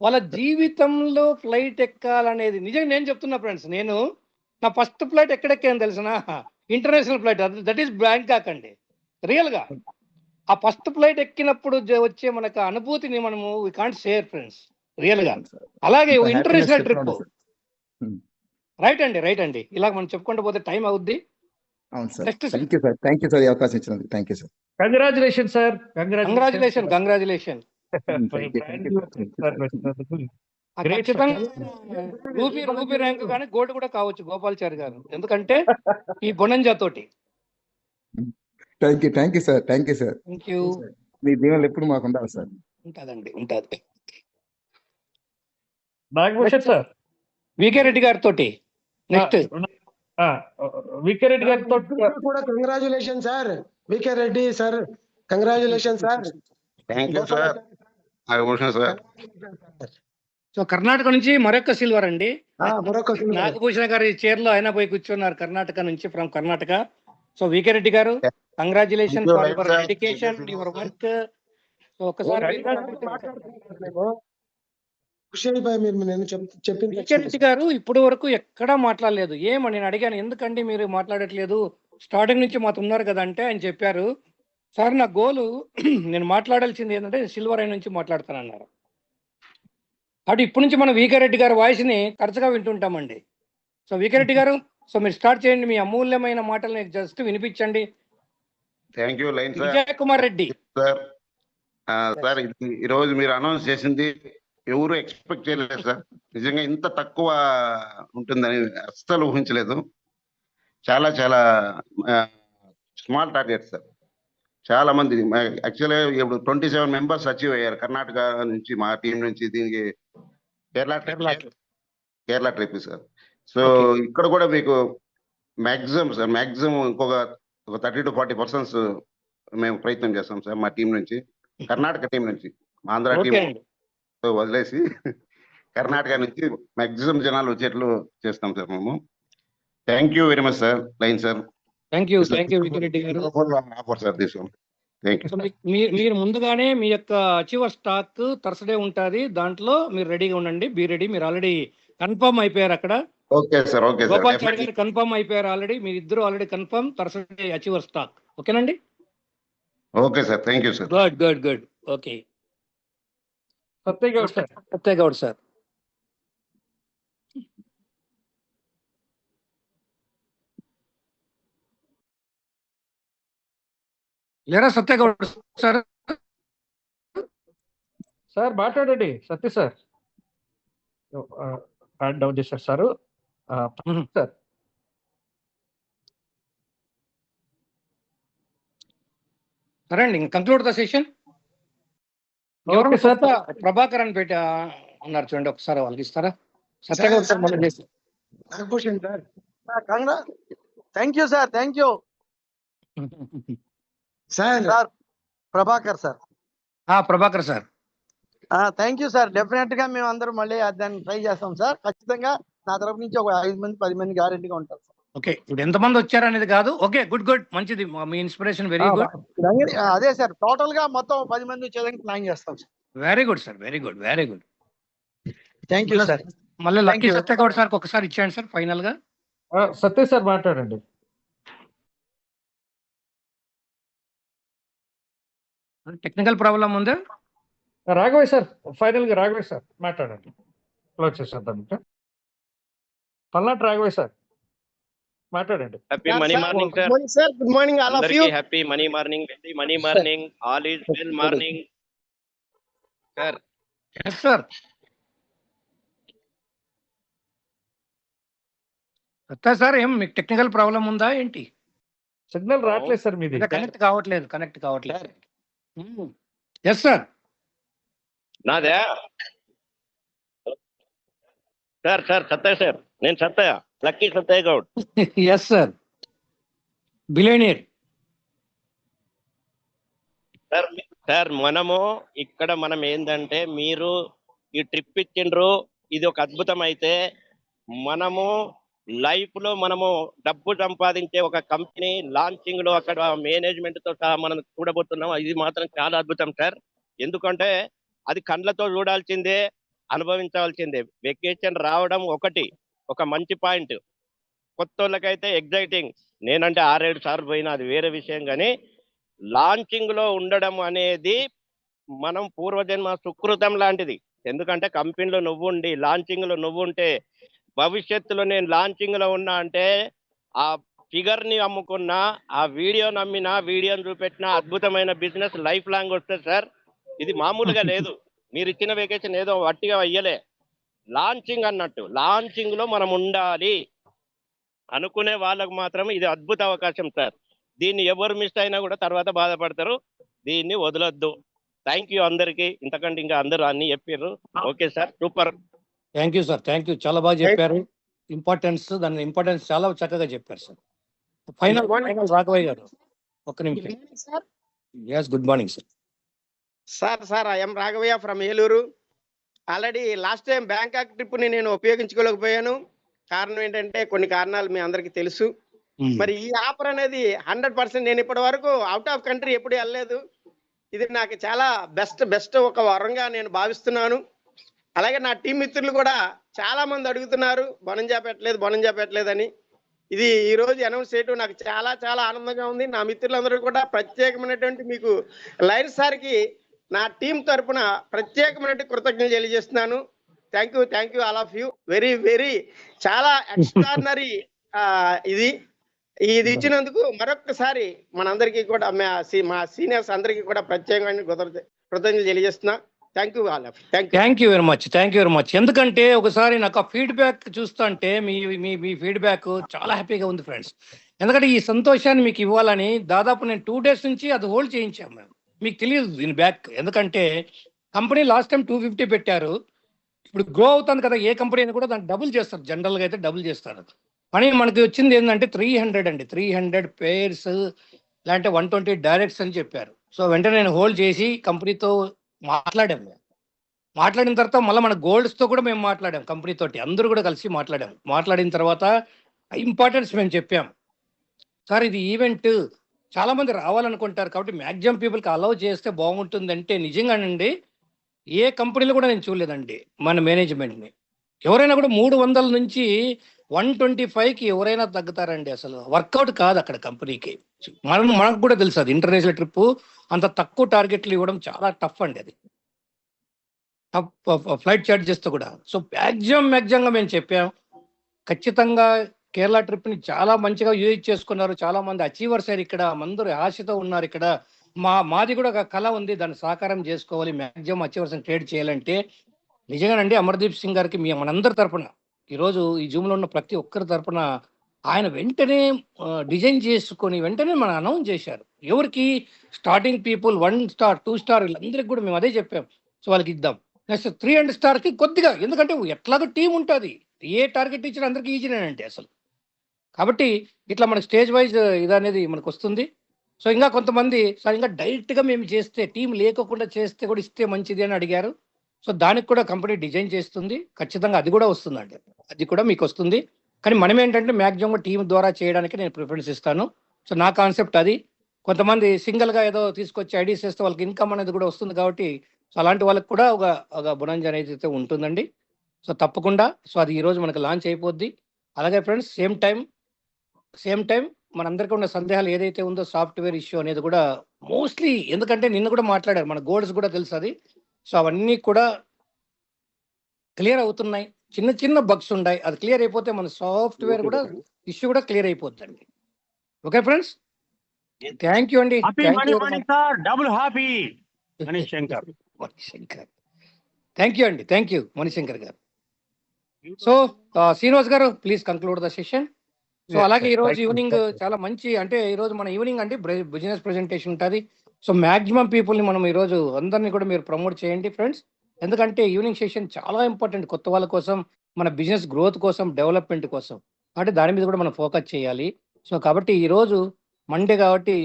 వాళ్ళ జీవితంలో ఫ్లైట్ ఎక్కాలనేది నిజంగా నేను చెప్తున్నా ఫ్రెండ్స్. నేను నా ఫస్ట్ ఫ్లైట్ ఎక్కడెక్కాను తెలిసిన international flight, that is Bangkok అండి. రియల్గా ఆ ఫస్ట్ ఫ్లైట్ ఎక్కినప్పుడు వచ్చే మనకు అనుభూతిని మనము వి కాంట్ షేర్ ఫ్రెండ్స్ రియల్గా. అలాగే ఇంటర్నేషనల్ ట్రిప్ రైట్ అండి. ఇలా మనం చెప్పుకుంటూ పోతే టైం అవుద్ది. అవును సార్. థ్యాంక్ యూ సార్ ఈ అవకాశం ఇచ్చినందుకు. Thank you sir. Congratulation sir. Congratulation. ఖచ్చితంగా రూపీ ర్యాంక్ కానీ గోల్డ్ కూడా కావచ్చు గోపాల్చారి గారు, ఎందుకంటే ఈ బొనంజా తోటి. Thank you sir. Thank you. మీ దీవెనలు ఎప్పుడు మాకు ఉండాలి సార్. ఉంటుంది. నాగభూషణ్ సార్. వికే రెడ్డి గారితో నెక్స్ట్. వికే రెడ్డి గారితో కూడా congratulation sir. VK Reddy sir, congratulation sir. Thank you sir. Nagabhushan sir. So Karnataka నుంచి మరొక సిల్వర్ అండి. నాగభూషణ్ గారి చైర్ లో ఆయన పోయి కూర్చున్నారు కర్ణాటక నుంచి, from Karnataka. So VK Reddy garu, congratulation for your dedication, your work. So ఒకసారి వికే రెడ్డి గారు ఇప్పటి వరకు ఎక్కడా మాట్లాడలేదు. ఏమని నేను అడిగాను, ఎందుకండి మీరు మాట్లాడట్లేదు, స్టార్టింగ్ నుంచి మాతో ఉన్నారు కదా అంటే ఆయన చెప్పారు, సార్ నా గోలు నేను మాట్లాడాల్సింది ఏంటంటే సిల్వర్ అయిన నుంచి మాట్లాడతానన్నారు. అటు ఇప్పటి నుంచి మనం వికే రెడ్డి గారి వాయిస్ ని తరచుగా వింటుంటామండి. సో వికే రెడ్డి గారు, సో మీరు స్టార్ట్ చేయండి, మీ అమూల్యమైన మాటల్ని జస్ట్ వినిపించండి. Thank you line sir. Vijay Kumar Reddy sir. Sir ఈరోజు మీరు అనౌన్స్ చేసింది ఎవరు ఎక్స్పెక్ట్ చేయలేదు సార్. నిజంగా ఇంత తక్కువ ఉంటుందని అస్సలు ఊహించలేదు. చాలా చాలా స్మాల్ టార్గెట్ సార్. చాలా మంది యాక్చువల్గా ఇప్పుడు 27 మెంబర్స్ అచీవ్ అయ్యారు కర్ణాటక నుంచి, మా టీం నుంచి. దీనికి కేరళ ట్రిప్ సార్. సో ఇక్కడ కూడా మీకు మ్యాక్సిమం ఇంకొక 30 to 40% మేము ప్రయత్నం చేస్తాం సార్ మా టీం నుంచి, కర్ణాటక టీం నుంచి. ఆంధ్ర టీం వదిలేసి కర్ణాటక నుంచి మ్యాక్సిమం జనాలు వచ్చేట్లు చేస్తాం సార్ మేము. Thank you very much sir. Line sir. Thank you VK Reddy గారు. మీరు ముందుగానే మీ యొక్క అచీవర్ స్టాక్ థర్స్డే ఉంటుంది, దాంట్లో మీరు రెడీగా ఉండండి. Be ready. మీరు ఆల్రెడీ కన్ఫర్మ్ అయిపోయారు అక్కడ. Okay sir. గోపాల్ చారి గారు కన్ఫర్మ్ అయిపోయారు ఆల్రెడీ. మీరు ఇద్దరు already confirm Thursday achiever stack. ఓకేనండి. Okay sir. Thank you sir. Good. Okay. Satyagoud sir. లేరా సత్యగౌడ్ సార్? సార్ మాట్లాడండి. సత్య సార్ హ్యాండ్ డౌన్ చేశారు సార్. సార్ సరే అండి, కంక్లూడ్ ద సెషన్. ప్రభాకర్ అని పెట్టి ఉన్నారు చూడండి, ఒకసారి వాళ్ళకి ఇస్తారా? సత్యగౌడ్ సార్ మనం చేసి. Thank you sir. Thank you sir. Prabhakar sir. Prabhakar sir. Thank you sir. Definite గా మేము అందరం మళ్ళీ దాన్ని ట్రై చేస్తాం సార్. ఖచ్చితంగా నా తరపు నుంచి ఒక 5 మంది 10 మంది గ్యారెంటీగా ఉంటారు సార్. ఓకే, ఇప్పుడు ఎంతమంది వచ్చారు అనేది కాదు. ఓకే, గుడ్ మంచిది. మీ ఇన్స్పిరేషన్ వెరీ గుడ్. అదే సార్, టోటల్ గా మొత్తం 10 మంది వచ్చేదానికి ప్లాన్ చేస్తాం sir. Very good sir. Very good. Thank you sir. మళ్ళీ లక్కీ సత్యగౌడ్ సార్ ఒకసారి ఇచ్చేయండి సార్ ఫైనల్ గా. సత్య సార్ మాట్లాడండి. టెక్నికల్ ప్రాబ్లం ఉందా? రాఘవయ్య సార్ ఫైనల్ గా రాఘవయ్య సార్ మాట్లాడండి. క్లోజ్ చేసేద్దాం. పల్నాటి రాఘవయ్య సార్ మాట్లాడండి. Happy money morning sir. Good morning all of you. Happy money morning. All is well morning sir. yes sir. సత్తా సార్, ఏం మీకు టెక్నికల్ ప్రాబ్లం ఉందా ఏంటి? సిగ్నల్ రావట్లేదు సార్ మీది. కనెక్ట్ కావట్లేదు. Yes sir. నాదే సార్. సత్తయ్య సార్. నేను Sattaiah, lucky Sattaiah Goud. Yes sir. Billionaire sir. మనం ఏంటంటే మీరు ఈ ట్రిప్ ఇచ్చిండ్రు, ఇది ఒక అద్భుతం. అయితే మనము లైఫ్ లో డబ్బు సంపాదించే ఒక కంపెనీ లాంచింగ్ లో అక్కడ మేనేజ్మెంట్ తో సహా మనం చూడబోతున్నాం. ఇది మాత్రం చాలా అద్భుతం సార్. ఎందుకంటే అది కండ్లతో చూడాల్సిందే, అనుభవించాల్సిందే. వెకేషన్ రావడం ఒక మంచి పాయింట్. కొత్త వాళ్ళకైతే ఎగ్జైటింగ్, నేనంటే 6-7 సార్లు పోయినా, అది వేరే విషయం. కానీ లాంచింగ్లో ఉండడం అనేది మనం పూర్వజన్మ సుకృతం లాంటిది. ఎందుకంటే కంపెనీలో నువ్వుండి లాంచింగ్లో నువ్వుంటే, భవిష్యత్తులో నేను లాంచింగ్లో ఉన్నా అంటే ఆ ఫిగర్ని అమ్ముకున్నా, ఆ వీడియో నమ్మినా, వీడియోని చూపెట్టినా అద్భుతమైన బిజినెస్ లైఫ్ లాంగ్ వస్తుంది సార్. ఇది మామూలుగా లేదు. మీరు ఇచ్చిన వెకేషన్ ఏదో వట్టిగా అయ్యలే. లాంచింగ్ అన్నట్టు, లాంచింగ్లో మనం ఉండాలి అనుకునే వాళ్ళకు మాత్రం ఇది అద్భుత అవకాశం సార్. దీన్ని ఎవరు మిస్ అయినా కూడా తర్వాత బాధపడతారు. దీన్ని వదలొద్దు. థ్యాంక్ యూ అందరికీ. ఇంతకంటే ఇంకా అందరూ అన్ని చెప్పారు. Okay sir, super. Thank you sir, thank you. చాలా బాగా చెప్పారు. దాని ఇంపార్టెన్స్ చాలా చక్కగా చెప్పారు సార్. ఫైనల్ రాఘవయ్య గారు ఒక్క నిమిషం. Yes, good morning sir. Sir I'm Raghavaiah from Eluru. Already last time Bangkok ట్రిప్ని నేను ఉపయోగించుకోలేకపోయాను. కారణం ఏంటంటే కొన్ని కారణాలు మీ అందరికీ తెలుసు. మరి ఈ ఆఫర్ అనేది 100% నేను ఇప్పటి వరకు అవుట్ ఆఫ్ కంట్రీ ఎప్పుడు వెళ్ళలేదు. ఇది నాకు చాలా బెస్ట్ ఒక వరంగా నేను భావిస్తున్నాను. అలాగే నా టీం మిత్రులు కూడా చాలా మంది అడుగుతున్నారు బొనంజా పెట్టలేదు అని. ఇది ఈ రోజు అనౌన్స్ చేయడం నాకు చాలా చాలా ఆనందంగా ఉంది. నా మిత్రులందరూ కూడా ప్రత్యేకమైనటువంటి మీకు లైన్ సార్కి నా టీం తరఫున ప్రత్యేకమైన కృతజ్ఞతలు తెలియజేస్తున్నాను. Thank you all of you. Very చాలా ఎక్స్ట్రాడినరీ. ఇది ఇచ్చినందుకు మరొకసారి మనందరికీ కూడా మా సీనియర్స్ అందరికీ కూడా ప్రత్యేకమైన కృతజ్ఞతలు తెలియజేస్తున్నా. Thank you all of you. Thank you very much. ఎందుకంటే ఒకసారి నాకు ఆ ఫీడ్బ్యాక్ చూస్తుంటే మీ ఫీడ్బ్యాక్ చాలా హ్యాపీగా ఉంది ఫ్రెండ్స్. ఎందుకంటే ఈ సంతోషాన్ని మీకు ఇవ్వాలని దాదాపు నేను 2 days నుంచి అది హోల్డ్ చేయించాము మేము. మీకు తెలియదు దీని బ్యాక్. ఎందుకంటే కంపెనీ లాస్ట్ టైం 250 పెట్టారు. ఇప్పుడు గ్రో అవుతుంది కదా, ఏ కంపెనీ అయినా కూడా దాన్ని డబుల్ చేస్తారు. జనరల్గా అయితే డబుల్ చేస్తారు. కానీ మనకి వచ్చింది ఏంటంటే 300 అండి. 300 పేర్స్ లేదంటే 120 డైరెక్ట్స్ అని చెప్పారు. సో వెంటనే నేను హోల్డ్ చేసి కంపెనీతో మాట్లాడాము. మాట్లాడిన తర్వాత మళ్ళీ మన గోల్డ్స్తో కూడా మేము మాట్లాడాం. కంపెనీతోటి అందరూ కూడా కలిసి మాట్లాడిన తర్వాత ఇంపార్టెన్స్ మేము చెప్పాం. సార్ ఇది ఈవెంట్ చాలా మంది రావాలనుకుంటారు కాబట్టి మ్యాక్సిమం పీపుల్కి అలౌ చేస్తే బాగుంటుందంటే నిజంగానండి ఏ కంపెనీలో కూడా నేను చూడలేదండి మన మేనేజ్మెంట్ని. ఎవరైనా కూడా 300 నుంచి 125కి ఎవరైనా తగ్గుతారండి. అసలు వర్కౌట్ కాదు అక్కడ కంపెనీకి. మనకు కూడా తెలుసు అది ఇంటర్నేషనల్ ట్రిప్ అంత తక్కువ టార్గెట్లు ఇవ్వడం చాలా టఫ్ అండి. అది ఫ్లైట్ ఛార్జెస్తో కూడా. సో మ్యాక్సిమంగా మేము చెప్పాం. ఖచ్చితంగా కేరళ ట్రిప్ని చాలా మంచిగా యూజ్ చేసుకున్నారు. చాలా మంది అచీవర్స్ అయ్యారు. ఇక్కడ అందరూ ఆశతో ఉన్నారు. ఇక్కడ మాది కూడా ఒక కళ ఉంది, దాన్ని సాకారం చేసుకోవాలి. మ్యాక్సిమం అచీవర్స్ ట్రేడ్ చేయాలంటే నిజంగానండి అమర్దీప్ సింగ్ గారికి మనందరి తరఫున ఈరోజు ఈ జూమ్లో ఉన్న ప్రతి ఒక్కరి తరఫున ఆయన వెంటనే డిజైన్ చేసుకొని వెంటనే మనం అనౌన్స్ చేశారు. ఎవరికి స్టార్టింగ్ పీపుల్ 1 star 2 star వీళ్ళందరికీ కూడా మేము అదే చెప్పాం. సో వాళ్ళకి ఇద్దాం. నెక్స్ట్ 300 starకి కొద్దిగా, ఎందుకంటే ఎట్లాగో టీం ఉంటుంది. ఏ టార్గెట్ ఇచ్చినా అందరికీ ఈజీనేనంటే అసలు. కాబట్టి ఇట్లా మనకి స్టేజ్ వైజ్ ఇది అనేది మనకు వస్తుంది. సో ఇంకా కొంతమంది సార్ ఇంకా డైరెక్ట్గా మేము చేస్తే టీం లేకుండా చేస్తే కూడా ఇస్తే మంచిది అని అడిగారు. సో దానికి కూడా కంపెనీ డిజైన్ చేస్తుంది. ఖచ్చితంగా అది కూడా వస్తుందండి. అది కూడా మీకు వస్తుంది. కానీ మనం ఏంటంటే మ్యాక్సిమం టీం ద్వారా చేయడానికి నేను ప్రిఫరెన్స్ ఇస్తాను. సో నా కాన్సెప్ట్ అది. కొంతమంది సింగిల్గా ఏదో తీసుకొచ్చి ఐడీస్ చేస్తే వాళ్ళకి ఇన్కమ్ అనేది కూడా వస్తుంది. కాబట్టి సో అలాంటి వాళ్ళకి కూడా ఒక బొనంజా అనేది అయితే ఉంటుందండి. సో తప్పకుండా సో అది ఈరోజు మనకు లాంచ్ అయిపోద్ది. అలాగే ఫ్రెండ్స్ సేమ్ టైం మనందరికీ ఉన్న సందేహాలు ఏదైతే ఉందో సాఫ్ట్వేర్ ఇష్యూ అనేది కూడా మోస్ట్లీ, ఎందుకంటే నిన్న కూడా మాట్లాడారు మన గోల్డ్స్ కూడా తెలుసు అది. సో అవన్నీ కూడా క్లియర్ అవుతున్నాయి. చిన్న బగ్స్ ఉన్నాయి. అది క్లియర్ అయిపోతే మన సాఫ్ట్వేర్ కూడా ఇష్యూ కూడా క్లియర్ అయిపోతుందండి. ఓకే ఫ్రెండ్స్, థ్యాంక్ యూ అండి. Double happy Manishankar. Thank you Manishankar గారు. సో శ్రీనివాస్ గారు please conclude the session. So అలాగే ఈ రోజు ఈవినింగ్ చాలా మంచి, అంటే ఈ రోజు మన ఈవినింగ్ అంటే బిజినెస్ ప్రెజెంటేషన్ ఉంటుంది. సో మాక్సిమం పీపుల్ని మనం ఈరోజు అందరినీ కూడా మీరు ప్రమోట్ చేయండి ఫ్రెండ్స్. ఎందుకంటే ఈవినింగ్ సెషన్ చాలా ఇంపార్టెంట్ కొత్త వాళ్ళ కోసం, మన బిజినెస్ గ్రోత్ కోసం, డెవలప్మెంట్ కోసం. అంటే దాని మీద కూడా మనం ఫోకస్ చేయాలి. సో కాబట్టి ఈరోజు మండే కాబట్టి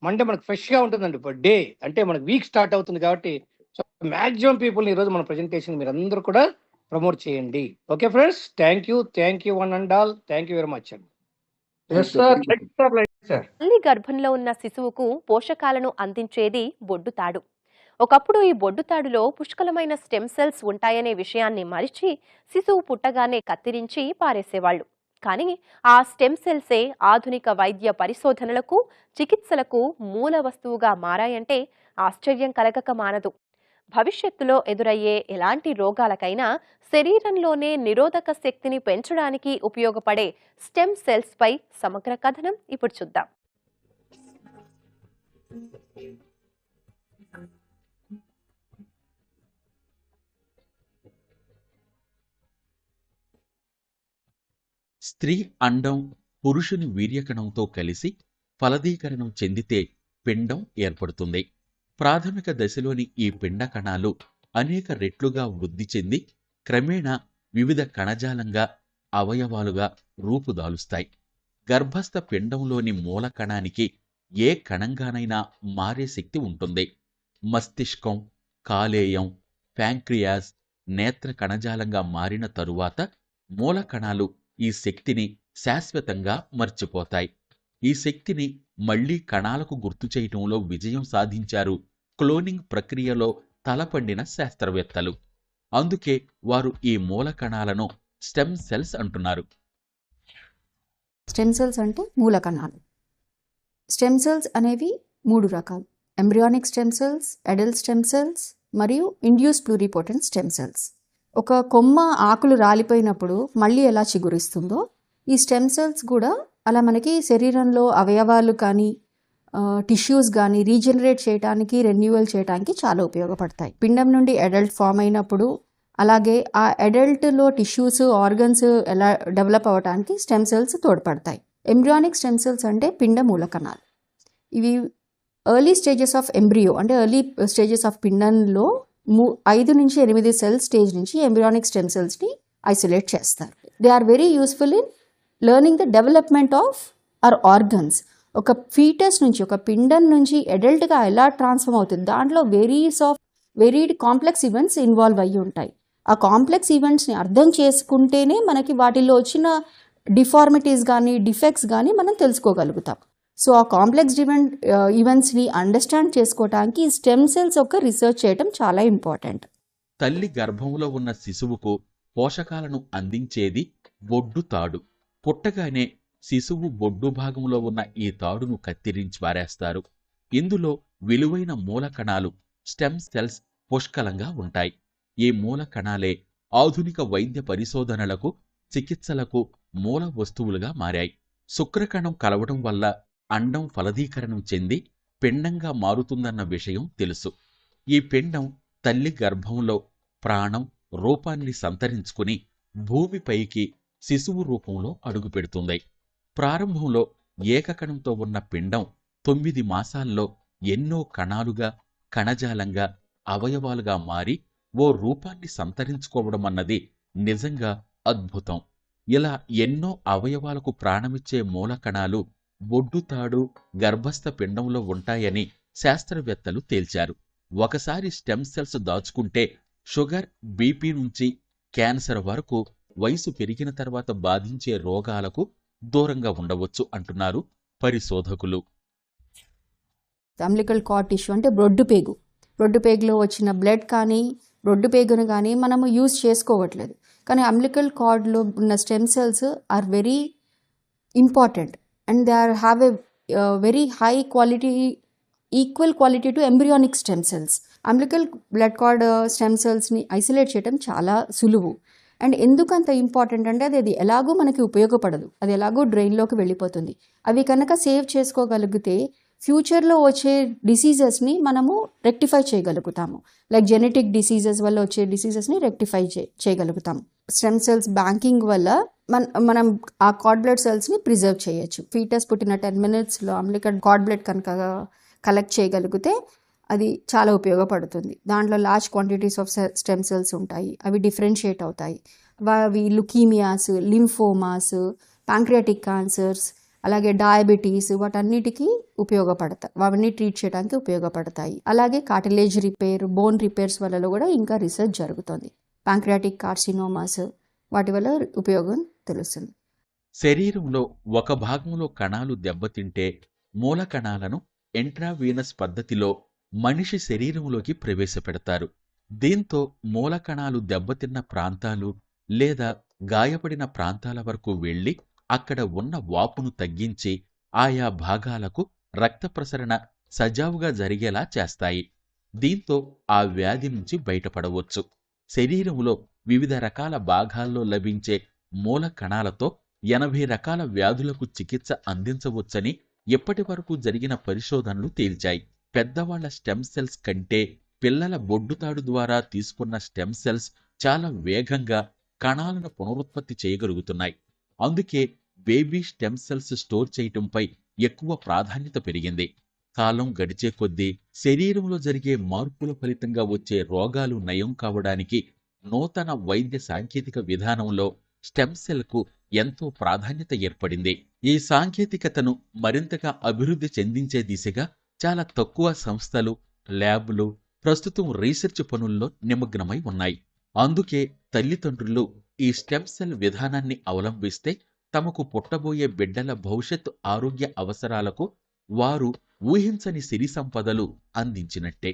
మండే మనకు ఫ్రెష్గా ఉంటుందండి. డే అంటే మనకు వీక్ స్టార్ట్ అవుతుంది కాబట్టి సో మాక్సిమం పీపుల్ని ఈరోజు మన ప్రజెంటేషన్ మీరు అందరూ కూడా ప్రమోట్ చేయండి. Okay friends, thank you one and all. Thank you very much అండి. తల్లి గర్భంలో ఉన్న శిశువుకు పోషకాలను అందించేది బొడ్డుతాడు. ఒకప్పుడు ఈ బొడ్డుతాడులో పుష్కలమైన స్టెమ్ సెల్స్ ఉంటాయనే విషయాన్ని మరిచి శిశువు పుట్టగానే కత్తిరించి పారేసేవాళ్లు. కానీ ఆ స్టెమ్ సెల్సే ఆధునిక వైద్య పరిశోధనలకు చికిత్సలకు మూల వస్తువుగా మారాయంటే ఆశ్చర్యం కలగక మానదు. భవిష్యత్తులో ఎదురయ్యే ఎలాంటి రోగాలకైనా శరీరంలోనే నిరోధక శక్తిని పెంచడానికి ఉపయోగపడే స్టెమ్ సెల్స్ పై సమగ్ర కథనం ఇప్పుడు చూద్దాం. స్త్రీ అండం పురుషుని వీర్యకణంతో కలిసి ఫలదీకరణం చెందితే పిండం ఏర్పడుతుంది. ప్రాథమిక దశలోని ఈ పిండ కణాలు అనేక రెట్లుగా వృద్ధి చెంది క్రమేణా వివిధ కణజాలంగా అవయవాలుగా రూపుదాలుస్తాయి. గర్భస్థ పిండంలోని మూల కణానికి ఏ కణంగానైనా మారే శక్తి ఉంటుంది. మస్తిష్కం, కాలేయం, ప్యాంక్రియాస్, నేత్ర కణజాలంగా మారిన తరువాత మూల కణాలు ఈ శక్తిని శాశ్వతంగా మర్చిపోతాయి. ఈ శక్తిని మళ్లీ కణాలకు గుర్తు చేయటంలో విజయం సాధించారు క్లోనింగ్ ప్రక్రియలో తలపండిన శాస్త్రవేత్తలు. అందుకే వారు ఈ మూల కణాలను స్టెమ్ సెల్స్ అంటున్నారు. స్టెమ్ సెల్స్ అంటే మూల కణాలు. స్టెమ్ సెల్స్ అనేవి 3 రకాలు: embryonic stem cells, adult stem cells మరియు ఇండ్యూస్ ప్లూరిపోటెంట్ స్టెమ్ సెల్స్. ఒక కొమ్మ ఆకులు రాలిపోయినప్పుడు మళ్ళీ ఎలా చిగురిస్తుందో ఈ స్టెమ్ సెల్స్ కూడా అలా మనకి శరీరంలో అవయవాలు కానీ టిష్యూస్ కానీ రీజనరేట్ చేయడానికి, రెన్యూవల్ చేయడానికి చాలా ఉపయోగపడతాయి. పిండం నుండి అడల్ట్ ఫామ్ అయినప్పుడు, అలాగే ఆ అడల్ట్లో టిష్యూస్, ఆర్గన్స్ ఎలా డెవలప్ అవ్వడానికి స్టెమ్ సెల్స్ తోడ్పడతాయి. ఎంబ్రియానిక్ స్టెమ్ సెల్స్ అంటే పిండ మూల కణాలు. ఇవి ఎర్లీ స్టేజెస్ ఆఫ్ ఎంబ్రియో అంటే ఎర్లీ స్టేజెస్ ఆఫ్ పిండంలో 5 నుంచి 8 సెల్ స్టేజ్ నుంచి ఎంబ్రియానిక్ స్టెమ్ సెల్స్ని ఐసోలేట్ చేస్తారు. They are very useful in learning the development of our organs. ఒక ఫీటస్ నుంచి, ఒక పిండం నుంచి అడల్ట్గా ఎలా ట్రాన్స్ఫార్మ్ అవుతుంది, దాంట్లో వెరీడ్ కాంప్లెక్స్ ఈవెంట్స్ ఇన్వాల్వ్ అయ్యి ఉంటాయి. ఆ కాంప్లెక్స్ ఈవెంట్స్ని అర్థం చేసుకుంటేనే మనకి వాటిల్లో వచ్చిన డిఫార్మిటీస్ కానీ డిఫెక్ట్స్ కానీ మనం తెలుసుకోగలుగుతాం. సో ఆ కాంప్లెక్స్ ఈవెంట్స్ని అండర్స్టాండ్ చేసుకోవడానికి స్టెమ్ సెల్స్ యొక్క రీసెర్చ్ చేయడం చాలా ఇంపార్టెంట్. తల్లి గర్భంలో ఉన్న శిశువుకు పోషకాలను అందించేది బొడ్డు తాడు. పుట్టగానే శిశువు బొడ్డు భాగంలో ఉన్న ఈ తాడును కత్తిరించి పారేస్తారు. ఇందులో విలువైన మూల కణాలు స్టెమ్ సెల్స్ పుష్కలంగా ఉంటాయి. ఈ మూల కణాలే ఆధునిక వైద్య పరిశోధనలకు, చికిత్సలకు మూల వస్తువులుగా మారాయి. శుక్రకణం కలవడం వల్ల అండం ఫలదీకరణం చెంది పిండంగా మారుతుందన్న విషయం తెలుసు. ఈ పిండం తల్లి గర్భంలో ప్రాణం, రూపాన్ని సంతరించుకుని భూమిపైకి శిశువు రూపంలో అడుగుపెడుతుంది. ప్రారంభంలో ఏకకణంతో ఉన్న పిండం 9 మాసాల్లో ఎన్నో కణాలుగా, కణజాలంగా, అవయవాలుగా మారి ఓ రూపాన్ని సంతరించుకోవడం అన్నది నిజంగా అద్భుతం. ఇలా ఎన్నో అవయవాలకు ప్రాణమిచ్చే మూల కణాలు బొడ్డుతాడు, గర్భస్థ పిండంలో ఉంటాయని శాస్త్రవేత్తలు తేల్చారు. ఒకసారి స్టెమ్ సెల్స్ దాచుకుంటే షుగర్, బీపీ నుంచి క్యాన్సర్ వరకు వయసు పెరిగిన తర్వాత బాధించే రోగాలకు దూరంగా ఉండవచ్చు అంటున్నారు పరిశోధకులు. అంబ్లికల్ కార్డ్ టిష్యూ అంటే బ్రొడ్డు పేగులో వచ్చిన బ్లడ్ కానీ, బ్రొడ్డు పేగును కానీ మనము యూజ్ చేసుకోవట్లేదు. కానీ అంబ్లికల్ కార్డ్లో ఉన్న stem cells are very important and they have a very high quality, equal quality to embryonic stem cells. Umbilical blood cord stem సెల్స్ని ఐసోలేట్ చేయడం చాలా సులువు. అండ్ ఎందుకు అంత ఇంపార్టెంట్ అంటే అది ఎలాగో మనకి ఉపయోగపడదు, అది ఎలాగో డ్రైన్లోకి వెళ్ళిపోతుంది. అవి కనుక సేవ్ చేసుకోగలిగితే ఫ్యూచర్లో వచ్చే డిసీజెస్ని మనము రెక్టిఫై చేయగలుగుతాము. లైక్ జెనెటిక్ డిసీజెస్ వల్ల వచ్చే డిసీజెస్ని రెక్టిఫై చేయగలుగుతాము. స్టెమ్ సెల్స్ బ్యాంకింగ్ వల్ల మనం ఆ కార్డ్ బ్లడ్ సెల్స్ని ప్రిజర్వ్ చేయొచ్చు. ఫీటస్ పుట్టిన 10 minutesలో అంబ్లికల్ కార్డ్ బ్లడ్ కనుక కలెక్ట్ చేయగలిగితే అది చాలా ఉపయోగపడుతుంది. దాంట్లో large quantities of stem cells ఉంటాయి. అవి డిఫరెన్షియేట్ అవుతాయి. అవి లుకీమియాస్, లింఫోమాస్, ప్యాంక్రియాటిక్ క్యాన్సర్స్, అలాగే డయాబెటీస్, వాటన్నిటికీ ఉపయోగపడతాయి. అవన్నీ ట్రీట్ చేయడానికి ఉపయోగపడతాయి. అలాగే కార్టిలేజ్ రిపేర్, బోన్ రిపేర్స్ వల్ల కూడా ఇంకా రీసెర్చ్ జరుగుతుంది. ప్యాంక్రియాటిక్ కార్సినోమాస్, వాటి వల్ల ఉపయోగం తెలుస్తుంది. శరీరంలో ఒక భాగంలో కణాలు దెబ్బతింటే మూల కణాలను ఎంట్రావీనస్ పద్ధతిలో మనిషి శరీరంలోకి ప్రవేశపెడతారు. దీంతో మూల కణాలు దెబ్బతిన్న ప్రాంతాలు లేదా గాయపడిన ప్రాంతాల వరకు వెళ్లి అక్కడ ఉన్న వాపును తగ్గించి ఆయా భాగాలకు రక్త ప్రసరణ సజావుగా జరిగేలా చేస్తాయి. దీంతో ఆ వ్యాధి నుంచి బయటపడవచ్చు. శరీరంలో వివిధ రకాల భాగాల్లో లభించే మూల కణాలతో 80 రకాల వ్యాధులకు చికిత్స అందించవచ్చని ఇప్పటి వరకు జరిగిన పరిశోధనలు తేల్చాయి. పెద్దవాళ్ల స్టెమ్ సెల్స్ కంటే పిల్లల బొడ్డుతాడు ద్వారా తీసుకున్న స్టెమ్ సెల్స్ చాలా వేగంగా కణాలను పునరుత్పత్తి చేయగలుగుతున్నాయి. అందుకే బేబీ స్టెమ్ సెల్స్ స్టోర్ చేయటంపై ఎక్కువ ప్రాధాన్యత పెరిగింది. కాలం గడిచే కొద్దీ శరీరంలో జరిగే మార్పుల ఫలితంగా వచ్చే రోగాలు నయం కావడానికి నూతన వైద్య సాంకేతిక విధానంలో స్టెమ్ సెల్కు ఎంతో ప్రాధాన్యత ఏర్పడింది. ఈ సాంకేతికతను మరింతగా అభివృద్ధి చెందించే దిశగా చాలా తక్కువ సంస్థలు, ల్యాబ్లు ప్రస్తుతం రీసెర్చ్ పనుల్లో నిమగ్నమై ఉన్నాయి. అందుకే తల్లిదండ్రులు ఈ స్టెమ్ సెల్ విధానాన్ని అవలంబిస్తే తమకు పుట్టబోయే బిడ్డల భవిష్యత్తు ఆరోగ్య అవసరాలకు వారు ఊహించని సిరి సంపదలు అందించినట్టే.